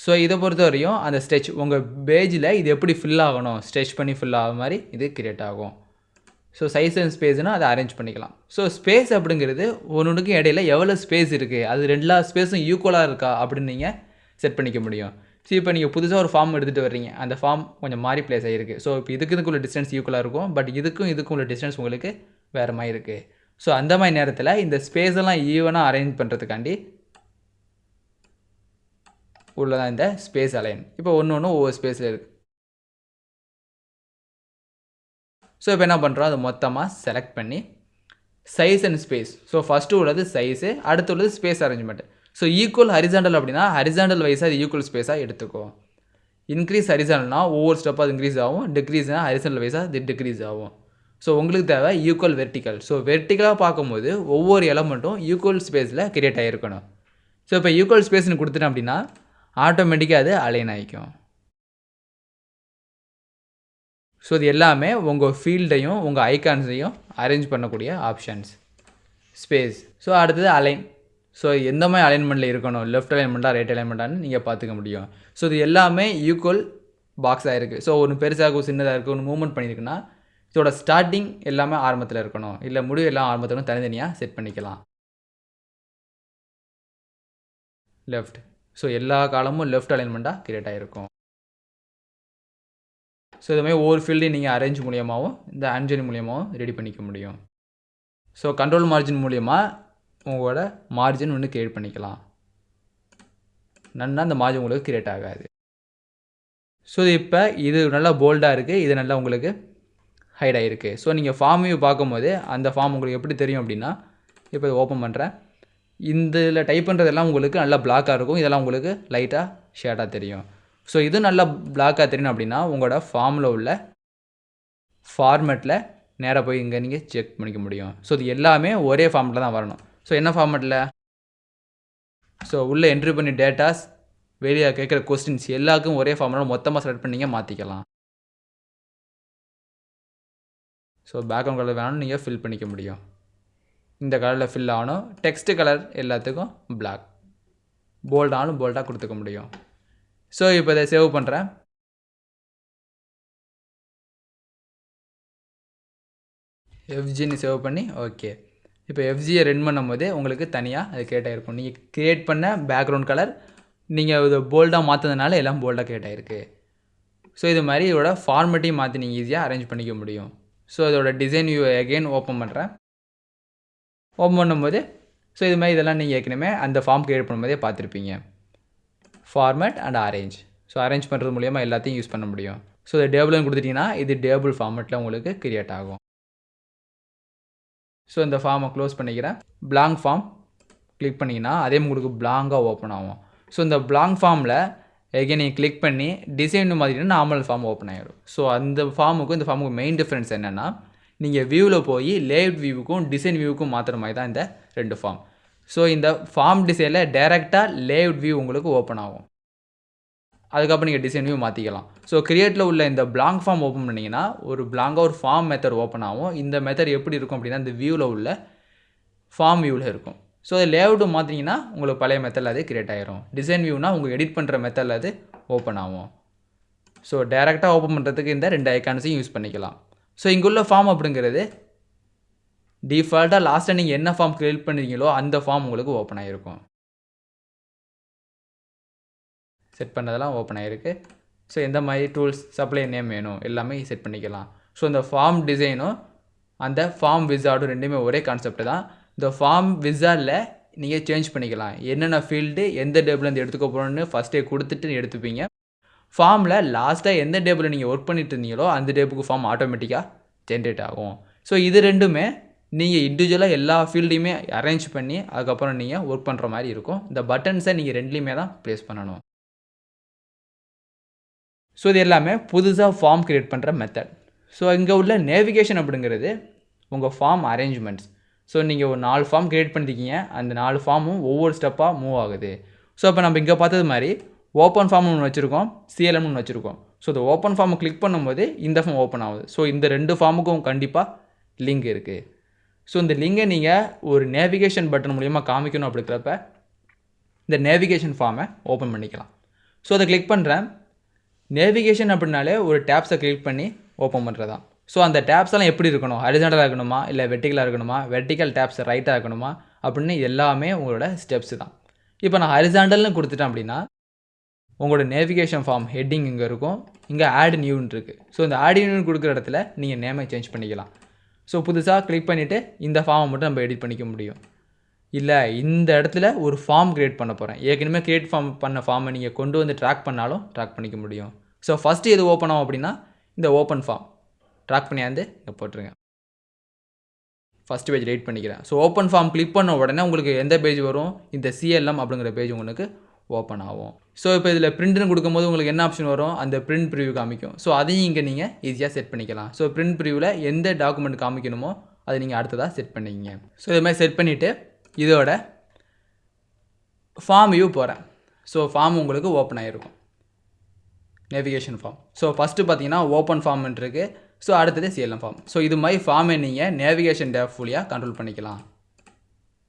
ஸோ இதை பொறுத்த வரையும் அந்த ஸ்ட்ரெச் உங்கள் பேஜில் இது எப்படி ஃபில் ஆகணும், ஸ்ட்ரெச் பண்ணி ஃபில் ஆகிற மாதிரி இது கிரியேட் ஆகும். ஸோ சைஸ் அண்ட் ஸ்பேஸ்னால் அதை அரேஞ்ச் பண்ணிக்கலாம். ஸோ ஸ்பேஸ் அப்படிங்கிறது ஒன்றுக்கும் இடையில எவ்வளோ ஸ்பேஸ் இருக்குது, அது எல்லா ஸ்பேஸும் ஈக்குவலாக இருக்கா அப்படின்னு நீங்கள் செட் பண்ணிக்க முடியும். ஸோ இப்போ நீங்கள் புதுசாக ஒரு ஃபார்ம் எடுத்துகிட்டு வர்றீங்க, அந்த ஃபார்ம் கொஞ்சம் மாறி பிளேஸ் ஆகிருக்கு. ஸோ இப்போ இதுக்குள்ள டிஸ்டன்ஸ் ஈக்குவலாக இருக்கும், பட் இதுக்கும் உள்ள டிஸ்டன்ஸ் உங்களுக்கு வேறு மாதிரி இருக்குது. ஸோ அந்த மாதிரி நேரத்தில் இந்த ஸ்பேஸெல்லாம் ஈவனாக அரேஞ்ச் பண்ணுறதுக்காண்டி உள்ளதான் இந்த ஸ்பேஸ் அலைன். இப்போ ஒன்று ஒவ்வொரு ஸ்பேஸில் இருக்குது. ஸோ இப்போ என்ன பண்ணுறோம், அதை மொத்தமாக செலக்ட் பண்ணி size and space. So first உள்ளது சைஸு, அடுத்து உள்ளது space arrangement. So equal horizontal அப்படின்னா ஹரிசாண்டல் வைஸாக அது ஈக்குவல் ஸ்பேஸாக எடுத்துக்கோ. இன்க்ரீஸ் ஹரிசாண்டல்னா ஒவ்வொரு ஸ்டெப்பாக அது இன்க்ரீஸ் ஆகும், டிக்ரீஸ்னால் ஹரிசாண்டல் வைஸாக அது டிக்ரீஸ் ஆகும். ஸோ உங்களுக்கு தேவை ஈக்குவல் வெர்டிக்கல். ஸோ வெர்டிக்கலாக பார்க்கும்போது ஒவ்வொரு எலமெண்ட்டும் ஈக்குவல் ஸ்பேஸில் கிரியேட் ஆகிருக்கணும். ஸோ இப்போ ஈக்குவல் ஸ்பேஸ்னு கொடுத்துட்டேன் அப்படின்னா ஆட்டோமேட்டிக்காக அது அலைன் ஆகிக்கும். ஸோ இது எல்லாமே உங்கள் ஃபீல்டையும் உங்கள் ஐகான்ஸையும் அரேஞ்ச் பண்ணக்கூடிய ஆப்ஷன்ஸ். ஸ்பேஸ். ஸோ அடுத்தது அலைன். ஸோ எந்த மாதிரி அலைன்மெண்ட்டில் இருக்கணும், லெஃப்ட் அலைன்மெண்ட்டாக ரைட் அலைன்மெண்ட்டான்னு நீங்கள் பார்த்துக்க முடியும். ஸோ இது எல்லாமே ஈக்குவல் பாக்ஸாக இருக்குது. ஸோ ஒன்று பெருசாக இருக்கும், சின்னதாக இருக்குது, ஒன்று மூவ்மெண்ட் பண்ணியிருக்குன்னா இதோட ஸ்டார்டிங் எல்லாமே ஆரம்பத்தில் இருக்கணும், இல்லை முடிவு எல்லாம் ஆரம்பத்தில் தனித்தனியாக செட் பண்ணிக்கலாம். லெஃப்ட். ஸோ எல்லா காலமும் லெஃப்ட் அலைன்மெண்ட்டாக கிரியேட் ஆகிருக்கும். ஸோ இதுமாதிரி ஒவ்வொரு ஃபீல்டையும் நீங்கள் அரேஞ்ச் மூலியமாகவும் இந்த அன்ஜெனி மூலியமாகவும் ரெடி பண்ணிக்க முடியும். ஸோ கண்ட்ரோல் மார்ஜின் மூலியமாக உங்களோட மார்ஜின் ஒன்று கிரியேட் பண்ணிக்கலாம். நன்னா அந்த மார்ஜின் உங்களுக்கு கிரியேட் ஆகாது. ஸோ இப்போ இது நல்லா போல்டாக இருக்குது, இது நல்லா உங்களுக்கு ஹைட் ஆகிருக்கு. ஸோ நீங்கள் ஃபார்ம் வியூ பார்க்கும்போது அந்த ஃபார்ம் உங்களுக்கு எப்படி தெரியும் அப்படின்னா, இப்போ இதை ஓப்பன் பண்ணுறேன். இந்த இதில் டைப் பண்ணுறதெல்லாம் உங்களுக்கு நல்லா பிளாக்காக இருக்கும், இதெல்லாம் உங்களுக்கு லைட்டாக ஷேடாக தெரியும். ஸோ இது நல்லா பிளாக்காக தெரியணும் அப்படின்னா உங்களோட ஃபார்மில் உள்ள ஃபார்மேட்டில் நேராக போய் இங்கே நீங்கள் செக் பண்ணிக்க முடியும். ஸோ இது எல்லாமே ஒரே ஃபார்மேட்டில் தான் வரணும். ஸோ என்ன ஃபார்மேட்டில், ஸோ உள்ளே என்ட்ரி பண்ணி டேட்டாஸ், வெளியே கேட்குற கொஸ்டின்ஸ் எல்லாருக்கும் ஒரே ஃபார்மேட்டில் மொத்தமாக செலக்ட் பண்ணிங்க மாற்றிக்கலாம். ஸோ பேக்ரவுண்ட் கலர் வேணும்னு நீங்கள் ஃபில் பண்ணிக்க முடியும். இந்த கலரில் ஃபில் ஆகணும். டெக்ஸ்ட் கலர் எல்லாத்துக்கும் பிளாக். போல்டானும் போல்டாக கொடுத்துக்க முடியும். ஸோ இப்போ இதை சேவ் பண்ணுறேன். எஃப்ஜின்னு சேவ் பண்ணி ஓகே. இப்போ எஃப்ஜியை ரன் பண்ணும்போது உங்களுக்கு தனியாக அது கிரியேட் ஆகிருக்கும். நீங்கள் கிரியேட் பண்ண பேக்ரவுண்ட் கலர் நீங்கள் இது போல்டாக மாற்றுறதுனால எல்லாம் போல்டாக கிரியேட் ஆகிருக்கு. ஸோ இது மாதிரி இதோட ஃபார்மேட்டையும் மாற்றி நீங்கள் ஈஸியாக அரேஞ்ச் பண்ணிக்க முடியும். ஸோ இதோட டிசைன் வியூ அகெயின் ஓப்பன் பண்ணுறேன். ஓப்பன் பண்ணும்போது ஸோ இது மாதிரி இதெல்லாம் நீங்கள் ஏற்கனவே அந்த ஃபார்ம் கிரியேட் பண்ணும்போதே பார்த்துருப்பீங்க. Format and arrange. So arrange பண்ணுறது மூலிமா எல்லாத்தையும் யூஸ் பண்ண முடியும். ஸோ இது டேபிள்னு கொடுத்துட்டிங்கன்னா இது டேபிள் ஃபார்மேட்டில் உங்களுக்கு கிரியேட் ஆகும். ஸோ இந்த ஃபார்மை க்ளோஸ் பண்ணிக்கிறேன். பிளாங்க் ஃபார்ம் கிளிக் பண்ணிங்கன்னா அதே உங்களுக்கு பிளாங்காக ஓப்பன் ஆகும். ஸோ இந்த பிளாங்க் ஃபார்மில் எகைன் நீங்கள் கிளிக் பண்ணி டிசைன் மாதிரினா நார்மல் ஃபார்ம் ஓப்பன் ஆகிடும். ஸோ அந்த ஃபார்முக்கும் இந்த ஃபார்முக்கு மெயின் டிஃப்ரென்ஸ் என்னென்னா நீங்கள் வியூவில் போய் லேஅவுட் வியூவுக்கும் டிசைன் வியூவுக்கும் மாற்றுற மாதிரி தான் இந்த 2 ஃபார்ம். ஸோ இந்த ஃபார்ம் டிசைனில் டைரெக்டாக லேஅவுட் வியூ உங்களுக்கு ஓப்பன் ஆகும். அதுக்கப்புறம் நீங்கள் டிசைன் வியூ மாற்றிக்கலாம். ஸோ கிரியேட்டில் உள்ள இந்த பிளாங்க் ஃபார்ம் ஓப்பன் பண்ணிங்கன்னா ஒரு பிளாங்காக ஒரு ஃபார்ம் மெத்தட் ஓப்பன் ஆகும். இந்த மெத்தட் எப்படி இருக்கும் அப்படின்னா இந்த வியூவில் உள்ள ஃபார்ம் வியூவில் இருக்கும். ஸோ அது லேஅவுட்டு மாற்றிங்கன்னா உங்களுக்கு பழைய மெத்தடில் அது கிரியேட் ஆகிரும். டிசைன் வியூனா உங்கள் எடிட் பண்ணுற மெத்தடில் அது ஓப்பன் ஆகும். ஸோ டேரெக்டாக ஓப்பன் பண்ணுறதுக்கு இந்த 2 ஐக்கான்ஸையும் யூஸ் பண்ணிக்கலாம். ஸோ இங்கே உள்ள ஃபார்ம் அப்படிங்கிறது டிஃபால்ட்டாக லாஸ்ட்டாக நீங்கள் என்ன ஃபார்ம் கிரியேட் பண்ணுறீங்களோ அந்த ஃபார்ம் உங்களுக்கு ஓப்பன் ஆகிருக்கும். செட் பண்ணதெல்லாம் ஓப்பன் ஆகிருக்கு. ஸோ எந்த மாதிரி டூல்ஸ் சப்ளை நேம் வேணும் எல்லாமே செட் பண்ணிக்கலாம். ஸோ இந்த ஃபார்ம் டிசைனும் அந்த ஃபார்ம் விசார்டும் ரெண்டுமே ஒரே கான்செப்ட் தான். இந்த ஃபார்ம் விசார்டில் நீங்கள் சேஞ்ச் பண்ணிக்கலாம். என்னென்ன ஃபீல்டு எந்த டேபிள்லேருந்து எடுத்துக்க போகிறோன்னு ஃபஸ்ட்டே கொடுத்துட்டு எடுத்துப்பீங்க. ஃபார்மில் லாஸ்ட்டாக எந்த டேபிளில் நீங்கள் ஒர்க் பண்ணிட்டு இருந்தீங்களோ அந்த டேபிளுக்கு ஃபார்ம் ஆட்டோமேட்டிக்காக ஜென்ரேட் ஆகும். ஸோ இது ரெண்டுமே நீங்கள் இண்டிவிஜுவலாக எல்லா ஃபீல்டையுமே அரேஞ்ச் பண்ணி அதுக்கப்புறம் நீங்கள் ஒர்க் பண்ணுற மாதிரி இருக்கும். இந்த பட்டன்ஸை நீங்கள் ரெண்டுலேயுமே தான் ப்ளேஸ் பண்ணணும். ஸோ இது எல்லாமே புதுசாக ஃபார்ம் க்ரியேட் பண்ணுற மெத்தட். ஸோ இங்கே உள்ள நேவிகேஷன் அப்படிங்கிறது உங்கள் ஃபார்ம் அரேஞ்ச்மெண்ட்ஸ். ஸோ நீங்கள் ஒரு 4 ஃபார்ம் க்ரியேட் பண்ணிருக்கீங்க. அந்த 4 ஃபார்மும் ஒவ்வொரு ஸ்டெப்பாக மூவ் ஆகுது. ஸோ இப்போ நம்ம இங்கே பார்த்தது மாதிரி ஓப்பன் ஃபார்ம் ஒன்று வச்சுருக்கோம், சிஎல்எம்னு ஒன்று வச்சுருக்கோம். ஸோ இந்த ஓப்பன் ஃபார்மை கிளிக் பண்ணும்போது இந்த ஃபார்ம் ஓப்பன் ஆகுது. ஸோ இந்த 2 ஃபார்முக்கும் கண்டிப்பாக லிங்க் இருக்குது. ஸோ இந்த லிங்கை நீங்கள் ஒரு நேவிகேஷன் பட்டன் மூலிமா காமிக்கணும் அப்படிங்கிறப்ப இந்த நேவிகேஷன் ஃபார்மை ஓப்பன் பண்ணிக்கலாம். ஸோ அதை கிளிக் பண்ணுறேன். நேவிகேஷன் அப்படின்னாலே ஒரு டேப்ஸை கிளிக் பண்ணி ஓப்பன் பண்ணுறது தான். ஸோ அந்த டேப்ஸ் எல்லாம் எப்படி இருக்கணும், ஹரிசாண்டலாக இருக்கணுமா இல்லை வெர்டிகலாக இருக்கணுமா, வெர்டிக்கல் டேப்ஸ் ரைட்டாக இருக்கணுமா அப்படின்னு எல்லாமே உங்களோட ஸ்டெப்ஸ் தான். இப்போ நான் ஹரிசாண்டல்னு கொடுத்துட்டேன் அப்படின்னா உங்களோட நேவிகேஷன் ஃபார்ம் ஹெட்டிங் இங்கே இருக்கும், இங்கே ஆட் நியூன்னு இருக்குது. ஸோ இந்த ஆட் நியூன்னு கொடுக்குற இடத்துல நீங்கள் நேமை சேஞ்ச் பண்ணிக்கலாம். ஸோ புதுசாக கிளிக் பண்ணிவிட்டு இந்த ஃபார்மை மட்டும் நம்ம எடிட் பண்ணிக்க முடியும். இல்லை இந்த இடத்துல ஒரு ஃபார்ம் க்ரியேட் பண்ண போகிறேன், ஏற்கனவே க்ரியேட் பண்ண ஃபார்மை நீங்கள் கொண்டு வந்து ட்ராக் பண்ணாலும் ட்ராக் பண்ணிக்க முடியும். ஸோ ஃபஸ்ட்டு எது ஓப்பன் ஆகும் அப்படின்னா இந்த ஓப்பன் ஃபார்ம் ட்ராக் பண்ணியாந்து இங்கே போட்டுருங்க. ஃபஸ்ட்டு பேஜ் ரைட் பண்ணிக்கிறேன். ஸோ ஓப்பன் ஃபார்ம் கிளிக் பண்ண உடனே உங்களுக்கு எந்த பேஜ் வரும், இந்த சிஎல்எம் அப்படிங்கிற பேஜ் உங்களுக்கு ஓப்பன் ஆகும். ஸோ இப்போ இதில் பிரிண்ட்னு கொடுக்கும்போது உங்களுக்கு என்ன ஆப்ஷன் வரும், அந்த பிரிண்ட் ப்ரிவ்யூ காமிக்கும். ஸோ அதையும் இங்கே நீங்கள் ஈஸியாக செட் பண்ணிக்கலாம். ஸோ பிரிண்ட் ப்ரிவ்யூவில் எந்த டாக்குமெண்ட் காமிக்கணுமோ அதை நீங்கள் அடுத்ததாக செட் பண்ணிக்கிங்க. ஸோ இது மாதிரி செட் பண்ணிவிட்டு இதோட ஃபார்ம் வியூ போகிறேன். ஸோ ஃபார்ம் உங்களுக்கு ஓப்பன் ஆகிருக்கும், நேவிகேஷன் ஃபார்ம். ஸோ ஃபஸ்ட்டு பார்த்தீங்கன்னா ஓப்பன் ஃபார்ம்னு இருக்குது. ஸோ அடுத்தது சிஎல்எம் ஃபார்ம். ஸோ இது மாதிரி ஃபார்மை நீங்கள் நேவிகேஷன் டேப் ஃபுல்லியாக கண்ட்ரோல் பண்ணிக்கலாம்.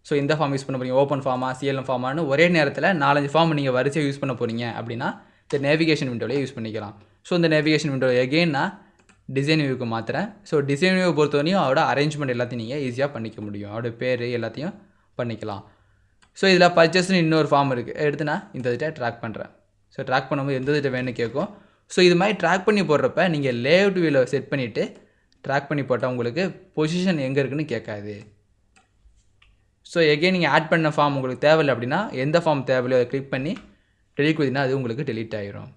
ஸோ இந்த ஃபார்ம் யூஸ் பண்ண போகிறீங்க, ஓப்பன் ஃபார்மா சிஎல்எம் ஃபார்மானு ஒரே நேரத்தில் 4-5 ஃபார்ம் நீங்கள் வரிசையாக யூஸ் பண்ண போகிறீங்க அப்படின்னா இந்த நேவிகேஷன் விண்டோவிலே யூஸ் பண்ணிக்கலாம். ஸோ இந்த நேவிகேஷன் விண்டோ எகெயின் நான் டிசைன் வியூக்கு மாற்றுறேன். ஸோ டிசைன் வியூவை பொறுத்தவரையும் அதோட அரேஞ்ச்மெண்ட் எல்லாத்தையும் நீங்கள் ஈஸியாக பண்ணிக்க முடியும், அதோட பேர் எல்லாத்தையும் பண்ணிக்கலாம். ஸோ இதில் பர்ச்சேஸ்னு இன்னொரு ஃபார்ம் இருக்குது, எடுத்து நான் இந்த இதை ட்ராக் பண்ணுறேன். ஸோ ட்ராக் பண்ணும்போது எந்த இதை வேணும்னு கேட்கும். ஸோ இது மாதிரி ட்ராக் பண்ணி போடுறப்ப நீங்கள் லேஅவுட் வியூவில் செட் பண்ணிவிட்டு ட்ராக் பண்ணி போட்டால் உங்களுக்கு பொசிஷன் எங்கே இருக்குன்னு கேட்காது. ஸோ எகெயின் நீங்கள் ஆட் பண்ண ஃபார்ம் உங்களுக்கு தேவையில்லை அப்படின்னா எந்த ஃபார்ம் தேவையில்லையோ அதை கிளிக் பண்ணி டெலிட் கொடுத்தீங்கன்னா அது உங்களுக்கு டெலிட் ஆகிரும்.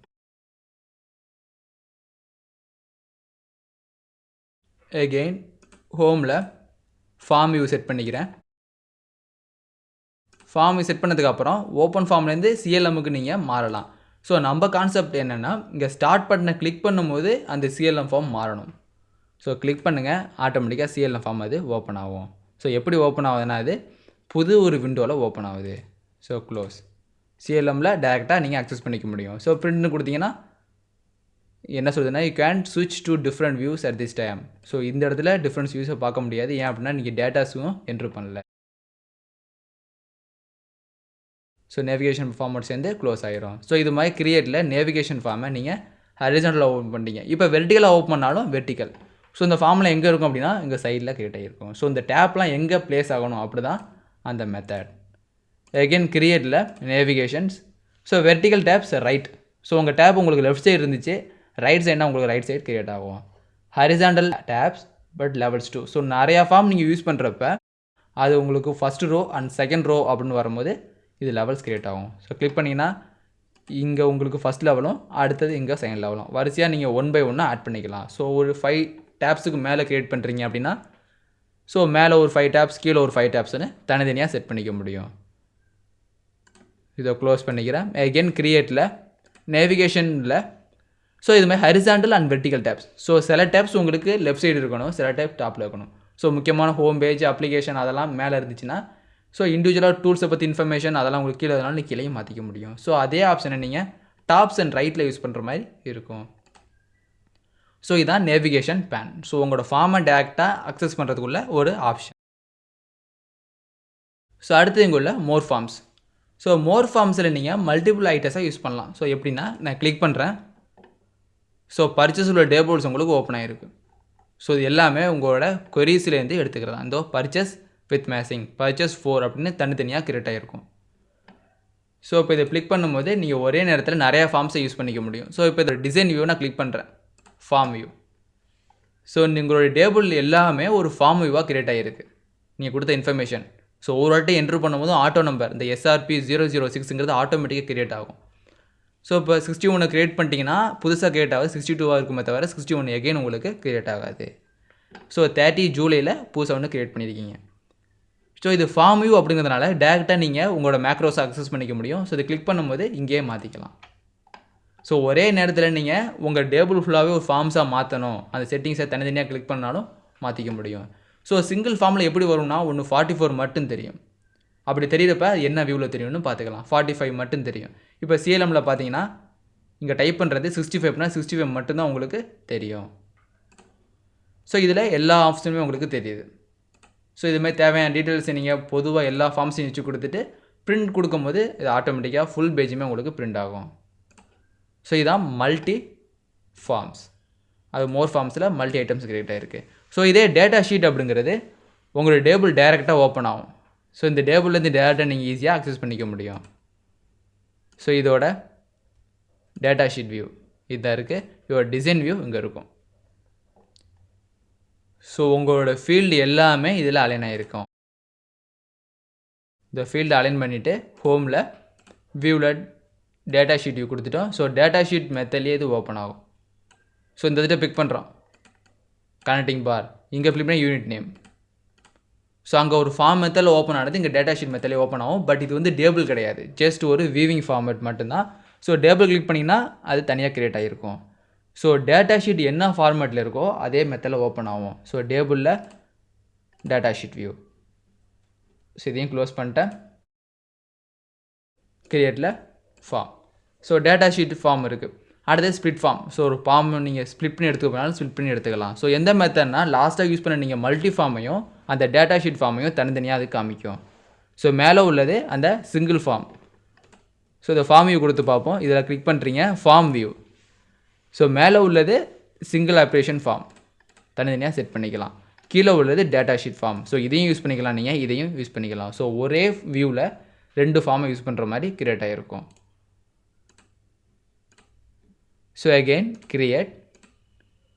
எகெயின் ஹோமில் ஃபார்ம் வியூ செட் பண்ணிக்கிறேன். ஃபார்ம் வியூ செட் பண்ணதுக்கப்புறம் ஓப்பன் ஃபார்ம்லேருந்து சிஎல்எம்முக்கு நீங்கள் மாறலாம். ஸோ நம்ம கான்செப்ட் என்னென்னா இங்கே ஸ்டார்ட் பட்டனை கிளிக் பண்ணும்போது அந்த சிஎல்எம் ஃபார்ம் மாறணும். ஸோ கிளிக் பண்ணுங்கள், ஆட்டோமேட்டிக்காக சிஎல்எம் ஃபார்ம் அது ஓப்பன் ஆகும். ஸோ எப்படி ஓப்பன் ஆகுதுன்னா அது புது ஒரு விண்டோவில் ஓப்பன் ஆகுது. ஸோ க்ளோஸ் சிஎல்எம்மில் டேரெக்டாக நீங்கள் அக்சஸ் பண்ணிக்க முடியும். ஸோ பிரிண்ட்னு கொடுத்தீங்கன்னா என்ன சொல்லுதுன்னா யூ கேன் ஸ்விட்ச் to different views at this time. So இந்த இடத்துல டிஃப்ரெண்ட் வியூஸை பார்க்க முடியாது, ஏன் அப்படின்னா நீங்கள் டேட்டாஸும் என்ட்ரு பண்ணல. ஸோ நேவிகேஷன் ஃபார்மட் சேர்ந்து க்ளோஸ் ஆகிரும். ஸோ இது மாதிரி கிரியேட்டில் நேவிகேஷன் ஃபார்மை நீங்கள் ஹரிசாண்டலாக ஓப்பன் பண்ணிங்க. இப்போ வெர்டிக்கலாக ஓப்பன் பண்ணாலும் வெர்டிக்கல், ஸோ இந்த ஃபார்முலா எங்கே இருக்கும் அப்படின்னா இங்கே சைடில் கிரியேட் ஆகிருக்கும். ஸோ இந்த டேப்லாம் எங்கே ப்ளேஸ் ஆகணும் அப்படி தான் அந்த மெத்தட். அகெயின் கிரியேட்டில் navigations. So vertical tabs right. So உங்கள் டேப் உங்களுக்கு லெஃப்ட் சைடு இருந்துச்சு, ரைட் சைடுனா உங்களுக்கு ரைட் சைடு கிரியேட் ஆகும். Horizontal tabs but levels 2. So நிறையா ஃபார்ம் நீங்கள் யூஸ் பண்ணுறப்ப அது உங்களுக்கு first row and second row அப்படின்னு வரும்போது இது லெவல்ஸ் கிரியேட் ஆகும். ஸோ கிளிக் பண்ணிங்கன்னா இங்கே உங்களுக்கு ஃபஸ்ட் லெவலும் அடுத்தது இங்கே செகண்ட் லெவலும் வரிசையாக நீங்கள் 1 by 1 ஆட் பண்ணிக்கலாம். ஸோ ஒரு 5 டேப்ஸுக்கு மேலே க்ரியேட் பண்ணுறீங்க அப்படின்னா ஸோ மேலே ஒரு 5 டேப்ஸ் கீழே ஒரு 5 டேப்ஸ்னு தனித்தனியாக செட் பண்ணிக்க முடியும். இதை க்ளோஸ் பண்ணிக்கிறேன். அகெயின் கிரியேட்டில் நேவிகேஷனில் ஸோ இதுமாதிரி horizontal and vertical tabs. So சில டேப்ஸ் உங்களுக்கு லெஃப்ட் சைடு இருக்கணும், சில டேப் டாப்பில் இருக்கணும். ஸோ முக்கியமான ஹோம் பேஜ் அப்ளிகேஷன் அதெல்லாம் மேலே இருந்துச்சுன்னா ஸோ இண்டிவிஜுவலாக டூல்ஸை பற்றி இன்ஃபர்மேஷன் அதெல்லாம் உங்களுக்கு கீழே இருந்தாலும் கீழேயும் மாற்றிக்க முடியும். ஸோ அதே ஆப்ஷனை நீங்கள் டாப்ஸ் அண்ட் ரைட்டில் யூஸ் பண்ணுற மாதிரி இருக்கும். ஸோ இதுதான் நேவிகேஷன் பேன். ஸோ உங்களோட ஃபார்மை டேரெக்டாக அக்சஸ் பண்ணுறதுக்குள்ள ஒரு ஆப்ஷன். ஸோ அடுத்து இங்கே உள்ள மோர் ஃபார்ம்ஸ். ஸோ மோர் ஃபார்ம்ஸில் நீங்கள் மல்டிபிள் ஐட்டஸாக யூஸ் பண்ணலாம். ஸோ எப்படின்னா நான் கிளிக் பண்ணுறேன். ஸோ பர்ச்சேஸ் உள்ள டேபிள்ஸ் உங்களுக்கு ஓப்பன் ஆகிருக்கு. ஸோ இது எல்லாமே உங்களோட கொரீஸ்லேருந்து எடுத்துக்கிறதா. இந்த பர்ச்சேஸ் வித் மேசிங் பர்ச்சேஸ் 4 அப்படின்னு தனித்தனியாக கிரியேட் ஆகிருக்கும். ஸோ இப்போ இதை கிளிக் பண்ணும்போது நீங்கள் ஒரே நேரத்தில் நிறையா ஃபார்ம்ஸை யூஸ் பண்ணிக்க முடியும். ஸோ இப்போ இதில் டிசைன் வியூ நான் கிளிக் பண்ணுறேன், ஃபார்ம் வியூ. ஸோ உங்களுடைய டேபிள் எல்லாமே ஒரு ஃபார்ம் வியூவாக கிரியேட் ஆகிருக்கு நீங்கள் கொடுத்த இன்ஃபர்மேஷன். ஸோ ஒரு வாட்டி என்ட்ரு பண்ணும்போது ஆட்டோ நம்பர் இந்த SRP 006ங்கிறது ஆட்டோமேட்டிக்காக கிரியேட் ஆகும். ஸோ இப்போ 61 கிரியேட் பண்ணிட்டீங்கன்னா புதுசாக கிரியேட் ஆகாது, 62 இருக்குமே தவிர 61 எகெயின் உங்களுக்கு கிரியேட் ஆகாது. ஸோ 30 ஜூலையில் புதுசாக ஒன்று கிரியேட் பண்ணியிருக்கீங்க. ஸோ இது ஃபார்ம் வியூ அப்படிங்கிறதுனால டேரெக்டாக நீங்கள் உங்களோட மேக்ரோஸை அக்சஸ் பண்ணிக்க முடியும். ஸோ இதை கிளிக் பண்ணும்போது இங்கேயே மாற்றிக்கலாம். ஸோ ஒரே நேரத்தில் நீங்கள் உங்கள் டேபிள் ஃபுல்லாகவே ஒரு ஃபார்ம்ஸாக மாற்றணும், அந்த செட்டிங்ஸை தனித்தனியாக கிளிக் பண்ணாலும் மாற்றிக்க முடியும். ஸோ சிங்கிள் ஃபார்மில் எப்படி வரும்னா ஒன்று 44 மட்டும் தெரியும். அப்படி தெரியிறப்ப என்ன வியூவில் தெரியும்னு பார்த்துக்கலாம். 45 மட்டும் தெரியும். இப்போ CLMல பார்த்தீங்கன்னா இங்கே டைப் பண்ணுறது 65னா 65 மட்டும்தான் உங்களுக்கு தெரியும். ஸோ இதில் எல்லா ஆப்ஷனுமே உங்களுக்கு தெரியுது. ஸோ இதுமாதிரி தேவையான டீட்டெயில்ஸை நீங்கள் பொதுவாக எல்லா ஃபார்ம்ஸையும் வச்சு கொடுத்துட்டு பிரிண்ட் கொடுக்கும்போது இது ஆட்டோமேட்டிக்காக ஃபுல் பேஜுமே உங்களுக்கு பிரிண்ட் ஆகும். ஸோ இதுதான் மல்டி ஃபார்ம்ஸ். அது மோர் ஃபார்ம்ஸில் மல்டி ஐட்டம்ஸ் கிரியேட் ஆகிருக்கு. ஸோ இதே டேட்டா ஷீட் அப்படிங்கிறது உங்களோட டேபிள் டைரெக்டாக ஓப்பன் ஆகும். ஸோ இந்த டேபிள்லேருந்து டேரெக்டாக நீங்கள் ஈஸியாக அக்சஸ் பண்ணிக்க முடியும். ஸோ இதோட டேட்டா ஷீட் வியூ இதாக இருக்குது, இதோட டிசைன் வியூ இங்கே இருக்கும். ஸோ உங்களோட ஃபீல்டு எல்லாமே இதில் அலைன் ஆகிருக்கும். இந்த ஃபீல்டு அலைன் பண்ணிவிட்டு ஹோமில் வியூவில் டேட்டா ஷீட் வியூ கொடுத்துட்டோம். ஸோ டேட்டா ஷீட் மெத்தட்லேயே இது ஓப்பன் ஆகும். ஸோ இந்த இதை பிக் பண்ணுறோம், கனெக்டிங் பார், இங்கே கிளிக் பண்ணி யூனிட் நேம். ஸோ அங்கே ஒரு ஃபார்ம் மெத்தடில் ஓப்பன் ஆனது இங்கே டேட்டா ஷீட் மெத்தட்லேயே ஓப்பன் ஆகும். பட் இது வந்து டேபிள் கிடையாது, ஜஸ்ட் ஒரு வீவிங் ஃபார்மேட் மட்டும்தான். ஸோ டேபிள் கிளிக் பண்ணிங்கன்னா அது தனியாக கிரியேட் ஆகிருக்கும். ஸோ டேட்டா ஷீட் என்ன ஃபார்மேட்டில் இருக்கோ அதே மெத்தடில் ஓப்பன் ஆகும். ஸோ டேபிளில் டேட்டா ஷீட் வியூ. ஸோ இதையும் க்ளோஸ் பண்ணிட்டேன். கிரியேட்டில் form. So data sheet form இருக்குது. அடுத்தது ஸ்ப்ளிட் ஃபார்ம். ஸோ ஒரு ஃபார்ம் நீங்கள் ஸ்ப்ளிட் பண்ணி எடுத்துக்க போனாலும் ஸ்ப்ளிட் பண்ணி எடுத்துக்கலாம். ஸோ எந்த மெத்தட்னா லாஸ்ட்டாக யூஸ் பண்ண நீங்கள் மல்டி ஃபார்மையும் அந்த டேட்டா ஷீட் ஃபார்மையும் தனித்தனியாக அது காமிக்கும். ஸோ மேலே உள்ளது அந்த சிங்கிள் ஃபார்ம். ஸோ இந்த ஃபார்ம் வியூ கொடுத்து பார்ப்போம். இதில் கிளிக் பண்ணுறீங்க, ஃபார்ம் வியூ. ஸோ மேலே உள்ளது சிங்கிள் ஆப்ரேஷன் ஃபார்ம், தனித்தனியாக செட் பண்ணிக்கலாம். கீழே உள்ளது டேட்டா ஷீட் ஃபார்ம். ஸோ இதையும் யூஸ் பண்ணிக்கலாம், நீங்கள் இதையும் யூஸ் பண்ணிக்கலாம். ஸோ ஒரே வியூவில் 2 ஃபார்மை யூஸ் பண்ணுற மாதிரி கிரியேட் ஆகிருக்கும். ஸோ அகெயின் கிரியேட்,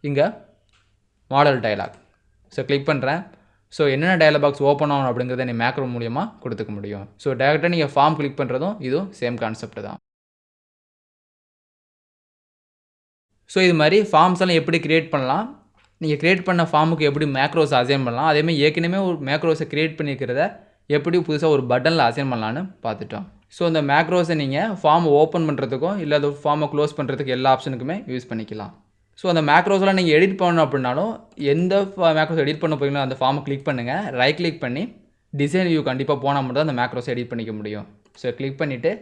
இங்கே மாடல் டயலாக். ஸோ கிளிக் பண்ணுறேன். ஸோ என்னென்ன டயலாக் பாக்ஸ் ஓப்பன் ஆகணும் அப்படிங்கிறத நீ மேக்ரோ மூலியமாக கொடுத்துக்க முடியும். ஸோ டேரெக்டாக நீங்கள் ஃபார்ம் கிளிக் பண்ணுறதும் இதுவும் சேம் கான்செப்ட் தான். ஸோ இது மாதிரி ஃபார்ம்ஸ் எல்லாம் எப்படி கிரியேட் பண்ணலாம், நீங்கள் கிரியேட் பண்ண ஃபார்முக்கு எப்படி மேக்ரோஸ் அசைன் பண்ணலாம், அதேமாதிரி ஏற்கனவே ஒரு மேக்ரோஸை கிரியேட் பண்ணியிருக்கிறத எப்படி புதுசாக ஒரு பட்டனில் அசைன் பண்ணலான்னு பார்த்துட்டோம். ஸோ இந்த மேக்ரோஸை நீங்கள் ஃபார்ம் ஓப்பன் பண்ணுறதுக்கும் இல்லை அது ஃபார்மை க்ளோஸ் பண்ணுறதுக்கு எல்லா ஆப்ஷனுக்குமே யூஸ் பண்ணிக்கலாம். ஸோ அந்த மேக்ரோஸ்லாம் நீங்கள் எடிட் பண்ணணும் அப்படின்னாலும் எந்த மேக்ரோஸ் எடிட் பண்ண போகிறீங்களோ அந்த ஃபார்மை கிளிக் பண்ணுங்கள். ரைட் கிளிக் பண்ணி டிசைன் வியூ கண்டிப்பாக போனால் மட்டும் தான் அந்த மேக்ரோஸை எடிட் பண்ணிக்க முடியும். ஸோ கிளிக் பண்ணிவிட்டு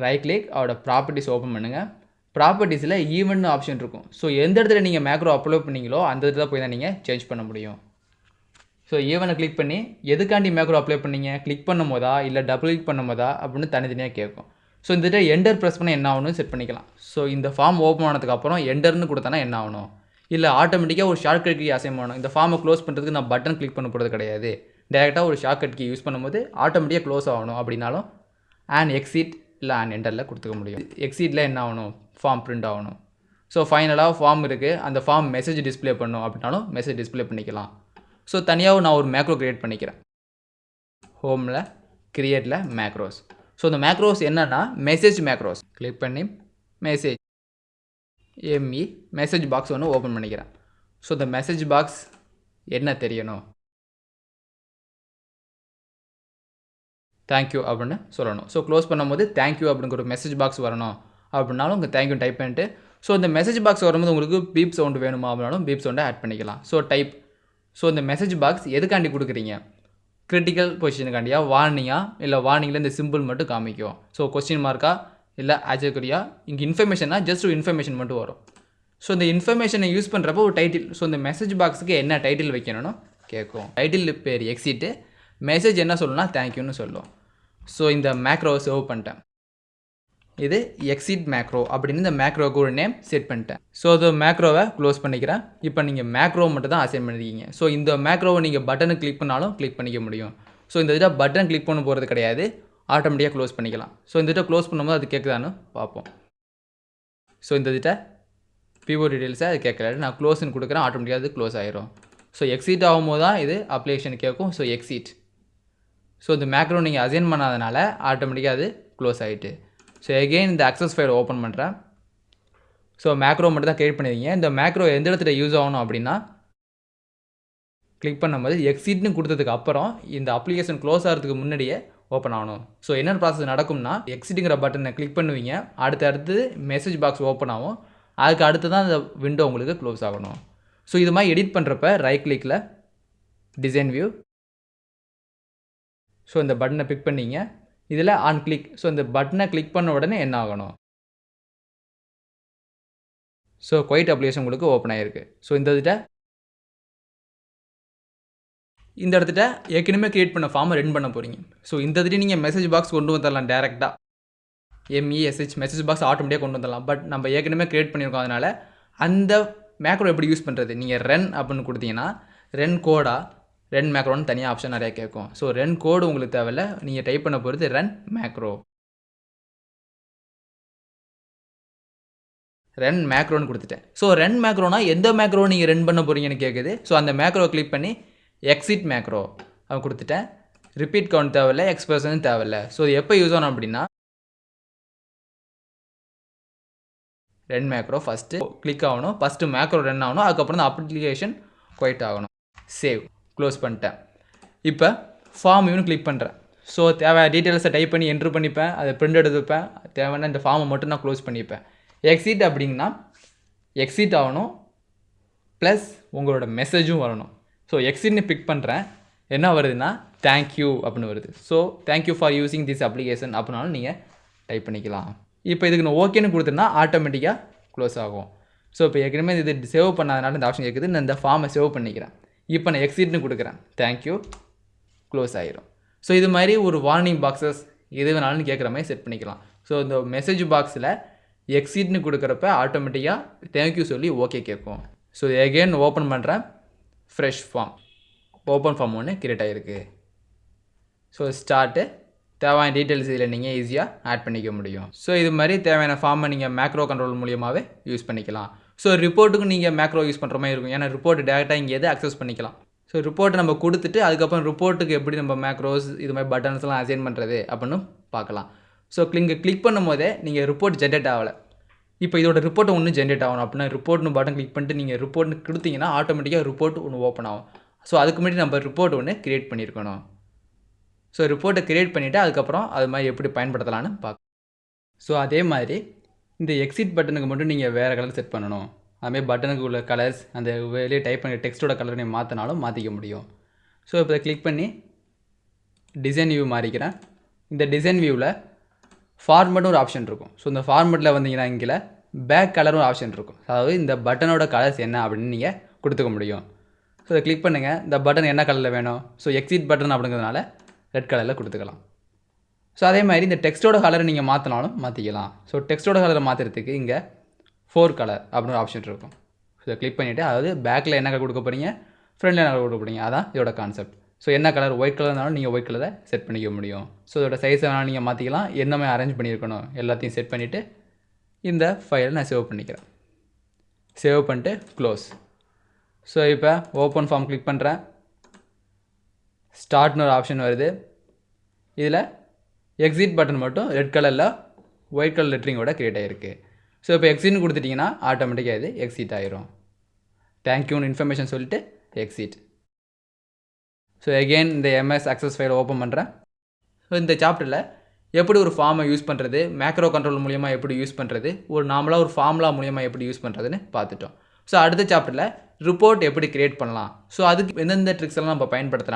ரைட் கிளிக், அவரோட ப்ராப்பர்ட்டிஸ் ஓப்பன் பண்ணுங்கள். ப்ராப்பர்ட்டிஸில் ஈவெண்ட் ஆப்ஷன் இருக்கும். ஸோ எந்த இடத்துல நீங்கள் மேக்ரோ அப்லோட் பண்ணீங்களோ அந்த இடத்துல போய் தான் நீங்கள் சேஞ்ச் பண்ண முடியும். ஸோ ஈவனை கிளிக் பண்ணி எதுக்காண்டி மேக்ரோ அப்ளை பண்ணீங்க, கிளிக் பண்ணும் போதா இல்லை டபுள் கிளிக் பண்ணும் போதா அப்படின்னு தனித்தனியாக கேட்கும். ஸோ இந்த என்டர் ப்ரெஸ் பண்ண என்ன ஆகணும்னு செட் பண்ணிக்கலாம். ஸோ இந்த ஃபார்ம் ஓப்பன் ஆனதுக்கப்புறம் என்டர்னு கொடுத்தனா என்ன ஆகணும், இல்லை ஆட்டோமேட்டிக்காக ஒரு ஷார்ட்கட் கீ அசைன் பண்ணணும். இந்த ஃபார்மை க்ளோஸ் பண்ணுறதுக்கு நான் பட்டன் கிளிக் பண்ண போகிறது கிடையாது. டேரெக்டாக ஒரு ஷார்ட்கட் கீ யூஸ் பண்ணும்போது ஆட்டோமேட்டிக்காக க்ளோஸ் ஆகணும் அப்படின்னாலும் அண்ட் எக்ஸிட் இல்லை அண்ட் என்டரில் கொடுத்துக்க முடியும். எக்ஸிட்டில் என்ன ஆகணும், ஃபார்ம் பிரிண்ட் ஆகணும். ஸோ ஃபைனலாக ஃபார்ம் இருக்குது, அந்த ஃபார்ம் மெசேஜ் டிஸ்பிளே பண்ணணும் அப்படின்னாலும் மெசேஜ் டிஸ்பிளே பண்ணிக்கலாம். ஸோ தனியாக நான் ஒரு மேக்ரோ க்ரியேட் பண்ணிக்கிறேன். ஹோமில் க்ரியேட்டில் மேக்ரோஸ். ஸோ இந்த மேக்ரோஸ் என்னன்னா மெசேஜ் மேக்ரோஸ். கிளிக் பண்ணி மெசேஜ் மெசேஜ் பாக்ஸ் ஒன்று ஓப்பன் பண்ணிக்கிறேன். ஸோ இந்த மெசேஜ் பாக்ஸ் என்ன தெரியணும், தேங்க்யூ அப்படின்னு சொல்லணும். ஸோ க்ளோஸ் பண்ணும்போது தேங்க்யூ அப்படிங்கிற ஒரு மெசேஜ் பாக்ஸ் வரணும் அப்படின்னாலும் உங்கள் தேங்க்யூ டைப் பண்ணிட்டு, ஸோ இந்த மெசேஜ் பாக்ஸ் வரும்போது உங்களுக்கு பீப் சவுண்டு வேணுமா அப்படின்னாலும் பீப் சவுண்டை ஆட் பண்ணிக்கலாம். So type. ஸோ இந்த மெசேஜ் பாக்ஸ் எதுக்காண்டி கொடுக்குறீங்க, கிரிட்டிக்கல் பொசிஷனுக்காண்டியா, வார்னிங்கா, இல்லை வார்னிங்கில் இந்த சிம்பிள் மட்டும் காமிக்கும். ஸோ கொஸ்டின் மார்க்கா இல்லை ஆச்சரியா, இங்கே இன்ஃபர்மேஷனா ஜஸ்ட் ஒரு இன்ஃபர்மேஷன் மட்டும் வரும். ஸோ இந்த இன்ஃபர்மேஷனை யூஸ் பண்ணுறப்போ ஒரு டைட்டில், ஸோ இந்த மெசேஜ் பாக்ஸுக்கு என்ன டைட்டில் வைக்கணும்னு கேட்கும். டைட்டில் பேர் எக்ஸிட்டு, மெசேஜ் என்ன சொல்லணும்னா தேங்க்யூன்னு சொல்லும். ஸோ இந்த மேக்ரோவை சேவ் பண்ணிட்டேன். இது எக்ஸிட் மேக்ரோ அப்படின்னு இந்த மேக்ரோவுக்கு ஒரு நேம் செட் பண்ணிட்டேன். ஸோ இந்த மேக்ரோவை க்ளோஸ் பண்ணிக்கிறேன். இப்போ நீங்கள் மேக்ரோ மட்டும் தான் அசைன் பண்ணிருக்கீங்க. ஸோ இந்த மேக்ரோவை நீங்கள் பட்டனை கிளிக் பண்ணாலும் கிளிக் பண்ணிக்க முடியும். ஸோ இந்த இதில் பட்டன் கிளிக் பண்ண போகிறது கிடையாது, ஆட்டோமேட்டிக்காக க்ளோஸ் பண்ணிக்கலாம். ஸோ இந்த இதை க்ளோஸ் பண்ணும்போது அது கேட்குதான்னு பார்ப்போம். ஸோ இந்த இதிட்ட பிஓ டீட்டெயில்ஸை அது கேட்கல, நான் க்ளோஸ்ன்னு கொடுக்குறேன், ஆட்டோமேட்டிக்காக அது க்ளோஸ் ஆயிரும். ஸோ எக்ஸிட் ஆகும்போது தான் இது அப்ளிகேஷன் கேட்கும். So exit. ஸோ இந்த மேக்ரோ நீங்கள் அசைன் பண்ணாதனால ஆட்டோமேட்டிக்காக அது க்ளோஸ் ஆகிட்டு. ஸோ எகெயின் இந்த அக்சஸ் ஃபைலை ஓப்பன் பண்ணுறேன். ஸோ மேக்ரோ மட்டும் தான் க்ரியேட் பண்ணியிருக்கீங்க. இந்த மேக்ரோ எந்த இடத்துல யூஸ் ஆகணும் அப்படின்னா கிளிக் பண்ணும்போது எக்ஸிட்னு கொடுத்ததுக்கு அப்புறம் இந்த அப்ளிகேஷன் க்ளோஸ் ஆகிறதுக்கு முன்னாடியே ஓப்பன் ஆகணும். ஸோ என்ன ப்ராசஸ் நடக்கும்னா எக்ஸிட்டுங்கிற பட்டனை கிளிக் பண்ணுவீங்க, அடுத்து மெசேஜ் பாக்ஸ் ஓப்பன் ஆகும், அதுக்கு அடுத்து தான் இந்த விண்டோ உங்களுக்கு க்ளோஸ் ஆகணும். ஸோ இது மாதிரி எடிட் பண்ணுறப்ப ரைட் கிளிக்கில் டிசைன் வியூ, ஸோ இந்த பட்டனை பிக் பண்ணிங்க, இதில் ஆன் கிளிக். ஸோ இந்த பட்டனை கிளிக் பண்ண உடனே என்ன ஆகணும், ஸோ குவைட் அப்ளிகேஷன் உங்களுக்கு ஓப்பன் ஆகிருக்கு. ஸோ இந்த இடத்துல ஏற்கனவே க்ரியேட் பண்ண ஃபார்மை ரன் பண்ண போகிறீங்க. ஸோ இந்த இடத்துல நீங்கள் மெசேஜ் பாக்ஸ் கொண்டு வந்துடலாம் டேரெக்டாக, எம்இஎஸ்ஹெச் மெசேஜ் பாக்ஸ் ஆட்டோமேட்டிக்காக கொண்டு வந்துடலாம். பட் நம்ம ஏற்கனவே க்ரியேட் பண்ணியிருக்கோம், அதனால் அந்த மேக்ரோ எப்படி யூஸ் பண்ணுறது, நீங்கள் ரன் அப்படின்னு கொடுத்தீங்கன்னா ரன் கோடா ரன் மேக்ரோன்னு தனியாக ஆப்ஷன் நிறையா கேட்கும். ஸோ ரன் கோடு உங்களுக்கு தேவையில்ல, நீங்கள் டைப் பண்ண போகிறது ரன் மேக்ரோ. ரன் மேக்ரோன்னு கொடுத்துட்டேன். ஸோ ரன் மேக்ரோனா எந்த மேக்ரோ நீங்கள் ரன் பண்ண போகிறீங்கன்னு கேட்குது. ஸோ அந்த மேக்ரோ கிளிக் பண்ணி எக்ஸிட் மேக்ரோ அவன் கொடுத்துட்டேன். ரிப்பீட் கவுண்ட் தேவையில்லை, எக்ஸ்பிரஷன் தேவையில்லை. ஸோ இது எப்போ யூஸ் ஆகணும் அப்படின்னா ரன் மேக்ரோ ஃபஸ்ட்டு கிளிக் ஆகணும், ஃபஸ்ட்டு மேக்ரோ ரன் ஆகணும், அதுக்கப்புறம் தான் அப்ளிகேஷன் குவைட் ஆகணும். சேவ், க்ளோஸ் பண்ணிட்டேன். இப்போ ஃபார்ம் இவனு கிளிக் பண்ணுறேன். ஸோ தேவையான டீட்டெயில்ஸை டைப் பண்ணி என்ட்ரு பண்ணிப்பேன், அதை பிரிண்ட் எடுத்துப்பேன், தேவையான இந்த ஃபார்மை மட்டும் நான் க்ளோஸ் பண்ணிப்பேன். எக்ஸிட் அப்படின்னா எக்ஸிட் ஆகணும் ப்ளஸ் உங்களோட மெசேஜும் வரணும். ஸோ எக்ஸிட்னு பிக் பண்ணுறேன், என்ன வருதுன்னா தேங்க்யூ அப்படின்னு வருது. So thank you for using this application அப்படின்னாலும் நீங்கள் டைப் பண்ணிக்கலாம். இப்போ இதுக்கு நான் ஓகேன்னு கொடுத்தேன்னா ஆட்டோமேட்டிக்காக க்ளோஸ் ஆகும். ஸோ இப்போ ஏற்கனவே இது சேவ் பண்ணாதனால இந்த ஆப்ஷன் கேட்குது, நான் இந்த ஃபார்மை சேவ் பண்ணிக்கிறேன். இப்போ நான் எக்ஸிட்னு கொடுக்குறேன், தேங்க்யூ, க்ளோஸ் ஆகிரும். ஸோ இது மாதிரி ஒரு வார்னிங் பாக்ஸஸ் எது வேணாலும் கேட்குற மாதிரி செட் பண்ணிக்கலாம். ஸோ இந்த மெசேஜ் பாக்ஸில் எக்ஸிட்னு கொடுக்குறப்ப ஆட்டோமேட்டிக்காக தேங்க்யூ சொல்லி ஓகே கேட்கும். ஸோ எகெயின் ஓப்பன் பண்ணுறேன், ஃப்ரெஷ் ஃபார்ம், ஓப்பன் ஃபார்ம் ஒன்று கிரியேட் ஆகிருக்கு. ஸோ ஸ்டார்ட்டு, தேவையான டீட்டெயில்ஸ் இதில் நீங்கள் ஈஸியாக ஆட் பண்ணிக்க முடியும். ஸோ இது மாதிரி தேவையான ஃபார்மை நீங்கள் மேக்ரோ கண்ட்ரோல் மூலியமாகவே யூஸ் பண்ணிக்கலாம். ஸோ ரிப்போர்ட்டுக்கு நீங்கள் மேக்ரோ யூஸ் பண்ணுற மாதிரி இருக்கும், ஏன்னா ரிப்போர்ட் டேரெக்டாக இங்கே எது அக்சஸ் பண்ணிக்கலாம். ஸோ ரிப்போர்ட்டை நம்ம கொடுத்துட்டு அதுக்கப்புறம் ரிப்போர்ட்டுக்கு எப்படி நம்ம மேக்ரோஸ் இது மாதிரி பட்டன்ஸ்லாம் அசைன் பண்ணுறது அப்படின்னு பார்க்கலாம். ஸோ கிளிக் பண்ணும் போதே நீங்கள் ரிப்போர்ட் ஜென்ரேட் ஆகலை, இப்போ இதோட ரிப்போர்ட்டை ஒன்று ஜென்ரேட் ஆகணும் அப்படின்னா ரிப்போர்ட்னு பட்டன் கிளிக் பண்ணிட்டு நீங்கள் ரிப்போர்ட்னு கொடுத்தீங்கன்னா ஆட்டோமேட்டிக்காக ரிப்போர்ட் ஒன்று ஓப்பன் ஆகும். ஸோ அதுக்கு முன்னாடி நம்ம ரிப்போர்ட் ஒன்று கிரியேட் பண்ணியிருக்கணும். ஸோ ரிப்போர்ட்டை கிரியேட் பண்ணிவிட்டு அதுக்கப்புறம் அது மாதிரி எப்படி பயன்படுத்தலான்னு பார்க்க. ஸோ அதே மாதிரி இந்த எக்ஸிட் பட்டனுக்கு மட்டும் நீங்கள் வேறு கலர் செட் பண்ணணும். அதுமாதிரி பட்டனுக்கு உள்ள கலர்ஸ் அந்த வெளியே டைப் பண்ணி டெக்ஸ்ட்டோட கலர் நீங்கள் மாற்றினாலும் மாற்றிக்க முடியும். ஸோ இப்போ கிளிக் பண்ணி டிசைன் வியூ மாறிக்கிறேன். இந்த டிசைன் வியூவில் ஃபார்மெட்னு ஒரு ஆப்ஷன் இருக்கும். ஸோ இந்த ஃபார்மெட்டில் வந்தீங்கன்னா இங்கே பேக் கலரும் ஒரு ஆப்ஷன் இருக்கும். அதாவது இந்த பட்டனோட கலர்ஸ் என்ன அப்படின்னு நீங்கள் கொடுத்துக்க முடியும். ஸோ இதை கிளிக் பண்ணுங்கள், இந்த பட்டன் என்ன கலரில் வேணும், ஸோ எக்ஸிட் பட்டன் அப்படிங்கிறதுனால ரெட் கலரில் கொடுத்துக்கலாம். ஸோ அதே மாதிரி இந்த டெக்ஸ்ட்டோட கலரை நீங்கள் மாற்றினாலும் மாற்றிக்கலாம். ஸோ டெக்ஸ்ட்டோட கலரை மாற்றுறதுக்கு இங்கே 4 கலர் அப்படின்னு ஒரு ஆப்ஷன் இருக்கும். ஸோ இதை கிளிக் பண்ணிவிட்டு அதாவது பேக்கில் என்ன கலர் கொடுக்க போகிறீங்க, ஃப்ரண்டில் என்ன கலர் கொடுக்க போகிறீங்க, அதான் இதோட கான்செப்ட். ஸோ என்ன கலர் ஒயிட் கலர்னாலும் நீங்கள் ஒயிட் கலரை செட் பண்ணிக்க முடியும். ஸோ இதோட சைஸை வேணாலும் நீங்கள் மாற்றிக்கலாம். என்னமே அரேஞ்ச் பண்ணியிருக்கணும் எல்லாத்தையும் செட் பண்ணிவிட்டு இந்த ஃபைலை நான் சேவ் பண்ணிக்கிறேன். சேவ் பண்ணிட்டு க்ளோஸ். ஸோ இப்போ ஓப்பன் ஃபார்ம் கிளிக் பண்ணுறேன். ஸ்டார்ட்னு ஒரு ஆப்ஷன் வருது. இதில் எக்ஸிட் பட்டன் மட்டும் ரெட் கலரில் ஒயிட் கலர் லெட்டரிங்கோட க்ரியேட் ஆகிருக்கு. ஸோ இப்போ எக்ஸிட்னு கொடுத்துட்டிங்கன்னா ஆட்டோமேட்டிக்காக இது எக்ஸிட் ஆயிரும். தேங்க்யூன்னு இன்ஃபர்மேஷன் சொல்லிட்டு எக்ஸிட். ஸோ எகெயின் இந்த எம்எஸ் அக்சஸ் ஃபைலை ஓப்பன் பண்ணுறேன். ஸோ இந்த சாப்டரில் எப்படி ஒரு ஃபார்மை யூஸ் பண்ணுறது, மேக்ரோ கண்ட்ரோல் மூலிமா எப்படி யூஸ் பண்ணுறது, ஒரு நார்மலாக ஒரு ஃபார்முலா மூலிமா எப்படி யூஸ் பண்ணுறதுன்னு பார்த்துட்டோம். ஸோ அடுத்த சாப்டரில் ரிப்போர்ட் எப்படி க்ரியேட் பண்ணலாம், ஸோ அதுக்கு எந்தெந்த ட்ரிக்ஸ் எல்லாம் நம்ம பயன்படுத்தலாம்